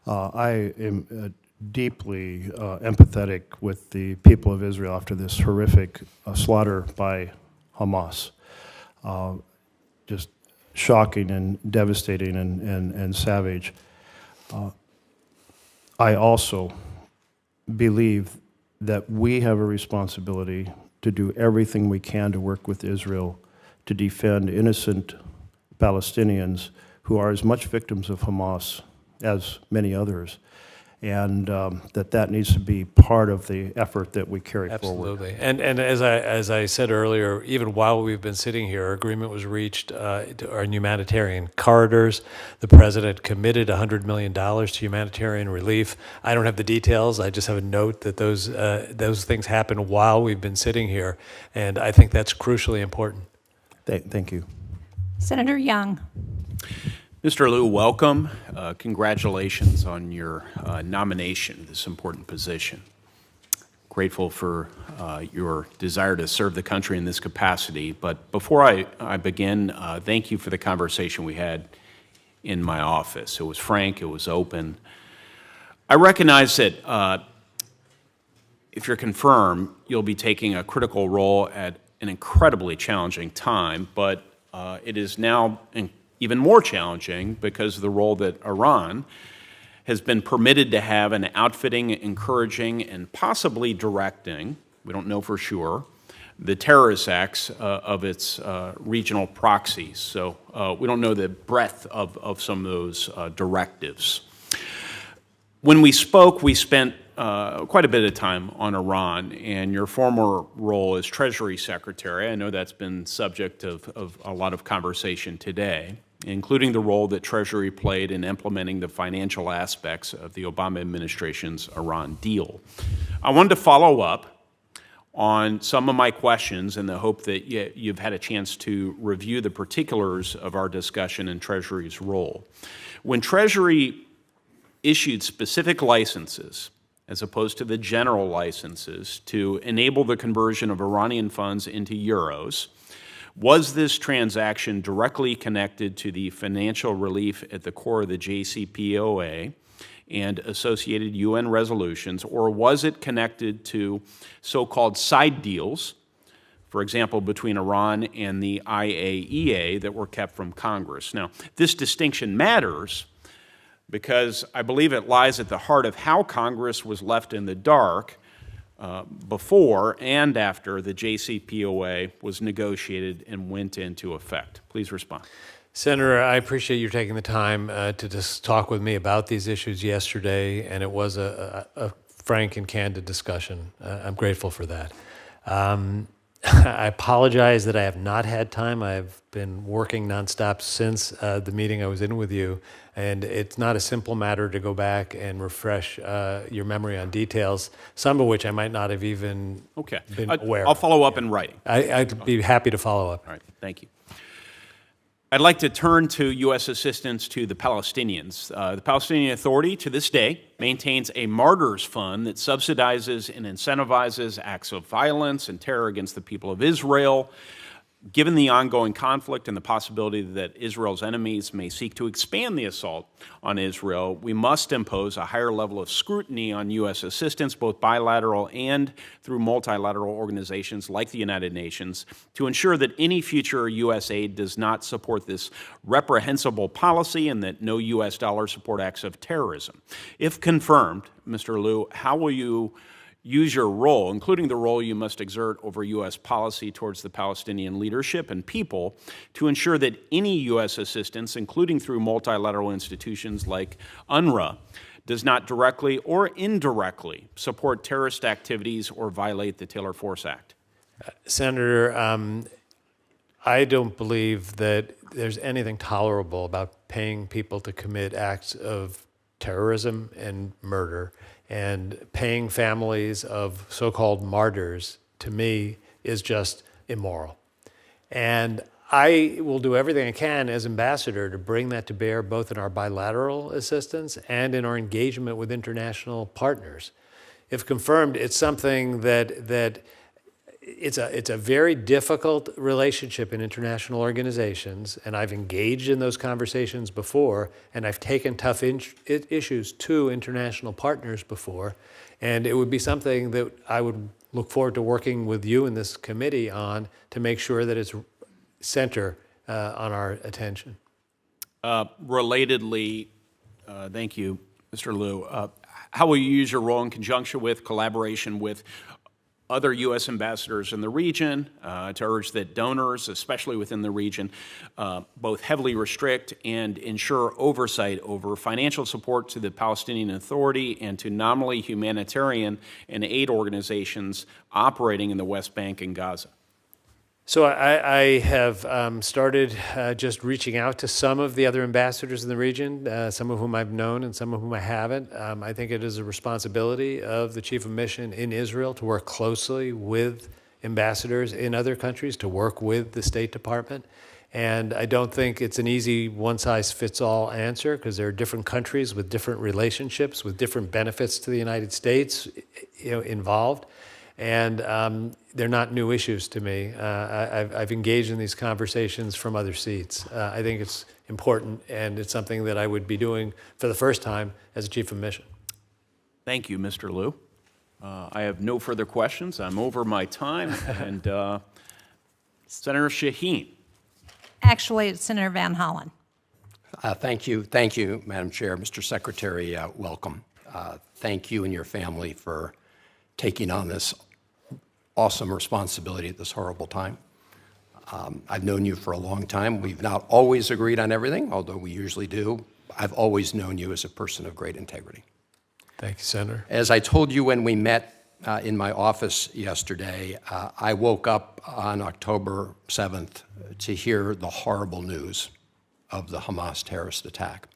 I am deeply empathetic with the people of Israel after this horrific slaughter by Hamas. Just shocking and devastating and savage. I also believe that we have a responsibility to do everything we can to work with Israel to defend innocent Palestinians who are as much victims of Hamas as many others, and that needs to be part of the effort that we carry forward. Absolutely. And as I said earlier, even while we've been sitting here, agreement was reached to our humanitarian corridors. The president committed $100 million to humanitarian relief. I don't have the details. I just have a note that those things happened while we've been sitting here, and I think that's crucially important. Thank you. Senator Young. Mr. Lew, welcome. Congratulations on your nomination to this important position. Grateful for your desire to serve the country in this capacity. But before I begin, thank you for the conversation we had in my office. It was frank, it was open. I recognize that if you're confirmed, you'll be taking a critical role at an incredibly challenging time, but it is now even more challenging because of the role that Iran has been permitted to have in outfitting, encouraging, and possibly directing, we don't know for sure, the terrorist acts of its regional proxies. So we don't know the breadth of some of those directives. When we spoke, we spent quite a bit of time on Iran and your former role as Treasury Secretary. I know that's been subject of a lot of conversation today, including the role that Treasury played in implementing the financial aspects of the Obama administration's Iran deal. I wanted to follow up on some of my questions in the hope that you've had a chance to review the particulars of our discussion in Treasury's role. When Treasury issued specific licenses, as opposed to the general licenses, to enable the conversion of Iranian funds into euros, was this transaction directly connected to the financial relief at the core of the JCPOA and associated UN resolutions, or was it connected to so-called side deals, for example, between Iran and the IAEA that were kept from Congress? Now, this distinction matters because I believe it lies at the heart of how Congress was left in the dark before and after the JCPOA was negotiated and went into effect. Please respond. Senator, I appreciate you taking the time to just talk with me about these issues yesterday, and it was a frank and candid discussion. I'm grateful for that. I apologize that I have not had time. I've been working nonstop since the meeting I was in with you, and it's not a simple matter to go back and refresh your memory on details, some of which I might not have even been aware I'll of. follow up in writing. I'd be happy to follow up. All right, thank you. I'd like to turn to U.S. assistance to the Palestinians. The Palestinian Authority, to this day, maintains a martyrs fund that subsidizes and incentivizes acts of violence and terror against the people of Israel. Given the ongoing conflict and the possibility that Israel's enemies may seek to expand the assault on Israel, we must impose a higher level of scrutiny on U.S. assistance, both bilateral and through multilateral organizations like the United Nations, to ensure that any future U.S. aid does not support this reprehensible policy and that no U.S. dollars support acts of terrorism. If confirmed, Mr. Lew, how will you use your role, including the role you must exert over U.S. policy towards the Palestinian leadership and people, to ensure that any U.S. assistance, including through multilateral institutions like UNRWA, does not directly or indirectly support terrorist activities or violate the Taylor Force Act? Senator, I don't believe that there's anything tolerable about paying people to commit acts of terrorism and murder. And paying families of so-called martyrs, to me, is just immoral. And I will do everything I can as ambassador to bring that to bear both in our bilateral assistance and in our engagement with international partners. If confirmed, it's something that it's a very difficult relationship in international organizations, and I've engaged in those conversations before, and I've taken tough issues to international partners before, and it would be something that I would look forward to working with you in this committee on to make sure that it's center on our attention. Relatedly, thank you, Mr. Lew, how will you use your role in conjunction with, collaboration with, other U.S. ambassadors in the region to urge that donors, especially within the region, both heavily restrict and ensure oversight over financial support to the Palestinian Authority and to nominally humanitarian and aid organizations operating in the West Bank and Gaza? So I have started just reaching out to some of the other ambassadors in the region, some of whom I've known and some of whom I haven't. I think it is a responsibility of the chief of mission in Israel to work closely with ambassadors in other countries, to work with the State Department. And I don't think it's an easy one-size-fits-all answer, because there are different countries with different relationships, with different benefits to the United States, involved. And they're not new issues to me. I've engaged in these conversations from other seats. I think it's important, and it's something that I would be doing for the first time as a chief of mission. Thank you, Mr. Lew. I have no further questions. I'm over my time. And Senator Shaheen. Actually, it's Senator Van Hollen. Thank you, Madam Chair. Mr. Secretary, welcome. Thank you and your family for taking on this awesome responsibility at this horrible time. I've known you for a long time. We've not always agreed on everything, although we usually do. I've always known you as a person of great integrity. Thank you, Senator. As I told you when we met in my office yesterday, I woke up on October 7th to hear the horrible news of the Hamas terrorist attack.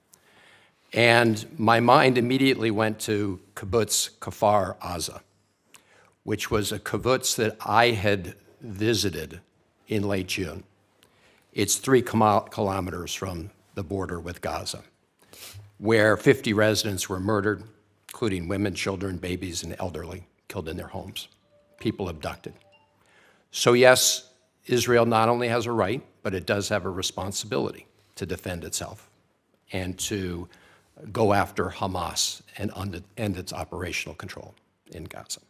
And my mind immediately went to Kibbutz Kfar Aza, which was a kibbutz that I had visited in late June. It's 3 kilometers from the border with Gaza, where 50 residents were murdered, including women, children, babies, and elderly, killed in their homes, people abducted. So yes, Israel not only has a right, but it does have a responsibility to defend itself and to go after Hamas and end its operational control in Gaza.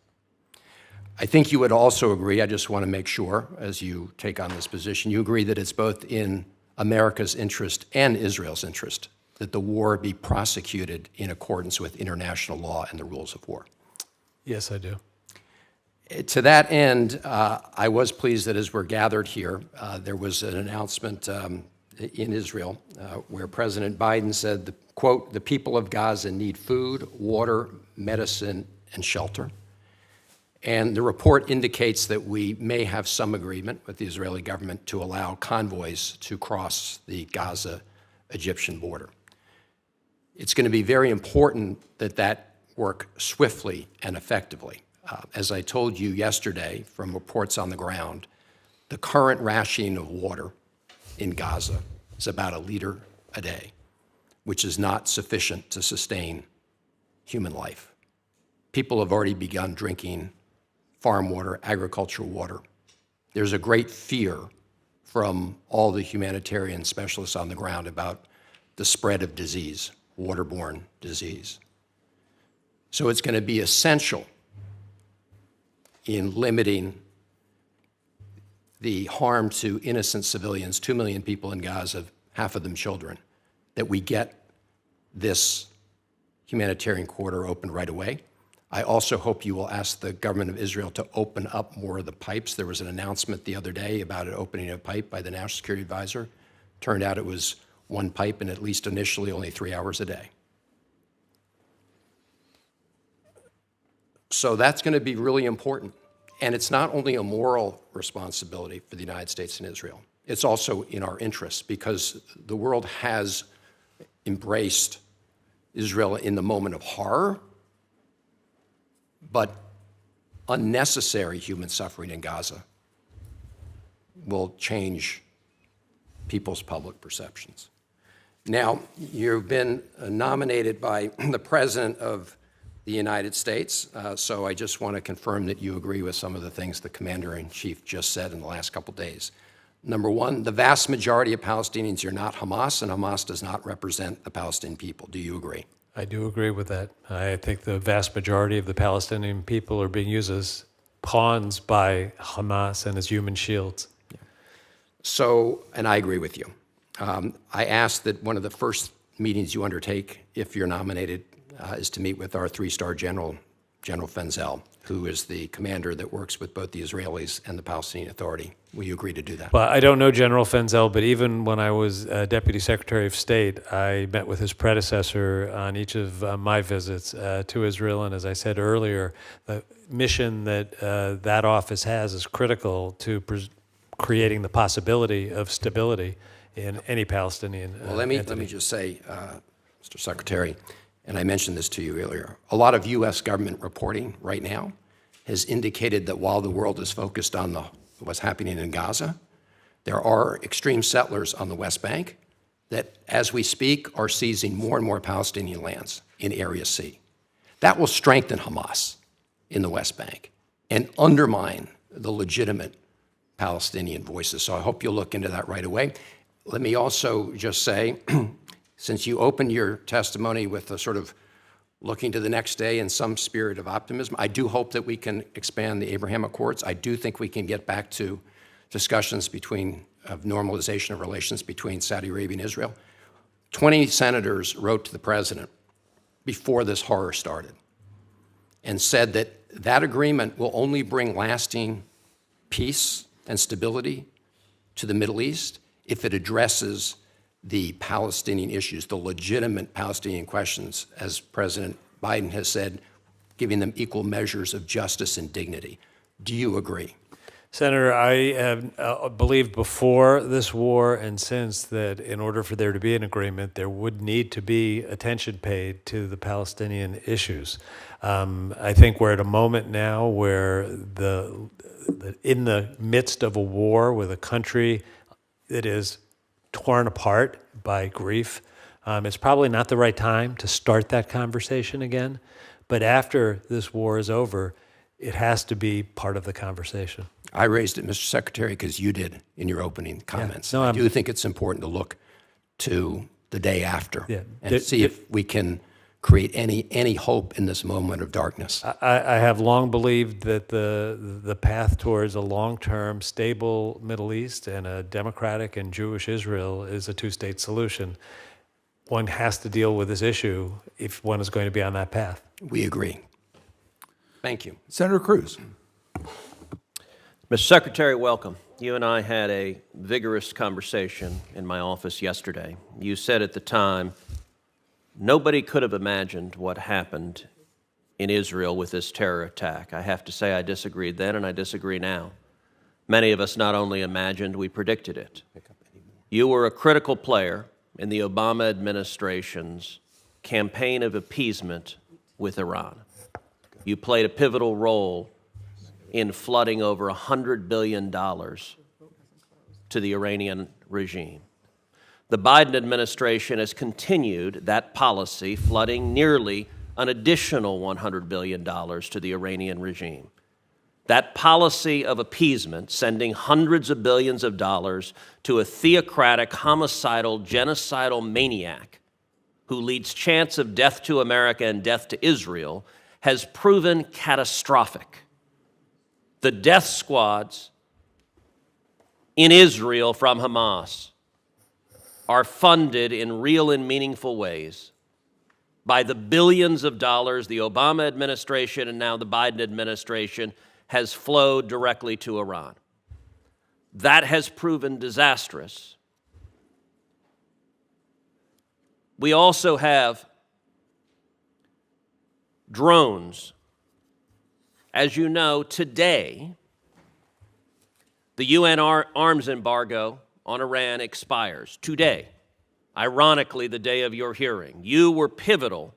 I think you would also agree, I just want to make sure, as you take on this position, you agree that it's both in America's interest and Israel's interest that the war be prosecuted in accordance with international law and the rules of war. Yes, I do. To that end, I was pleased that as we're gathered here, there was an announcement in Israel where President Biden said, quote, "The people of Gaza need food, water, medicine, and shelter." And the report indicates that we may have some agreement with the Israeli government to allow convoys to cross the Gaza-Egyptian border. It's going to be very important that that work swiftly and effectively. As I told you yesterday from reports on the ground, the current rationing of water in Gaza is about 1 liter a day, which is not sufficient to sustain human life. People have already begun drinking farm water, agricultural water. There's a great fear from all the humanitarian specialists on the ground about the spread of disease, waterborne disease. So it's going to be essential in limiting the harm to innocent civilians, 2 million people in Gaza, half of them children, that we get this humanitarian corridor opened right away. I also hope you will ask the government of Israel to open up more of the pipes. There was an announcement the other day about an opening of a pipe by the National Security Advisor. Turned out it was 1 pipe and at least initially only 3 hours a day. So that's going to be really important. And it's not only a moral responsibility for the United States and Israel, it's also in our interests because the world has embraced Israel in the moment of horror, but unnecessary human suffering in Gaza will change people's public perceptions. Now, you've been nominated by the President of the United States, so I just want to confirm that you agree with some of the things the Commander-in-Chief just said in the last couple days. Number one, the vast majority of Palestinians are not Hamas, and Hamas does not represent the Palestinian people. Do you agree? I do agree with that. I think the vast majority of the Palestinian people are being used as pawns by Hamas and as human shields. So, and I agree with you. I asked that one of the first meetings you undertake, if you're nominated, is to meet with our 3-star general, General Fenzel, who is the commander that works with both the Israelis and the Palestinian Authority. Will you agree to do that? Well, I don't know General Fenzel, but even when I was Deputy Secretary of State, I met with his predecessor on each of my visits to Israel. And as I said earlier, the mission that that office has is critical to creating the possibility of stability in any Palestinian Well, let me just say, Mr. Secretary, and I mentioned this to you earlier, a lot of U.S. government reporting right now has indicated that while the world is focused on what's happening in Gaza, there are extreme settlers on the West Bank that, as we speak, are seizing more and more Palestinian lands in Area C. That will strengthen Hamas in the West Bank and undermine the legitimate Palestinian voices. So I hope you'll look into that right away. Let me also just say, since you opened your testimony with a sort of looking to the next day in some spirit of optimism, I do hope that we can expand the Abraham Accords. I do think we can get back to discussions of normalization of relations between Saudi Arabia and Israel. 20 senators wrote to the president before this horror started and said that that agreement will only bring lasting peace and stability to the Middle East if it addresses the Palestinian issues, the legitimate Palestinian questions, as President Biden has said, giving them equal measures of justice and dignity. Do you agree? Senator, I have believed before this war and since that in order for there to be an agreement, there would need to be attention paid to the Palestinian issues. I think we're at a moment now where in the midst of a war with a country that is torn apart by grief, it's probably not the right time to start that conversation again. But after this war is over, it has to be part of the conversation. I raised it, Mr. Secretary, because you did in your opening comments. Yeah. No, I do think it's important to look to the day after and see if we can create any hope in this moment of darkness. I have long believed that the path towards a long-term, stable Middle East and a democratic and Jewish Israel is a two-state solution. One has to deal with this issue if one is going to be on that path. We agree. Thank you. Senator Cruz. Mr. Secretary, welcome. You and I had a vigorous conversation in my office yesterday. You said at the time, nobody could have imagined what happened in Israel with this terror attack. I have to say I disagreed then and I disagree now. Many of us not only imagined, we predicted it. You were a critical player in the Obama administration's campaign of appeasement with Iran. You played a pivotal role in flooding over $100 billion to the Iranian regime. The Biden administration has continued that policy, flooding nearly an additional $100 billion to the Iranian regime. That policy of appeasement, sending hundreds of billions of dollars to a theocratic, homicidal, genocidal maniac who leads chants of death to America and death to Israel, has proven catastrophic. The death squads in Israel from Hamas are funded in real and meaningful ways by the billions of dollars the Obama administration and now the Biden administration has flowed directly to Iran. That has proven disastrous. We also have drones. As you know, today, the UN arms embargo on Iran expires. Today, ironically, the day of your hearing. You were pivotal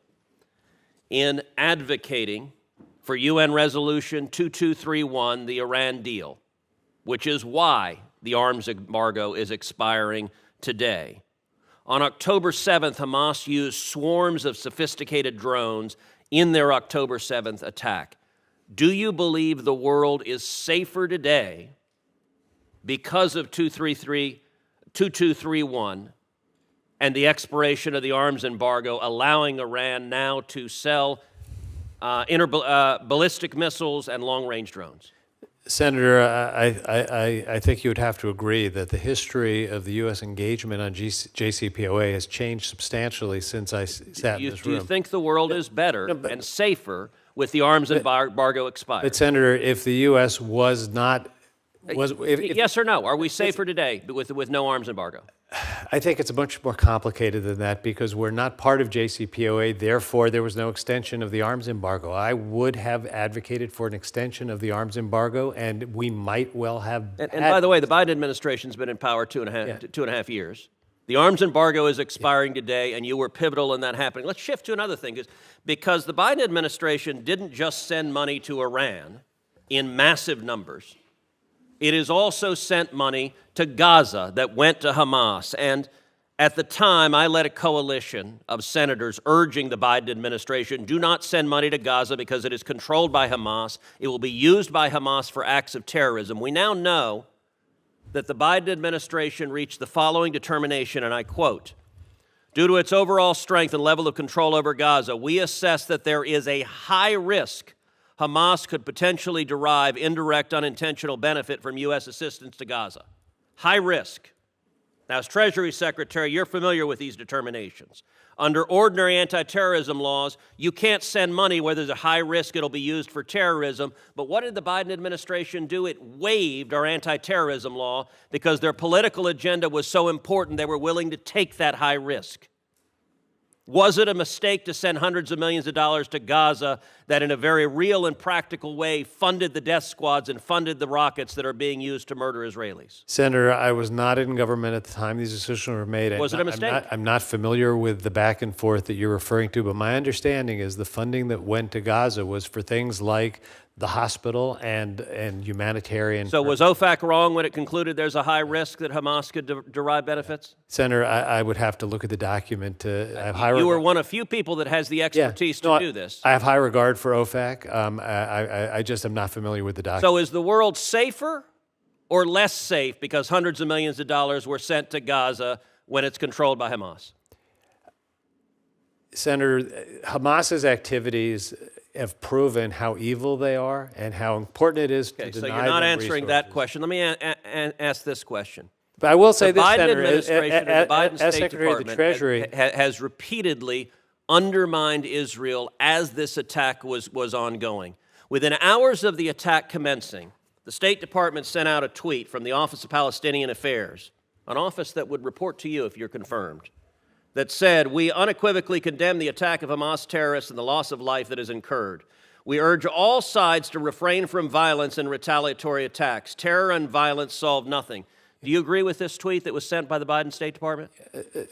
in advocating for UN Resolution 2231, the Iran deal, which is why the arms embargo is expiring today. On October 7th, Hamas used swarms of sophisticated drones in their October 7th attack. Do you believe the world is safer today because of 2231 and the expiration of the arms embargo, allowing Iran now to sell ballistic missiles and long-range drones? Senator, I think you would have to agree that the history of the U.S. engagement on JCPOA has changed substantially since I sat in this room. Do you think the world is better and safer with the arms embargo expired? But Senator, if the U.S. was not... yes or no? Are we safer today with no arms embargo? I think it's much more complicated than that because we're not part of JCPOA, therefore there was no extension of the arms embargo. I would have advocated for an extension of the arms embargo, and we might well have... And by the way, the Biden administration's been in power two and a half years. The arms embargo is expiring today, and you were pivotal in that happening. Let's shift to another thing, because the Biden administration didn't just send money to Iran in massive numbers. It has also sent money to Gaza that went to Hamas. And at the time, I led a coalition of senators urging the Biden administration, do not send money to Gaza because it is controlled by Hamas. It will be used by Hamas for acts of terrorism. We now know that the Biden administration reached the following determination, and I quote, due to its overall strength and level of control over Gaza, we assess that there is a high risk Hamas could potentially derive indirect unintentional benefit from U.S. assistance to Gaza. High risk. Now, as Treasury Secretary, you're familiar with these determinations. Under ordinary anti-terrorism laws, you can't send money where there's a high risk it'll be used for terrorism. But what did the Biden administration do? It waived our anti-terrorism law because their political agenda was so important they were willing to take that high risk. Was it a mistake to send hundreds of millions of dollars to Gaza that in a very real and practical way funded the death squads and funded the rockets that are being used to murder Israelis? Senator, I was not in government at the time these decisions were made. Was it a mistake? I'm not familiar with the back and forth that you're referring to, but my understanding is the funding that went to Gaza was for things like the hospital and humanitarian. So was OFAC wrong when it concluded there's a high risk that Hamas could derive benefits? Senator, I would have to look at the document. You were one of few people that has the expertise to do this. I have high regard for OFAC. I just am not familiar with the document. So is the world safer or less safe because hundreds of millions of dollars were sent to Gaza when it's controlled by Hamas? Senator, Hamas's activities have proven how evil they are and how important it is to deny them. So you're not answering that resources. question. Let me ask this question. But I will say the this, Biden Senator, administration and the Biden as State Secretary of the Department Treasury, has repeatedly undermined Israel as this attack was ongoing. Within hours of the attack commencing, the State Department sent out a tweet from the Office of Palestinian Affairs, an office that would report to you if you're confirmed, that said, "We unequivocally condemn the attack of Hamas terrorists and the loss of life that is incurred. We urge all sides to refrain from violence and retaliatory attacks. Terror and violence solve nothing." Do you agree with this tweet that was sent by the Biden State Department?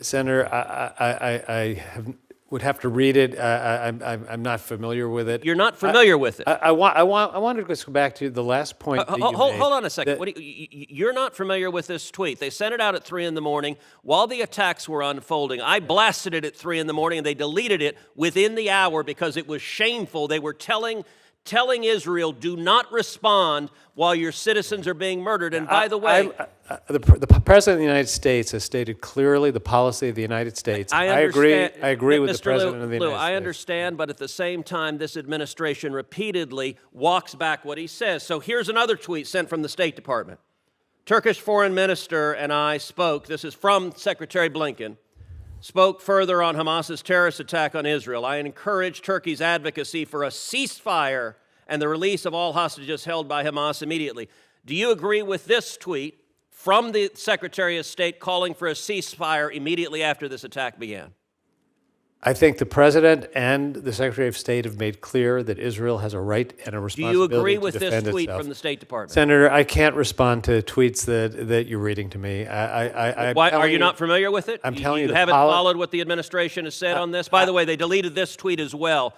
Senator, I would have to read it. I'm not familiar with it. You're not familiar with it? I wanted to just go back to the last point that you made. Hold on a second. You're not familiar with this tweet. They sent it out at 3 in the morning while the attacks were unfolding. I blasted it at 3 in the morning, and they deleted it within the hour because it was shameful. They were telling Israel, do not respond while your citizens are being murdered. And by the way, the President of the United States has stated clearly the policy of the United States. I agree with the President of the United States. I understand, but at the same time, this administration repeatedly walks back what he says. So here's another tweet sent from the State Department. Turkish Foreign Minister and I spoke, this is from Secretary Blinken, spoke further on Hamas's terrorist attack on Israel. I encourage Turkey's advocacy for a ceasefire and the release of all hostages held by Hamas immediately. Do you agree with this tweet from the Secretary of State calling for a ceasefire immediately after this attack began? I think the President and the Secretary of State have made clear that Israel has a right and a responsibility to defend itself. Do you agree with this tweet from the State Department? Senator, I can't respond to tweets that you're reading to me. Why, are you not familiar with it? I'm telling you, you haven't followed what the administration has said on this? By the way, they deleted this tweet as well.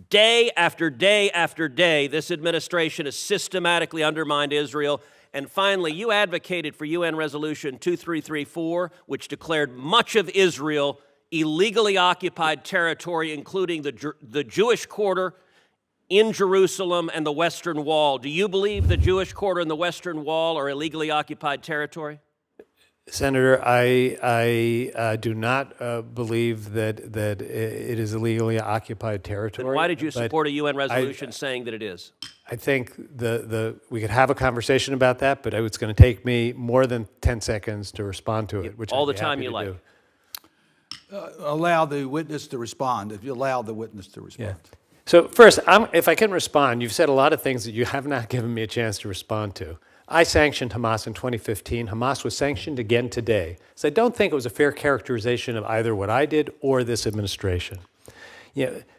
Day after day after day, this administration has systematically undermined Israel. And finally, you advocated for UN Resolution 2334, which declared much of Israel illegally occupied territory, including the Jewish quarter in Jerusalem and the Western Wall. Do you believe the Jewish quarter and the Western Wall are illegally occupied territory? Senator, I do not believe that it is illegally occupied territory. Then why did you support a UN resolution saying that it is? I think we could have a conversation about that, but it's going to take me more than 10 seconds to respond to it, which all I'd the be time happy you to like. do. Allow the witness to respond, if you allow the witness to respond. Yeah. So first, if I can respond, you've said a lot of things that you have not given me a chance to respond to. I sanctioned Hamas in 2015. Hamas was sanctioned again today. So I don't think it was a fair characterization of either what I did or this administration.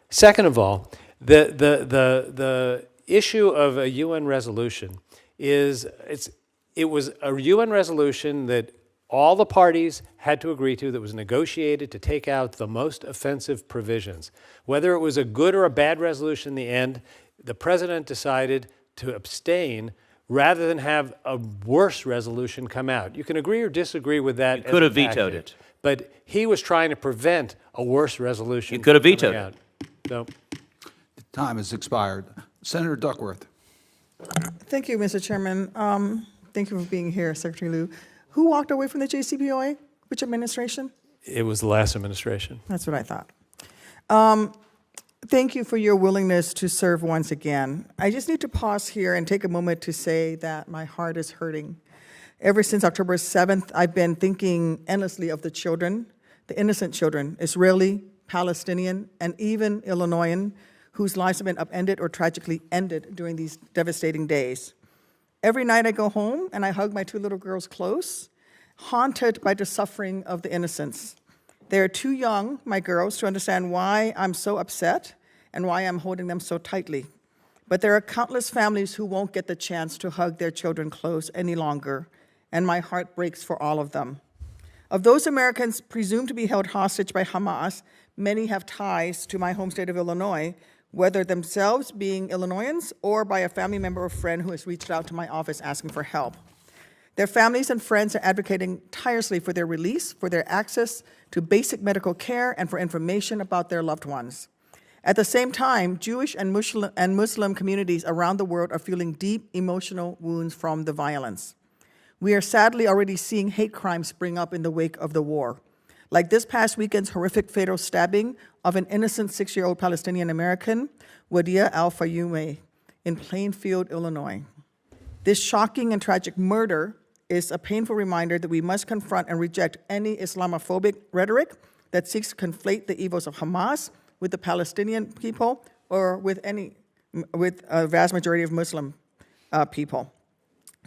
Second of all, the issue of a UN resolution is it was a UN resolution that all the parties had to agree to, that was negotiated to take out the most offensive provisions. Whether it was a good or a bad resolution in the end, the president decided to abstain rather than have a worse resolution come out. You can agree or disagree with that. You could have vetoed it. But he was trying to prevent a worse resolution. You could have vetoed it. So, the time has expired. Senator Duckworth. Thank you, Mr. Chairman. Thank you for being here, Secretary Lew. Who walked away from the JCPOA? Which administration? It was the last administration. That's what I thought. Thank you for your willingness to serve once again. I just need to pause here and take a moment to say that my heart is hurting. Ever since October 7th, I've been thinking endlessly of the children, the innocent children, Israeli, Palestinian, and even Illinoisan, whose lives have been upended or tragically ended during these devastating days. Every night I go home and I hug my 2 little girls close, haunted by the suffering of the innocents. They are too young, my girls, to understand why I'm so upset and why I'm holding them so tightly. But there are countless families who won't get the chance to hug their children close any longer, and my heart breaks for all of them. Of those Americans presumed to be held hostage by Hamas, many have ties to my home state of Illinois, whether themselves being Illinoisans or by a family member or friend who has reached out to my office asking for help. Their families and friends are advocating tirelessly for their release, for their access to basic medical care, and for information about their loved ones. At the same time, Jewish and Muslim communities around the world are feeling deep emotional wounds from the violence. We are sadly already seeing hate crimes spring up in the wake of the war, like this past weekend's horrific fatal stabbing of an innocent 6-year-old Palestinian American, Wadia Al-Fayoumi, in Plainfield, Illinois. This shocking and tragic murder is a painful reminder that we must confront and reject any Islamophobic rhetoric that seeks to conflate the evils of Hamas with the Palestinian people or with a vast majority of Muslim people.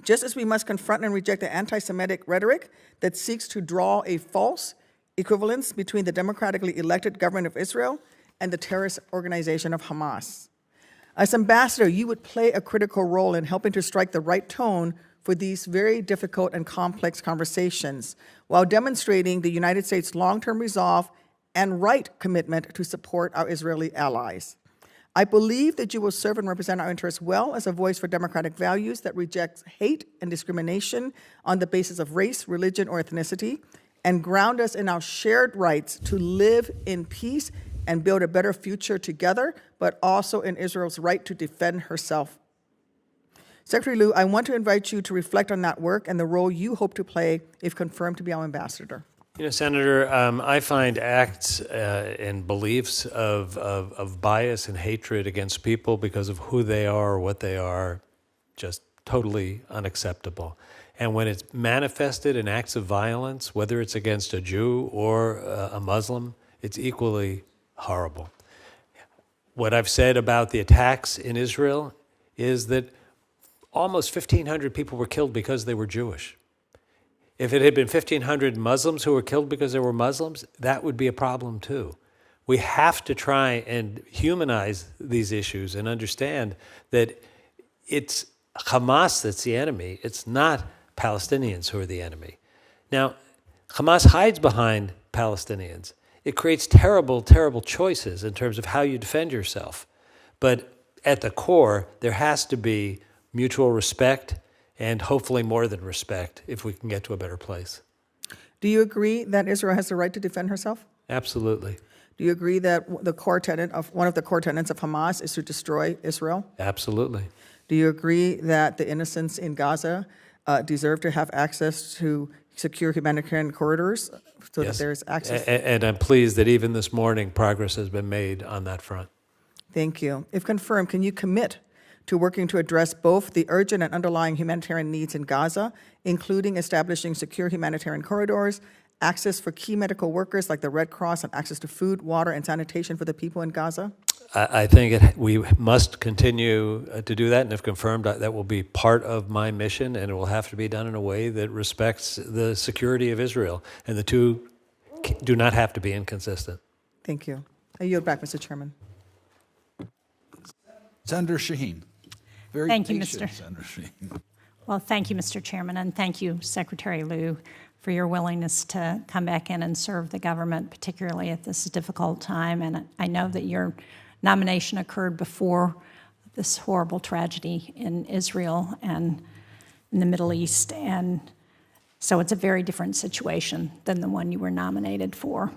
Just as we must confront and reject the anti-Semitic rhetoric that seeks to draw a false equivalence between the democratically elected government of Israel and the terrorist organization of Hamas. As ambassador, you would play a critical role in helping to strike the right tone for these very difficult and complex conversations, while demonstrating the United States' long-term resolve and right commitment to support our Israeli allies. I believe that you will serve and represent our interests well as a voice for democratic values that rejects hate and discrimination on the basis of race, religion, or ethnicity, and ground us in our shared rights to live in peace and build a better future together, but also in Israel's right to defend herself. Secretary Lew, I want to invite you to reflect on that work and the role you hope to play if confirmed to be our ambassador. You know, Senator, I find acts and beliefs of bias and hatred against people because of who they are or what they are just totally unacceptable. And when it's manifested in acts of violence, whether it's against a Jew or a Muslim, it's equally horrible. What I've said about the attacks in Israel is that almost 1,500 people were killed because they were Jewish. If it had been 1,500 Muslims who were killed because they were Muslims, that would be a problem too. We have to try and humanize these issues and understand that it's Hamas that's the enemy. It's not Palestinians who are the enemy. Now, Hamas hides behind Palestinians. It creates terrible, terrible choices in terms of how you defend yourself. But at the core, there has to be mutual respect and hopefully more than respect if we can get to a better place. Do you agree that Israel has the right to defend herself? Absolutely. Do you agree that the core tenet of one of the core tenets of Hamas is to destroy Israel? Absolutely. Do you agree that the innocents in Gaza deserve to have access to secure humanitarian corridors so Yes. that there's access? And I'm pleased that even this morning progress has been made on that front. Thank you. If confirmed, can you commit to working to address both the urgent and underlying humanitarian needs in Gaza, including establishing secure humanitarian corridors, access for key medical workers like the Red Cross, and access to food, water, and sanitation for the people in Gaza? I think we must continue to do that, and if confirmed, that will be part of my mission, and it will have to be done in a way that respects the security of Israel, and the two do not have to be inconsistent. Thank you. I yield back, Mr. Chairman. Senator Shaheen. Very Thank you, patient, Mr. Senator Shaheen. Well, thank you, Mr. Chairman, and thank you, Secretary Lew, for your willingness to come back in and serve the government, particularly at this difficult time. And I know that your nomination occurred before this horrible tragedy in Israel and in the Middle East, and so it's a very different situation than the one you were nominated for.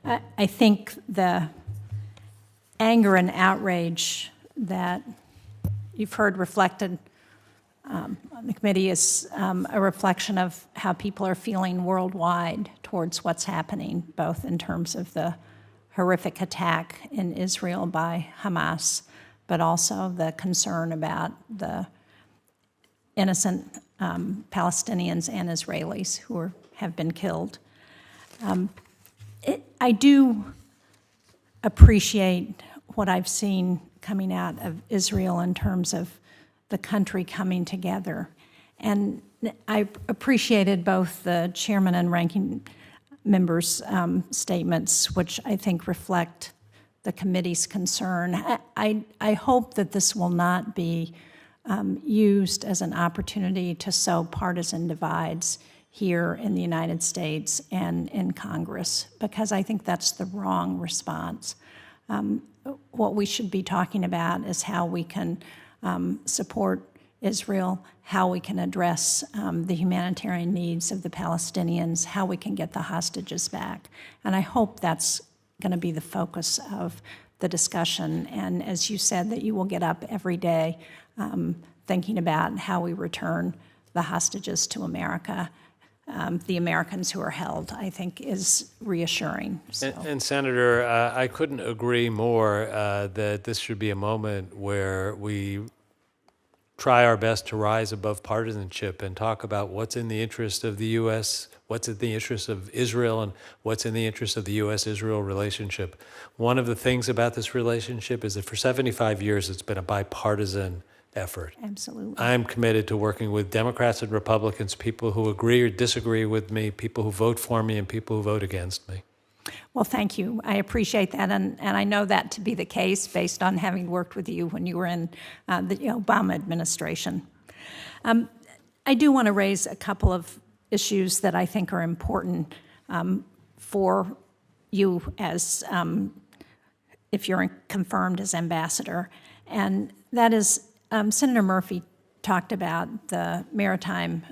I think the anger and outrage that you've heard reflected on the committee is a reflection of how people are feeling worldwide towards what's happening, both in terms of the horrific attack in Israel by Hamas, but also the concern about the innocent Palestinians and Israelis who have been killed. I do appreciate what I've seen coming out of Israel in terms of the country coming together. And I appreciated both the chairman and ranking members' statements, which I think reflect the committee's concern. I hope that this will not be used as an opportunity to sow partisan divides here in the United States and in Congress, because I think that's the wrong response. What we should be talking about is how we can support Israel, how we can address the humanitarian needs of the Palestinians, how we can get the hostages back. And I hope that's going to be the focus of the discussion. And as you said, that you will get up every day thinking about how we return the hostages to America. The Americans who are held, I think, is reassuring. So. And Senator, I couldn't agree more that this should be a moment where we try our best to rise above partisanship and talk about what's in the interest of the U.S., what's in the interest of Israel, and what's in the interest of the U.S.-Israel relationship. One of the things about this relationship is that for 75 years it's been a bipartisan effort. Absolutely. I'm committed to working with Democrats and Republicans, people who agree or disagree with me, people who vote for me and people who vote against me. Well, thank you. I appreciate that, and I know that to be the case based on having worked with you when you were in the Obama administration. I do want to raise a couple of issues that I think are important for you as if you're confirmed as ambassador, and that is Senator Murphy talked about the maritime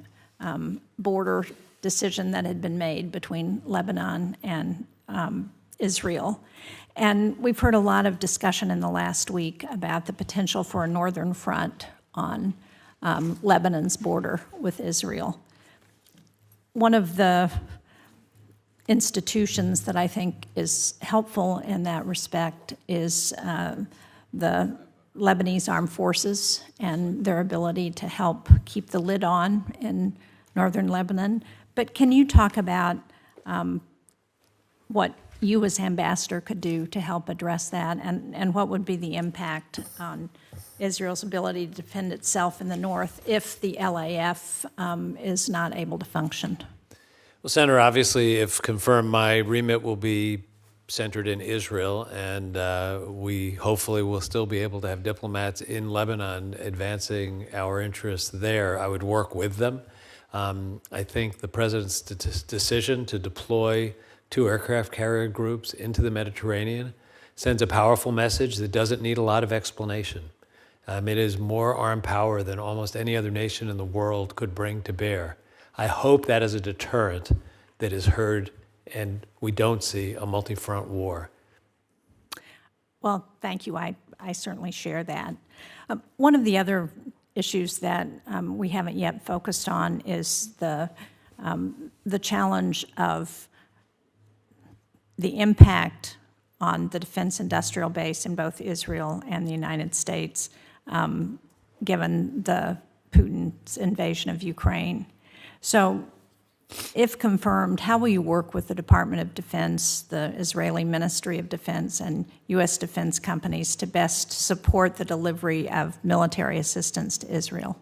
border decision that had been made between Lebanon and Israel. And we've heard a lot of discussion in the last week about the potential for a northern front on Lebanon's border with Israel. One of the institutions that I think is helpful in that respect is the Lebanese Armed Forces and their ability to help keep the lid on in northern Lebanon. But can you talk about what you as ambassador could do to help address that, and what would be the impact on Israel's ability to defend itself in the north if the LAF is not able to function? Well, Senator, obviously, if confirmed, my remit will be centered in Israel, and we hopefully will still be able to have diplomats in Lebanon advancing our interests there. I would work with them. I think the President's decision to deploy 2 aircraft carrier groups into the Mediterranean sends a powerful message that doesn't need a lot of explanation. It is more armed power than almost any other nation in the world could bring to bear. I hope that is a deterrent that is heard and we don't see a multi-front war. Well, thank you. I certainly share that. One of the other issues that we haven't yet focused on is the challenge of the impact on the defense industrial base in both Israel and the United States, given the Putin's invasion of Ukraine. So, if confirmed, how will you work with the Department of Defense, the Israeli Ministry of Defense, and U.S. defense companies to best support the delivery of military assistance to Israel?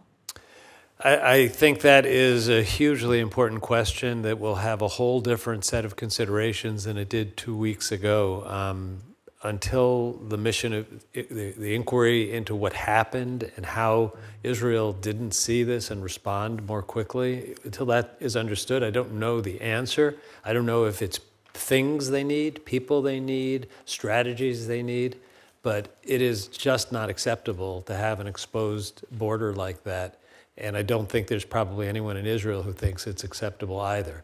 I think that is a hugely important question that will have a whole different set of considerations than it did 2 weeks ago. Until the mission of the inquiry into what happened and how Israel didn't see this and respond more quickly, until that is understood, I don't know the answer. I don't know if it's things they need, people they need, strategies they need, but it is just not acceptable to have an exposed border like that. And I don't think there's probably anyone in Israel who thinks it's acceptable either.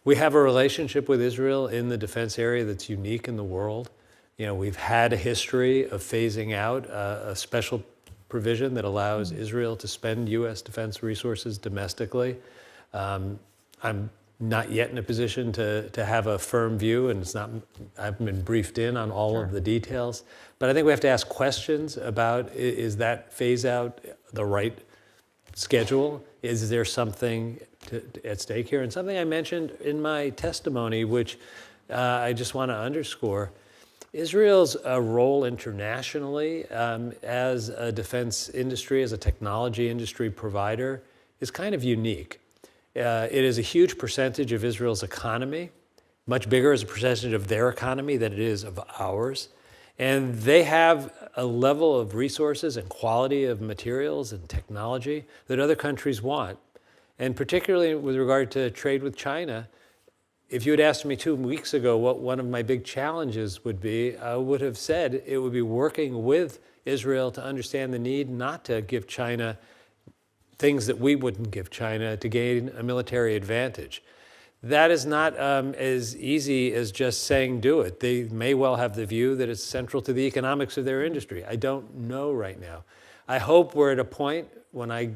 We have a relationship with Israel in the defense area that's unique in the world. You know, we've had a history of phasing out a special provision that allows Israel to spend U.S. defense resources domestically. I'm not yet in a position to have a firm view, and I haven't been briefed in on all of the details. But I think we have to ask questions about, is that phase out the right schedule? Is there something at stake here? And something I mentioned in my testimony, which I just want to underscore, Israel's role internationally as a defense industry, as a technology industry provider, is kind of unique. It is a huge percentage of Israel's economy, much bigger as a percentage of their economy than it is of ours. And they have a level of resources and quality of materials and technology that other countries want. And particularly with regard to trade with China, if you had asked me 2 weeks ago what one of my big challenges would be, I would have said it would be working with Israel to understand the need not to give China things that we wouldn't give China to gain a military advantage. That is not as easy as just saying do it. They may well have the view that it's central to the economics of their industry. I don't know right now. I hope we're at a point when I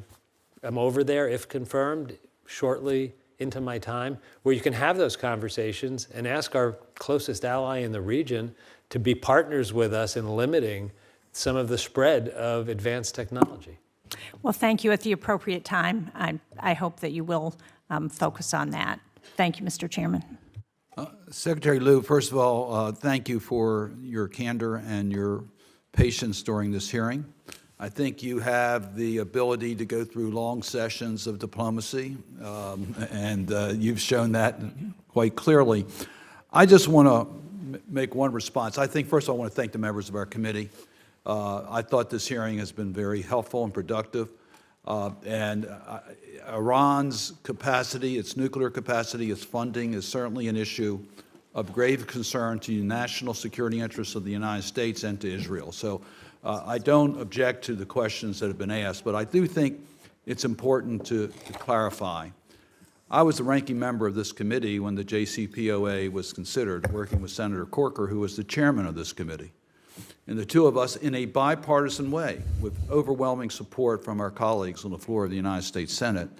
am over there, if confirmed, shortly into my time, where you can have those conversations and ask our closest ally in the region to be partners with us in limiting some of the spread of advanced technology. Well, thank you. At the appropriate time, I hope that you will focus on that. Thank you, Mr. Chairman. Secretary Lew, first of all, thank you for your candor and your patience during this hearing. I think you have the ability to go through long sessions of diplomacy, and you've shown that quite clearly. I just want to make one response. I think, first, I want to thank the members of our committee. I thought this hearing has been very helpful and productive. Iran's capacity, its nuclear capacity, its funding is certainly an issue of grave concern to the national security interests of the United States and to Israel. So I don't object to the questions that have been asked, but I do think it's important to clarify. I was the ranking member of this committee when the JCPOA was considered, working with Senator Corker, who was the chairman of this committee. And the two of us, in a bipartisan way, with overwhelming support from our colleagues on the floor of the United States Senate,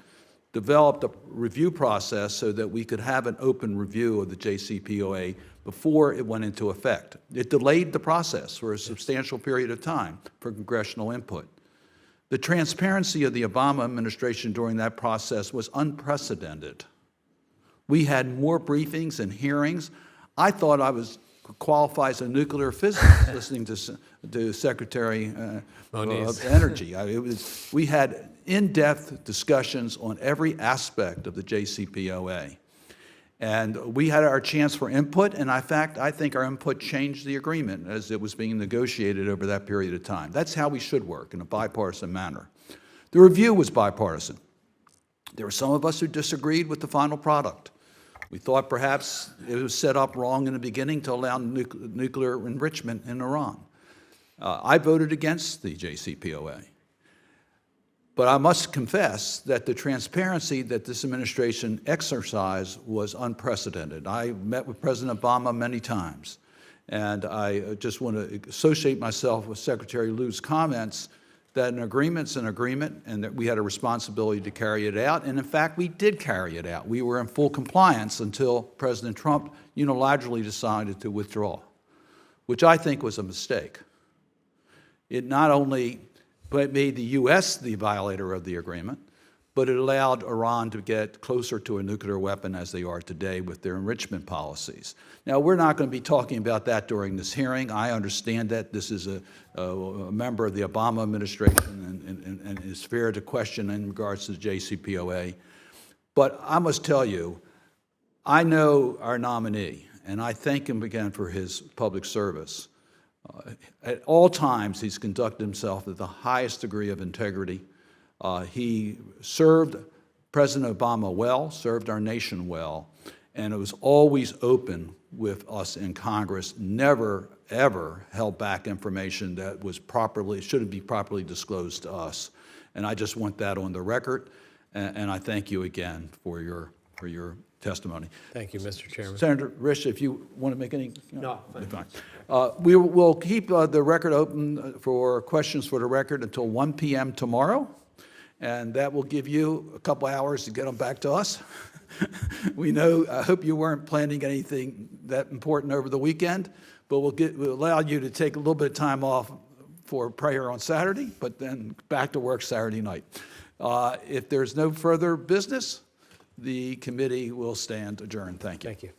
developed a review process so that we could have an open review of the JCPOA before it went into effect. It delayed the process for a substantial period of time for congressional input. The transparency of the Obama administration during that process was unprecedented. We had more briefings and hearings. I thought I was qualified as a nuclear physicist listening to Secretary of Energy. We had in-depth discussions on every aspect of the JCPOA. And we had our chance for input, and in fact, I think our input changed the agreement as it was being negotiated over that period of time. That's how we should work, in a bipartisan manner. The review was bipartisan. There were some of us who disagreed with the final product. We thought perhaps it was set up wrong in the beginning to allow nuclear enrichment in Iran. I voted against the JCPOA. But I must confess that the transparency that this administration exercised was unprecedented. I met with President Obama many times, and I just want to associate myself with Secretary Lew's comments that an agreement's an agreement and that we had a responsibility to carry it out. And in fact, we did carry it out. We were in full compliance until President Trump unilaterally decided to withdraw, which I think was a mistake. It not only made the U.S. the violator of the agreement, but it allowed Iran to get closer to a nuclear weapon as they are today with their enrichment policies. Now, we're not going to be talking about that during this hearing. I understand that this is a member of the Obama administration and it's fair to question in regards to the JCPOA. But I must tell you, I know our nominee, and I thank him again for his public service. At all times, he's conducted himself with the highest degree of integrity. He served President Obama well, served our nation well, and it was always open with us in Congress, never, ever held back information that was shouldn't be properly disclosed to us. And I just want that on the record, and I thank you again for your testimony. Thank you, Mr. Chairman. Senator Risch, if you want to make any... No. Fine. We will keep the record open for questions for the record until 1 p.m. tomorrow, and that will give you a couple hours to get them back to us. We know, I hope you weren't planning anything that important over the weekend, but we'll allow you to take a little bit of time off for prayer on Saturday, but then back to work Saturday night. If there's no further business, the committee will stand adjourned. Thank you. Thank you.